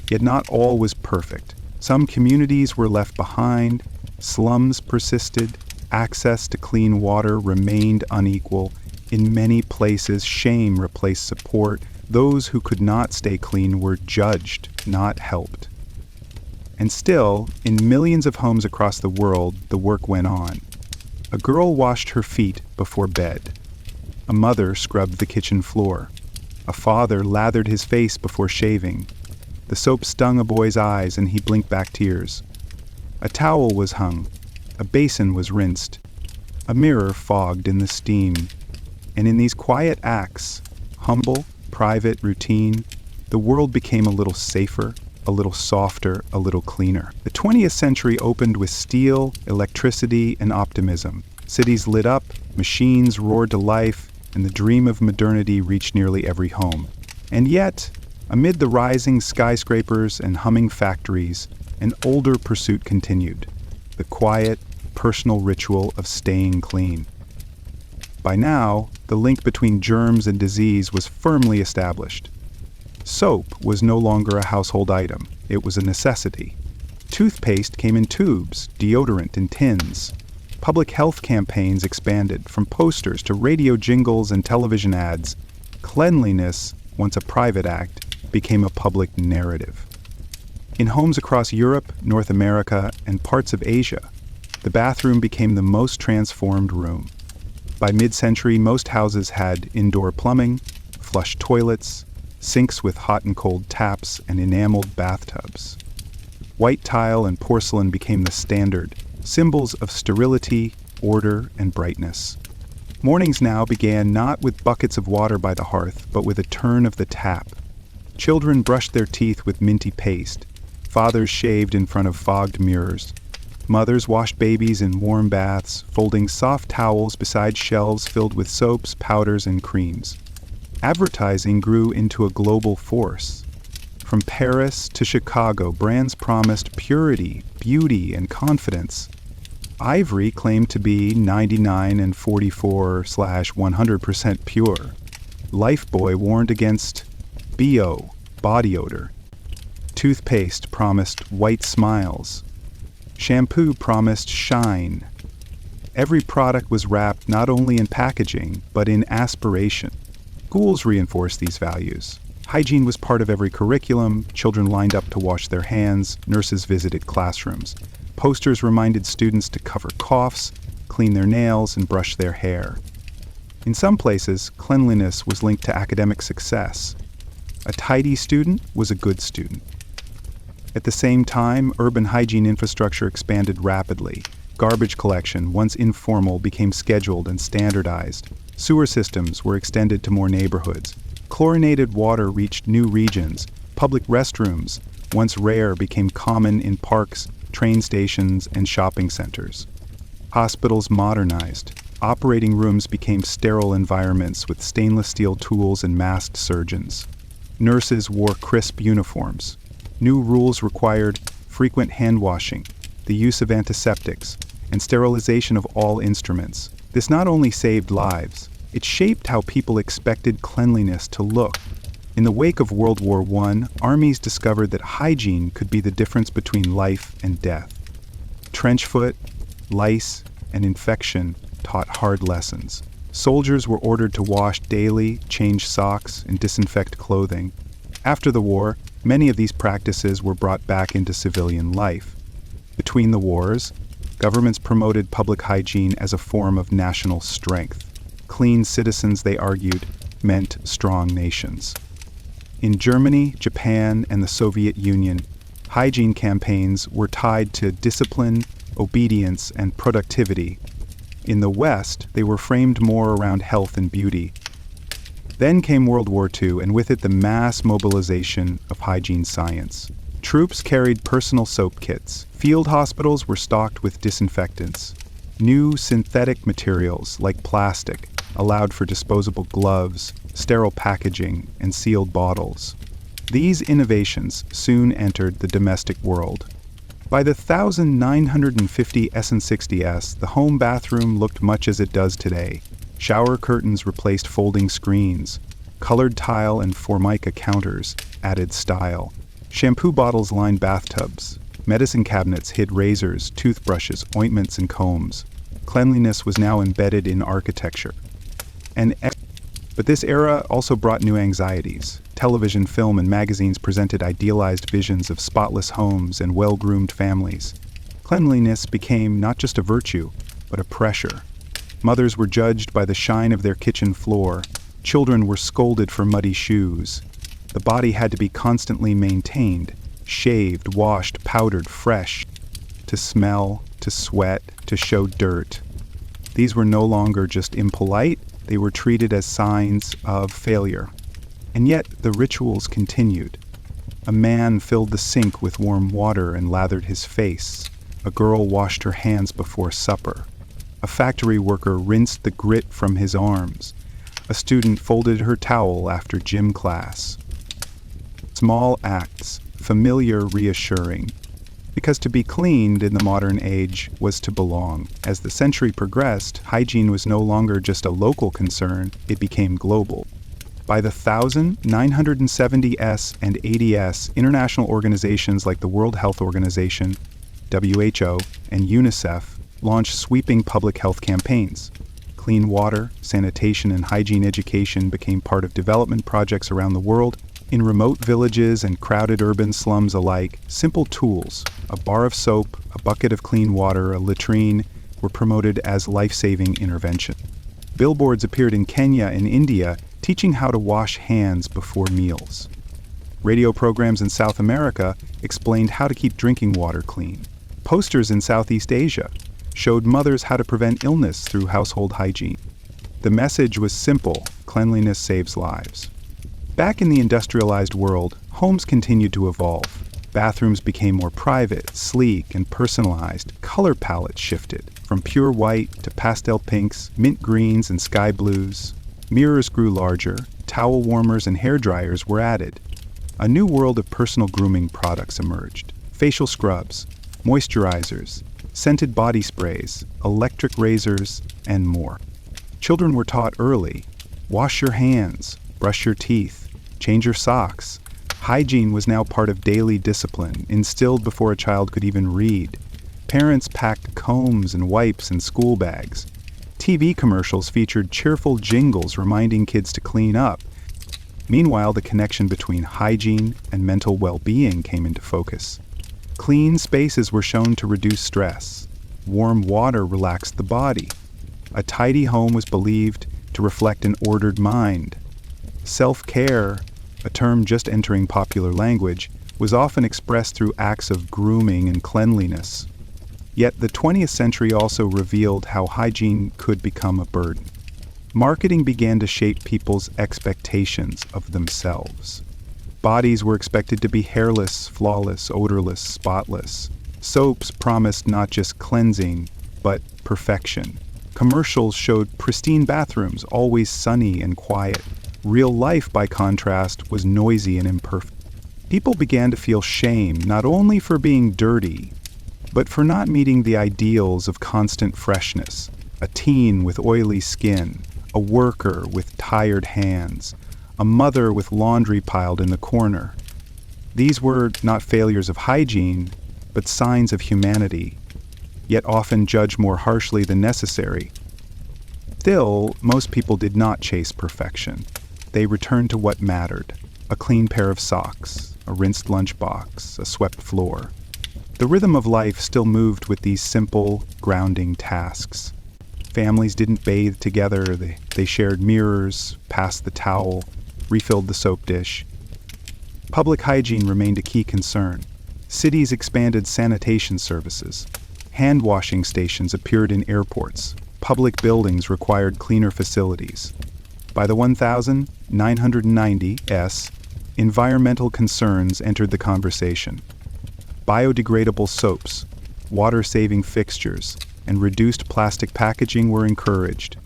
Yet not all was perfect. Some communities were left behind, slums persisted, access to clean water remained unequal. In many places, shame replaced support. Those who could not stay clean were judged, not helped. And still, in millions of homes across the world, the work went on. A girl washed her feet before bed. A mother scrubbed the kitchen floor. A father lathered his face before shaving. The soap stung a boy's eyes and he blinked back tears. A towel was hung. A basin was rinsed. A mirror fogged in the steam. And in these quiet acts, humble, private, routine, the world became a little safer, a little softer, a little cleaner. The 20th century opened with steel, electricity, and optimism. Cities lit up, machines roared to life, and the dream of modernity reached nearly every home. And yet, amid the rising skyscrapers and humming factories, an older pursuit continued: the quiet, personal ritual of staying clean. By now, the link between germs and disease was firmly established. Soap was no longer a household item, it was a necessity. Toothpaste came in tubes, deodorant in tins. Public health campaigns expanded, from posters to radio jingles and television ads. Cleanliness, once a private act, became a public narrative. In homes across Europe, North America, and parts of Asia, the bathroom became the most transformed room. By mid-century, most houses had indoor plumbing, flush toilets, sinks with hot and cold taps, and enameled bathtubs. White tile and porcelain became the standard, symbols of sterility, order, and brightness. Mornings now began not with buckets of water by the hearth, but with a turn of the tap. Children brushed their teeth with minty paste. Fathers shaved in front of fogged mirrors. Mothers washed babies in warm baths, folding soft towels beside shelves filled with soaps, powders, and creams. Advertising grew into a global force. From Paris to Chicago, brands promised purity, beauty, and confidence. Ivory claimed to be 99 and 44/100% pure. Lifebuoy warned against BO, body odor. Toothpaste promised white smiles. Shampoo promised shine. Every product was wrapped not only in packaging, but in aspiration. Schools reinforced these values. Hygiene was part of every curriculum. Children lined up to wash their hands. Nurses visited classrooms. Posters reminded students to cover coughs, clean their nails, and brush their hair. In some places, cleanliness was linked to academic success. A tidy student was a good student. At the same time, urban hygiene infrastructure expanded rapidly. Garbage collection, once informal, became scheduled and standardized. Sewer systems were extended to more neighborhoods. Chlorinated water reached new regions. Public restrooms, once rare, became common in parks, train stations, and shopping centers. Hospitals modernized. Operating rooms became sterile environments with stainless steel tools and masked surgeons. Nurses wore crisp uniforms. New rules required frequent hand washing, the use of antiseptics, and sterilization of all instruments. This not only saved lives, it shaped how people expected cleanliness to look. In the wake of World War I, armies discovered that hygiene could be the difference between life and death. Trench foot, lice, and infection taught hard lessons. Soldiers were ordered to wash daily, change socks, and disinfect clothing. After the war, many of these practices were brought back into civilian life. Between the wars, governments promoted public hygiene as a form of national strength. Clean citizens, they argued, meant strong nations. In Germany, Japan, and the Soviet Union, hygiene campaigns were tied to discipline, obedience, and productivity. In the West, they were framed more around health and beauty. Then came World War II, and with it the mass mobilization of hygiene science. Troops carried personal soap kits. Field hospitals were stocked with disinfectants. New synthetic materials, like plastic, allowed for disposable gloves, sterile packaging, and sealed bottles. These innovations soon entered the domestic world. By the 1950 SN60S, the home bathroom looked much as it does today. Shower curtains replaced folding screens. Colored tile and formica counters added style. Shampoo bottles lined bathtubs. Medicine cabinets hid razors, toothbrushes, ointments, and combs. Cleanliness was now embedded in architecture. But this era also brought new anxieties. Television, film, and magazines presented idealized visions of spotless homes and well-groomed families. Cleanliness became not just a virtue, but a pressure. Mothers were judged by the shine of their kitchen floor. Children were scolded for muddy shoes. The body had to be constantly maintained, shaved, washed, powdered, fresh, to smell, to sweat, to show dirt. These were no longer just impolite, they were treated as signs of failure. And yet the rituals continued. A man filled the sink with warm water and lathered his face. A girl washed her hands before supper. A factory worker rinsed the grit from his arms. A student folded her towel after gym class. Small acts, familiar, reassuring. Because to be cleaned in the modern age was to belong. As the century progressed, hygiene was no longer just a local concern, it became global. By the 1970s and 80s, international organizations like the World Health Organization, WHO, and UNICEF launched sweeping public health campaigns. Clean water, sanitation, and hygiene education became part of development projects around the world. In remote villages and crowded urban slums alike, simple tools, a bar of soap, a bucket of clean water, a latrine, were promoted as life-saving intervention. Billboards appeared in Kenya and India teaching how to wash hands before meals. Radio programs in South America explained how to keep drinking water clean. Posters in Southeast Asia showed mothers how to prevent illness through household hygiene. The message was simple: cleanliness saves lives. Back in the industrialized world, homes continued to evolve. Bathrooms became more private, sleek, and personalized. Color palettes shifted from pure white to pastel pinks, mint greens, and sky blues. Mirrors grew larger, towel warmers and hair dryers were added. A new world of personal grooming products emerged. Facial scrubs, moisturizers, scented body sprays, electric razors, and more. Children were taught early: wash your hands, brush your teeth, change your socks. Hygiene was now part of daily discipline, instilled before a child could even read. Parents packed combs and wipes in school bags. TV commercials featured cheerful jingles reminding kids to clean up. Meanwhile, the connection between hygiene and mental well-being came into focus. Clean spaces were shown to reduce stress. Warm water relaxed the body. A tidy home was believed to reflect an ordered mind. Self-care, a term just entering popular language, was often expressed through acts of grooming and cleanliness. Yet the 20th century also revealed how hygiene could become a burden. Marketing began to shape people's expectations of themselves. Bodies were expected to be hairless, flawless, odorless, spotless. Soaps promised not just cleansing, but perfection. Commercials showed pristine bathrooms, always sunny and quiet. Real life, by contrast, was noisy and imperfect. People began to feel shame not only for being dirty, but for not meeting the ideals of constant freshness. A teen with oily skin, a worker with tired hands, a mother with laundry piled in the corner. These were not failures of hygiene, but signs of humanity, yet often judged more harshly than necessary. Still, most people did not chase perfection. They returned to what mattered: a clean pair of socks, a rinsed lunchbox, a swept floor. The rhythm of life still moved with these simple, grounding tasks. Families didn't bathe together, they shared mirrors, passed the towel, refilled the soap dish. Public hygiene remained a key concern. Cities expanded sanitation services. Hand washing stations appeared in airports. Public buildings required cleaner facilities. By the 1990s, environmental concerns entered the conversation. Biodegradable soaps, water-saving fixtures, and reduced plastic packaging were encouraged.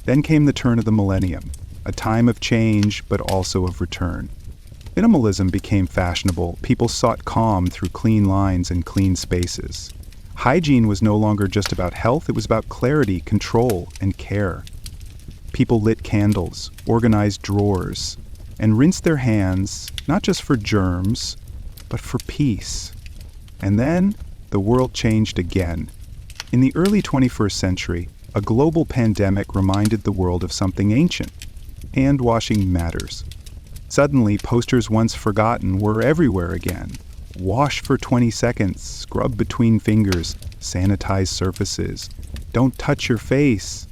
Then came the turn of the millennium, a time of change but also of return. Minimalism became fashionable. People sought calm through clean lines and clean spaces. Hygiene was no longer just about health, it was about clarity, control, and care. People lit candles, organized drawers, and rinsed their hands, not just for germs, but for peace. And then, the world changed again. In the early 21st century, a global pandemic reminded the world of something ancient. Hand washing matters. Suddenly, posters once forgotten were everywhere again. Wash for 20 seconds, scrub between fingers, sanitize surfaces. Don't touch your face.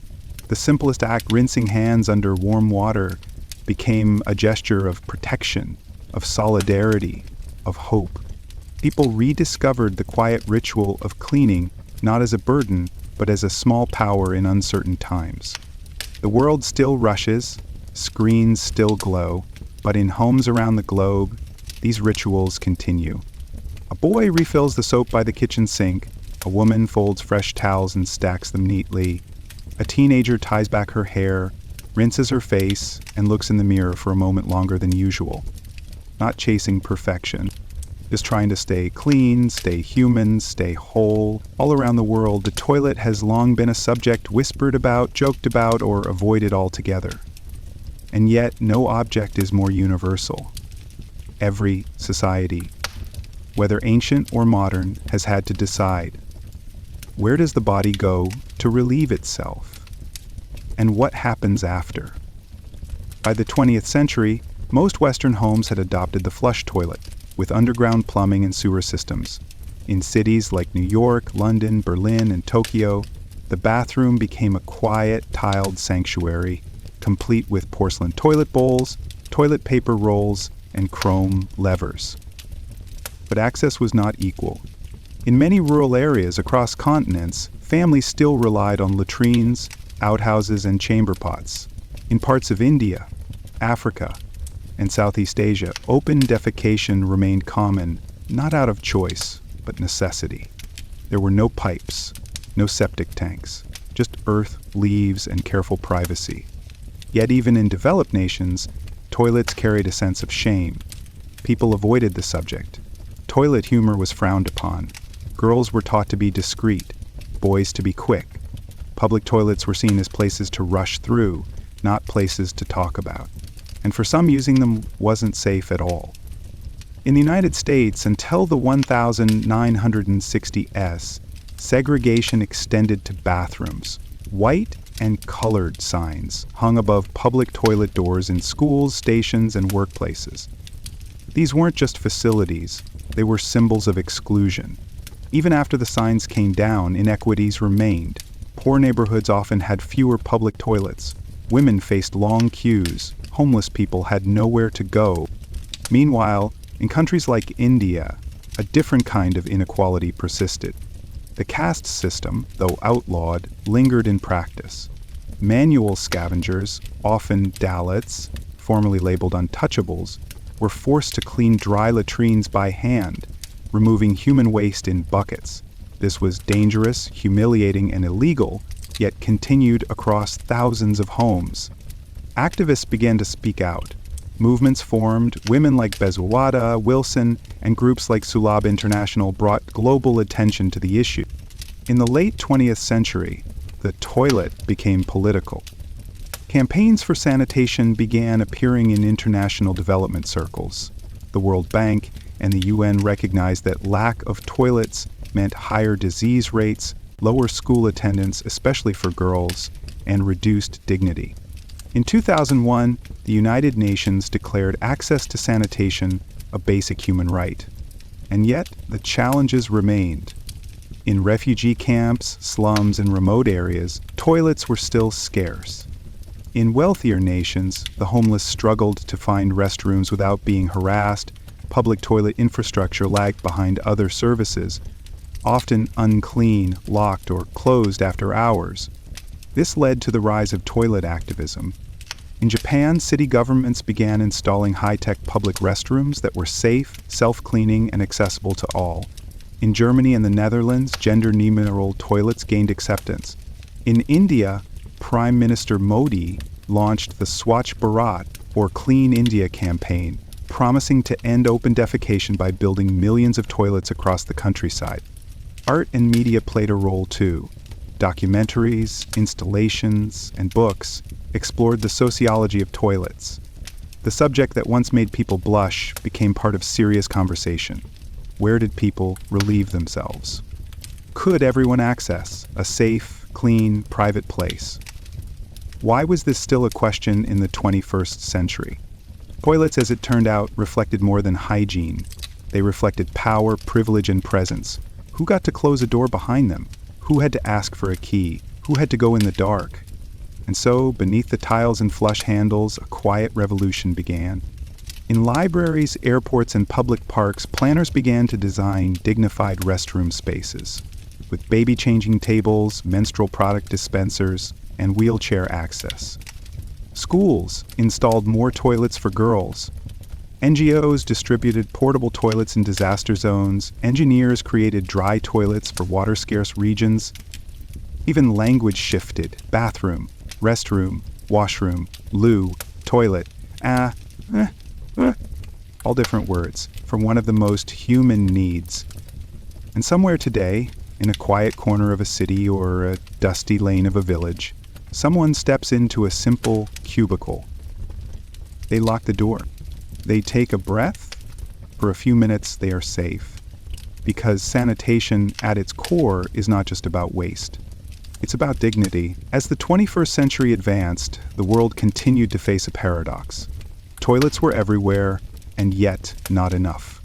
The simplest act, rinsing hands under warm water, became a gesture of protection, of solidarity, of hope. People rediscovered the quiet ritual of cleaning, not as a burden, but as a small power in uncertain times. The world still rushes, screens still glow, but in homes around the globe, these rituals continue. A boy refills the soap by the kitchen sink. A woman folds fresh towels and stacks them neatly. A teenager ties back her hair, rinses her face, and looks in the mirror for a moment longer than usual. Not chasing perfection, just trying to stay clean, stay human, stay whole. All around the world, the toilet has long been a subject whispered about, joked about, or avoided altogether. And yet, no object is more universal. Every society, whether ancient or modern, has had to decide, where does the body go to relieve itself? And what happens after? By the 20th century, most Western homes had adopted the flush toilet, with underground plumbing and sewer systems. In cities like New York, London, Berlin, and Tokyo, the bathroom became a quiet, tiled sanctuary, complete with porcelain toilet bowls, toilet paper rolls, and chrome levers. But access was not equal. In many rural areas across continents, families still relied on latrines, outhouses, and chamber pots. In parts of India, Africa, and Southeast Asia, open defecation remained common, not out of choice, but necessity. There were no pipes, no septic tanks, just earth, leaves, and careful privacy. Yet even in developed nations, toilets carried a sense of shame. People avoided the subject. Toilet humor was frowned upon. Girls were taught to be discreet, boys to be quick. Public toilets were seen as places to rush through, not places to talk about. And for some, using them wasn't safe at all. In the United States, until the 1960s, segregation extended to bathrooms. White and colored signs hung above public toilet doors in schools, stations, and workplaces. These weren't just facilities, they were symbols of exclusion. Even after the signs came down, inequities remained. Poor neighborhoods often had fewer public toilets. Women faced long queues. Homeless people had nowhere to go. Meanwhile, in countries like India, a different kind of inequality persisted. The caste system, though outlawed, lingered in practice. Manual scavengers, often Dalits, formerly labeled untouchables, were forced to clean dry latrines by hand, removing human waste in buckets. This was dangerous, humiliating, and illegal, yet continued across thousands of homes. Activists began to speak out. Movements formed, women like Bezawada, Wilson, and groups like Sulab International brought global attention to the issue. In the late 20th century, the toilet became political. Campaigns for sanitation began appearing in international development circles. The World Bank and the UN recognized that lack of toilets meant higher disease rates, lower school attendance, especially for girls, and reduced dignity. In 2001, the United Nations declared access to sanitation a basic human right. And yet, the challenges remained. In refugee camps, slums, and remote areas, toilets were still scarce. In wealthier nations, the homeless struggled to find restrooms without being harassed. Public toilet infrastructure lagged behind other services, often unclean, locked, or closed after hours. This led to the rise of toilet activism. In Japan, city governments began installing high-tech public restrooms that were safe, self-cleaning, and accessible to all. In Germany and the Netherlands, gender-neutral toilets gained acceptance. In India, Prime Minister Modi launched the Swachh Bharat, or Clean India campaign, promising to end open defecation by building millions of toilets across the countryside. Art and media played a role too. Documentaries, installations, and books explored the sociology of toilets. The subject that once made people blush became part of serious conversation. Where did people relieve themselves? Could everyone access a safe, clean, private place? Why was this still a question in the 21st century? Toilets, as it turned out, reflected more than hygiene. They reflected power, privilege, and presence. Who got to close a door behind them? Who had to ask for a key? Who had to go in the dark? And so, beneath the tiles and flush handles, a quiet revolution began. In libraries, airports, and public parks, planners began to design dignified restroom spaces, with baby-changing tables, menstrual product dispensers, and wheelchair access. Schools installed more toilets for girls. NGOs distributed portable toilets in disaster zones. Engineers created dry toilets for water-scarce regions. Even language shifted. Bathroom, restroom, washroom, loo, toilet, all different words for one of the most human needs. And somewhere today, in a quiet corner of a city or a dusty lane of a village, someone steps into a simple cubicle. They lock the door. They take a breath. For a few minutes, they are safe. Because sanitation, at its core, is not just about waste. It's about dignity. As the 21st century advanced, the world continued to face a paradox. Toilets were everywhere, and yet not enough.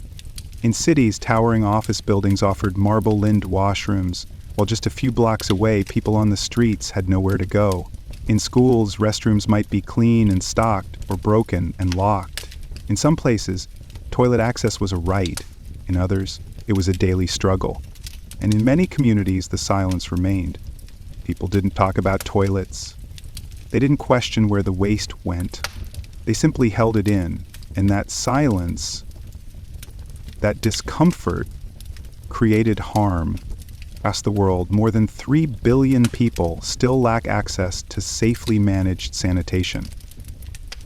In cities, towering office buildings offered marble-lined washrooms, while just a few blocks away, people on the streets had nowhere to go. In schools, restrooms might be clean and stocked, or broken and locked. In some places, toilet access was a right. In others, it was a daily struggle. And in many communities, the silence remained. People didn't talk about toilets. They didn't question where the waste went. They simply held it in, and that silence, that discomfort, created harm. Across the world, more than 3 billion people still lack access to safely managed sanitation.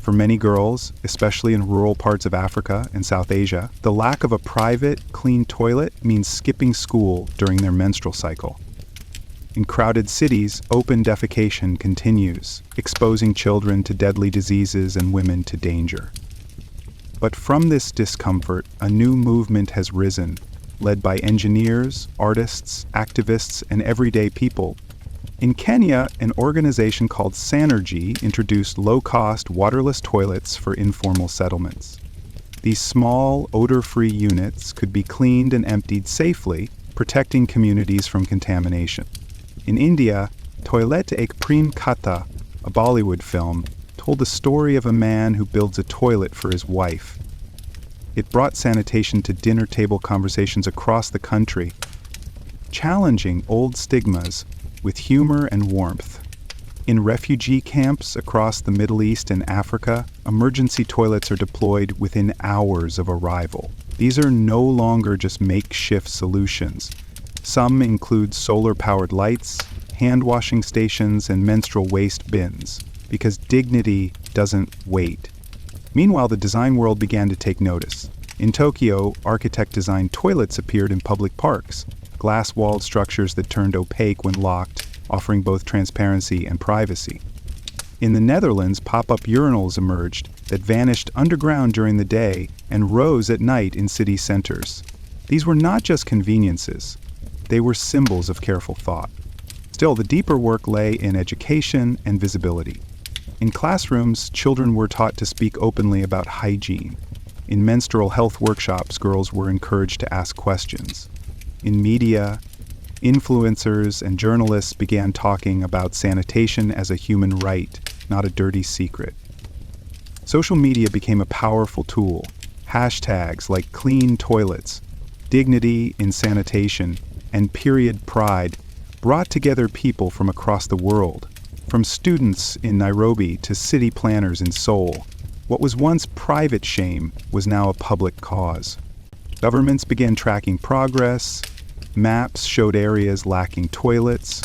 For many girls, especially in rural parts of Africa and South Asia, the lack of a private, clean toilet means skipping school during their menstrual cycle. In crowded cities, open defecation continues, exposing children to deadly diseases and women to danger. But from this discomfort, a new movement has risen, led by engineers, artists, activists, and everyday people. In Kenya, an organization called Sanergy introduced low-cost, waterless toilets for informal settlements. These small, odor-free units could be cleaned and emptied safely, protecting communities from contamination. In India, Toilet Ek Prem Katha, a Bollywood film, told the story of a man who builds a toilet for his wife. It brought sanitation to dinner table conversations across the country, challenging old stigmas with humor and warmth. In refugee camps across the Middle East and Africa, emergency toilets are deployed within hours of arrival. These are no longer just makeshift solutions. Some include solar-powered lights, hand-washing stations, and menstrual waste bins, because dignity doesn't wait. Meanwhile, the design world began to take notice. In Tokyo, architect-designed toilets appeared in public parks, glass-walled structures that turned opaque when locked, offering both transparency and privacy. In the Netherlands, pop-up urinals emerged that vanished underground during the day and rose at night in city centers. These were not just conveniences. They were symbols of careful thought. Still, the deeper work lay in education and visibility. In classrooms, children were taught to speak openly about hygiene. In menstrual health workshops, girls were encouraged to ask questions. In media, influencers and journalists began talking about sanitation as a human right, not a dirty secret. Social media became a powerful tool. Hashtags like clean toilets, dignity in sanitation, and period pride brought together people from across the world. From students in Nairobi to city planners in Seoul, what was once private shame was now a public cause. Governments began tracking progress, maps showed areas lacking toilets,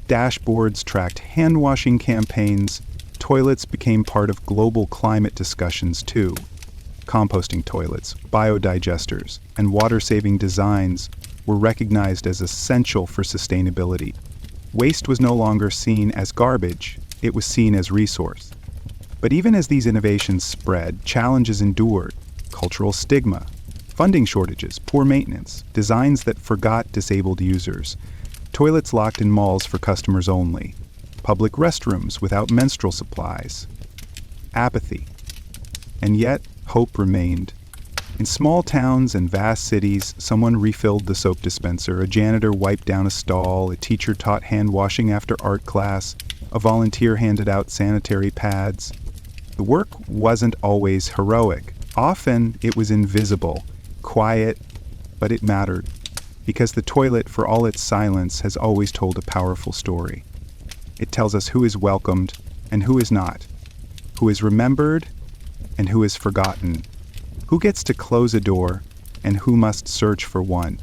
dashboards tracked hand-washing campaigns, toilets became part of global climate discussions too. Composting toilets, biodigesters, and water-saving designs were recognized as essential for sustainability. Waste was no longer seen as garbage, it was seen as resource. But even as these innovations spread, challenges endured: cultural stigma, funding shortages, poor maintenance, designs that forgot disabled users, toilets locked in malls for customers only, public restrooms without menstrual supplies, apathy. And yet, hope remained. In small towns and vast cities, someone refilled the soap dispenser, a janitor wiped down a stall, a teacher taught hand washing after art class, a volunteer handed out sanitary pads. The work wasn't always heroic. Often it was invisible, quiet, but it mattered, because the toilet, for all its silence, has always told a powerful story. It tells us who is welcomed and who is not, who is remembered and who is forgotten, who gets to close a door and who must search for one.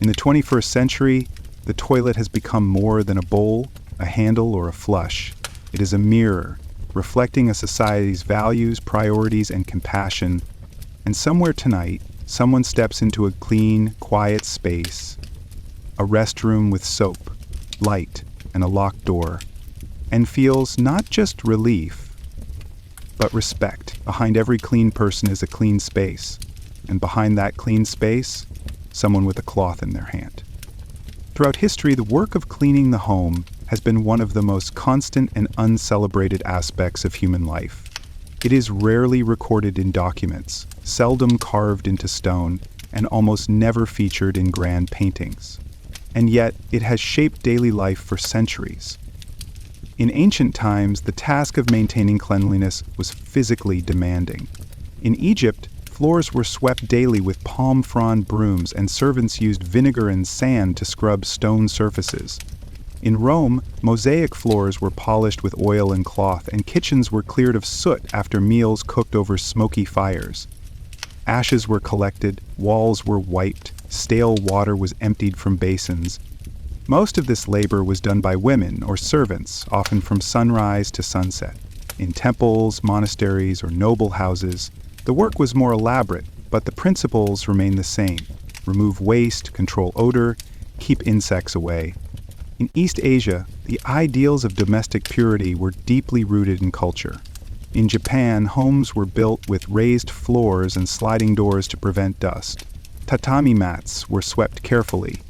In the 21st century, the toilet has become more than a bowl, a handle, or a flush. It is a mirror, reflecting a society's values, priorities, and compassion. And somewhere tonight, someone steps into a clean, quiet space, a restroom with soap, light, and a locked door, and feels not just relief, but respect. Behind every clean person is a clean space, and behind that clean space, someone with a cloth in their hand. Throughout history, the work of cleaning the home has been one of the most constant and uncelebrated aspects of human life. It is rarely recorded in documents, seldom carved into stone, and almost never featured in grand paintings. And yet, it has shaped daily life for centuries. In ancient times, the task of maintaining cleanliness was physically demanding. In Egypt, floors were swept daily with palm frond brooms, and servants used vinegar and sand to scrub stone surfaces. In Rome, mosaic floors were polished with oil and cloth, and kitchens were cleared of soot after meals cooked over smoky fires. Ashes were collected, walls were wiped, stale water was emptied from basins. Most of this labor was done by women or servants, often from sunrise to sunset. In temples, monasteries, or noble houses, the work was more elaborate, but the principles remained the same: remove waste, control odor, keep insects away. In East Asia, the ideals of domestic purity were deeply rooted in culture. In Japan, homes were built with raised floors and sliding doors to prevent dust. Tatami mats were swept carefully.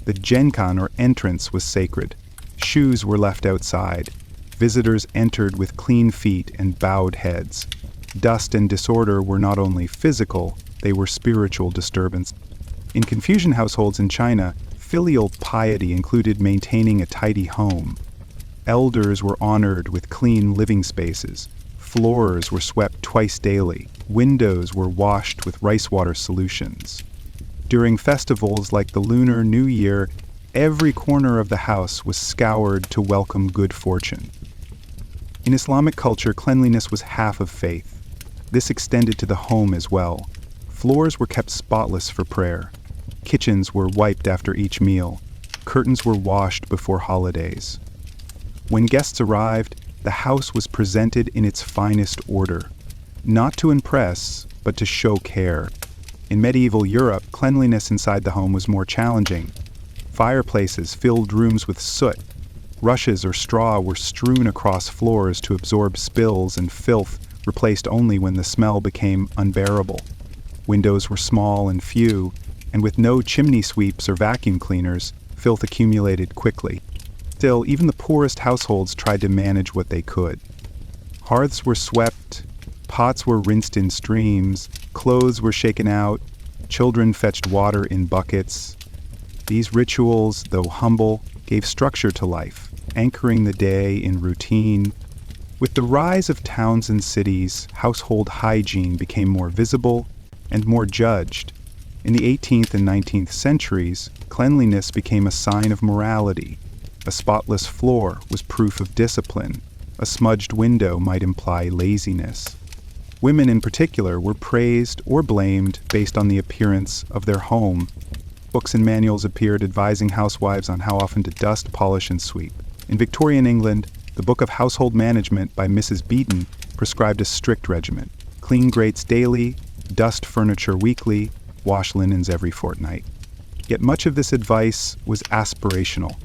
The genkan, or entrance, was sacred. Shoes were left outside. Visitors entered with clean feet and bowed heads. Dust and disorder were not only physical, they were spiritual disturbance. In Confucian households in China, filial piety included maintaining a tidy home. Elders were honored with clean living spaces. Floors were swept twice daily. Windows were washed with rice water solutions. During festivals like the Lunar New Year, every corner of the house was scoured to welcome good fortune. In Islamic culture, cleanliness was half of faith. This extended to the home as well. Floors were kept spotless for prayer. Kitchens were wiped after each meal. Curtains were washed before holidays. When guests arrived, the house was presented in its finest order, not to impress, but to show care. In medieval Europe, cleanliness inside the home was more challenging. Fireplaces filled rooms with soot. Rushes or straw were strewn across floors to absorb spills, and filth replaced only when the smell became unbearable. Windows were small and few, and with no chimney sweeps or vacuum cleaners, filth accumulated quickly. Still, even the poorest households tried to manage what they could. Hearths were swept, pots were rinsed in streams, clothes were shaken out, children fetched water in buckets. These rituals, though humble, gave structure to life, anchoring the day in routine. With the rise of towns and cities, household hygiene became more visible and more judged. In the 18th and 19th centuries, cleanliness became a sign of morality. A spotless floor was proof of discipline. A smudged window might imply laziness. Women in particular were praised or blamed based on the appearance of their home. Books and manuals appeared advising housewives on how often to dust, polish, and sweep. In Victorian England, the Book of Household Management by Mrs. Beeton prescribed a strict regimen. Clean grates daily, dust furniture weekly, wash linens every fortnight. Yet much of this advice was aspirational.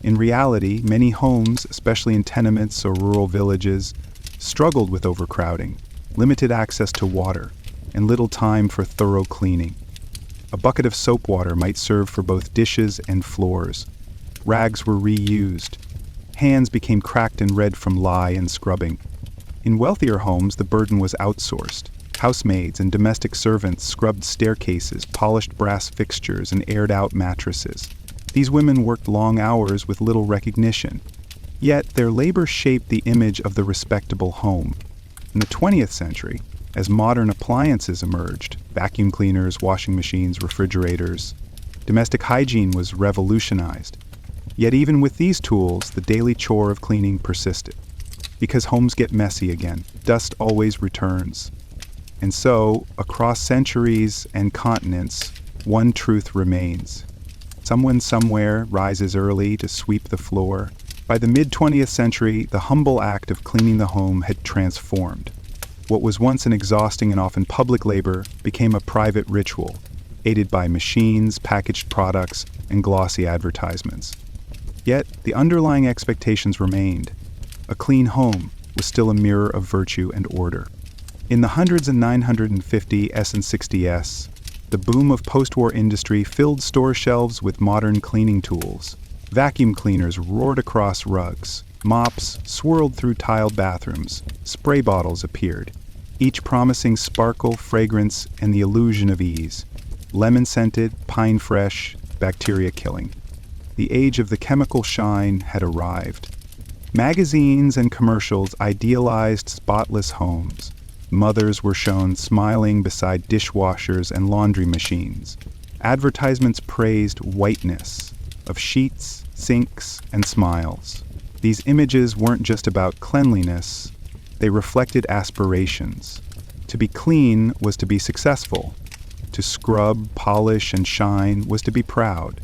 In reality, many homes, especially in tenements or rural villages, struggled with overcrowding, limited access to water, and little time for thorough cleaning. A bucket of soap water might serve for both dishes and floors. Rags were reused. Hands became cracked and red from lye and scrubbing. In wealthier homes, the burden was outsourced. Housemaids and domestic servants scrubbed staircases, polished brass fixtures, and aired out mattresses. These women worked long hours with little recognition. Yet their labor shaped the image of the respectable home. In the 20th century, as modern appliances emerged, vacuum cleaners, washing machines, refrigerators, domestic hygiene was revolutionized. Yet even with these tools, the daily chore of cleaning persisted. Because homes get messy again, dust always returns. And so, across centuries and continents, one truth remains. Someone somewhere rises early to sweep the floor. By the mid-20th century, the humble act of cleaning the home had transformed. What was once an exhausting and often public labor became a private ritual, aided by machines, packaged products, and glossy advertisements. Yet, the underlying expectations remained. A clean home was still a mirror of virtue and order. In the hundreds and 950s and 60s, the boom of post-war industry filled store shelves with modern cleaning tools. Vacuum cleaners roared across rugs. Mops swirled through tiled bathrooms. Spray bottles appeared, each promising sparkle, fragrance, and the illusion of ease. Lemon-scented, pine-fresh, bacteria-killing. The age of the chemical shine had arrived. Magazines and commercials idealized spotless homes. Mothers were shown smiling beside dishwashers and laundry machines. Advertisements praised whiteness of sheets, sinks, and smiles. These images weren't just about cleanliness, they reflected aspirations. To be clean was to be successful. To scrub, polish, and shine was to be proud.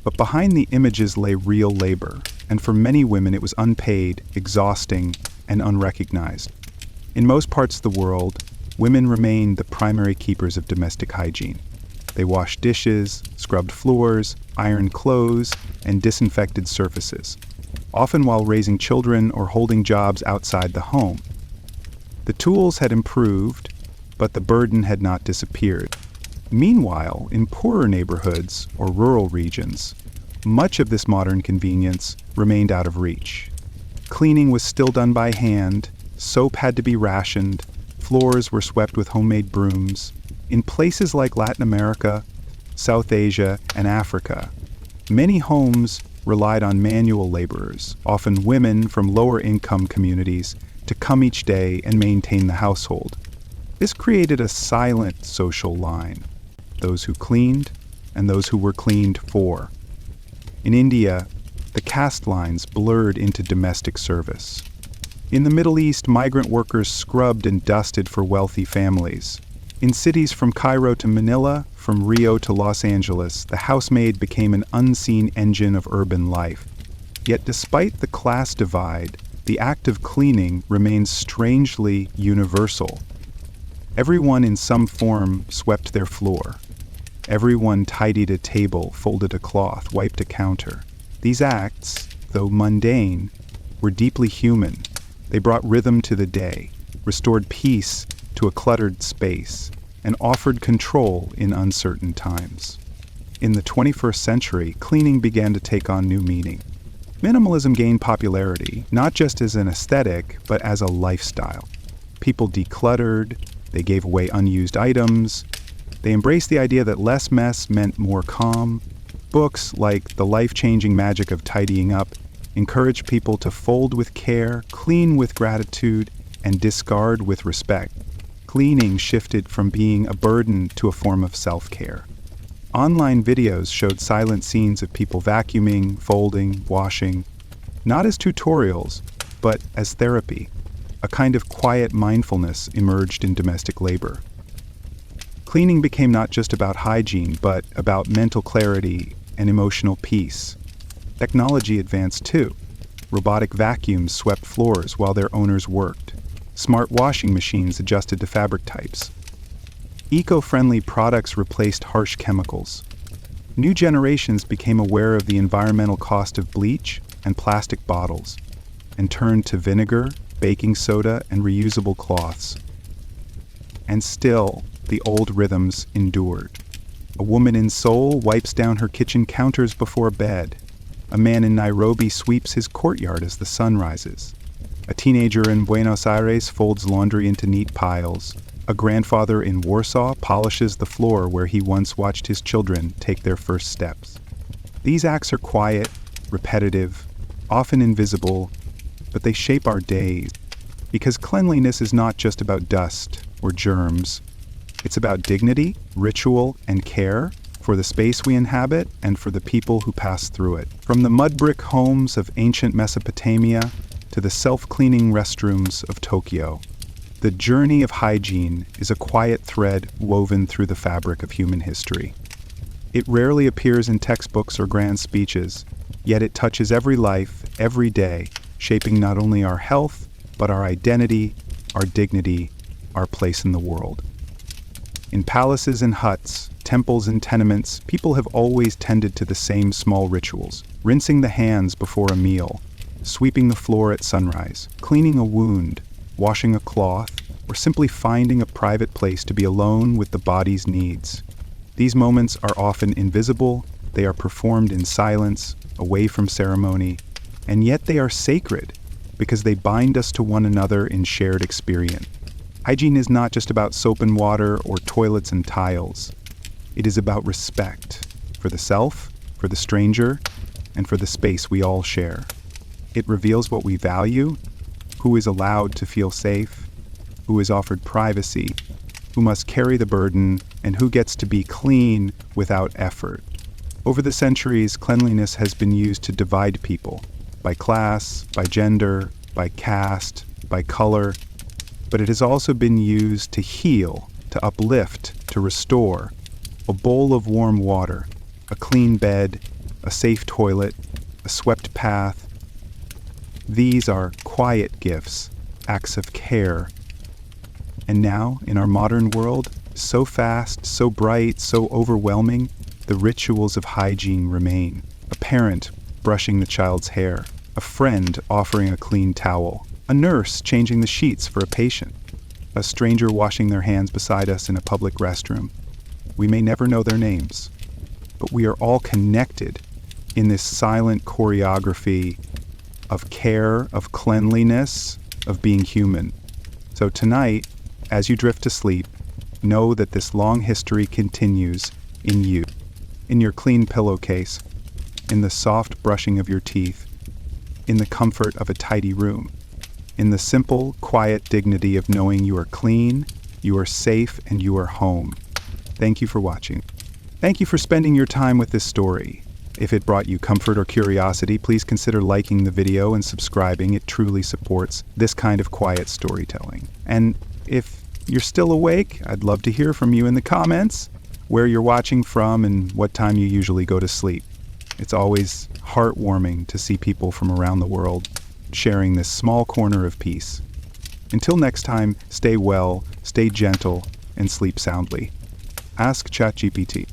But behind the images lay real labor, and for many women it was unpaid, exhausting, and unrecognized. In most parts of the world, women remained the primary keepers of domestic hygiene. They washed dishes, scrubbed floors, ironed clothes, and disinfected surfaces, often while raising children or holding jobs outside the home. The tools had improved, but the burden had not disappeared. Meanwhile, in poorer neighborhoods or rural regions, much of this modern convenience remained out of reach. Cleaning was still done by hand, soap had to be rationed, floors were swept with homemade brooms. In places like Latin America, South Asia, and Africa, many homes relied on manual laborers, often women from lower-income communities, to come each day and maintain the household. This created a silent social line, those who cleaned and those who were cleaned for. In India, the caste lines blurred into domestic service. In the Middle East, migrant workers scrubbed and dusted for wealthy families. In cities from Cairo to Manila, from Rio to Los Angeles, the housemaid became an unseen engine of urban life. Yet despite the class divide, the act of cleaning remains strangely universal. Everyone in some form swept their floor. Everyone tidied a table, folded a cloth, wiped a counter. These acts, though mundane, were deeply human. They brought rhythm to the day, restored peace to a cluttered space, and offered control in uncertain times. In the 21st century, cleaning began to take on new meaning. Minimalism gained popularity, not just as an aesthetic, but as a lifestyle. People decluttered, they gave away unused items, they embraced the idea that less mess meant more calm. Books like The Life-Changing Magic of Tidying Up encouraged people to fold with care, clean with gratitude, and discard with respect. Cleaning shifted from being a burden to a form of self-care. Online videos showed silent scenes of people vacuuming, folding, washing, not as tutorials, but as therapy. A kind of quiet mindfulness emerged in domestic labor. Cleaning became not just about hygiene, but about mental clarity and emotional peace. Technology advanced too. Robotic vacuums swept floors while their owners worked. Smart washing machines adjusted to fabric types. Eco-friendly products replaced harsh chemicals. New generations became aware of the environmental cost of bleach and plastic bottles, and turned to vinegar, baking soda, and reusable cloths. And still, the old rhythms endured. A woman in Seoul wipes down her kitchen counters before bed. A man in Nairobi sweeps his courtyard as the sun rises. A teenager in Buenos Aires folds laundry into neat piles. A grandfather in Warsaw polishes the floor where he once watched his children take their first steps. These acts are quiet, repetitive, often invisible, but they shape our days. Because cleanliness is not just about dust or germs. It's about dignity, ritual, and care for the space we inhabit and for the people who pass through it. From the mud brick homes of ancient Mesopotamia to the self-cleaning restrooms of Tokyo, the journey of hygiene is a quiet thread woven through the fabric of human history. It rarely appears in textbooks or grand speeches, yet it touches every life, every day, shaping not only our health, but our identity, our dignity, our place in the world. In palaces and huts, temples and tenements, people have always tended to the same small rituals: rinsing the hands before a meal, sweeping the floor at sunrise, cleaning a wound, washing a cloth, or simply finding a private place to be alone with the body's needs. These moments are often invisible, they are performed in silence, away from ceremony, and yet they are sacred because they bind us to one another in shared experience. Hygiene is not just about soap and water or toilets and tiles. It is about respect for the self, for the stranger, and for the space we all share. It reveals what we value, who is allowed to feel safe, who is offered privacy, who must carry the burden, and who gets to be clean without effort. Over the centuries, cleanliness has been used to divide people, by class, by gender, by caste, by color, but it has also been used to heal, to uplift, to restore. A bowl of warm water, a clean bed, a safe toilet, a swept path. These are quiet gifts, acts of care. And now, in our modern world, so fast, so bright, so overwhelming, the rituals of hygiene remain. A parent brushing the child's hair, a friend offering a clean towel, a nurse changing the sheets for a patient, a stranger washing their hands beside us in a public restroom. We may never know their names, but we are all connected in this silent choreography of care, of cleanliness, of being human. So tonight, as you drift to sleep, know that this long history continues in you, in your clean pillowcase, in the soft brushing of your teeth, in the comfort of a tidy room, in the simple, quiet dignity of knowing you are clean, you are safe, and you are home. Thank you for watching. Thank you for spending your time with this story. If it brought you comfort or curiosity, please consider liking the video and subscribing. It truly supports this kind of quiet storytelling. And if you're still awake, I'd love to hear from you in the comments, where you're watching from and what time you usually go to sleep. It's always heartwarming to see people from around the world sharing this small corner of peace. Until next time, stay well, stay gentle, and sleep soundly. Ask ChatGPT.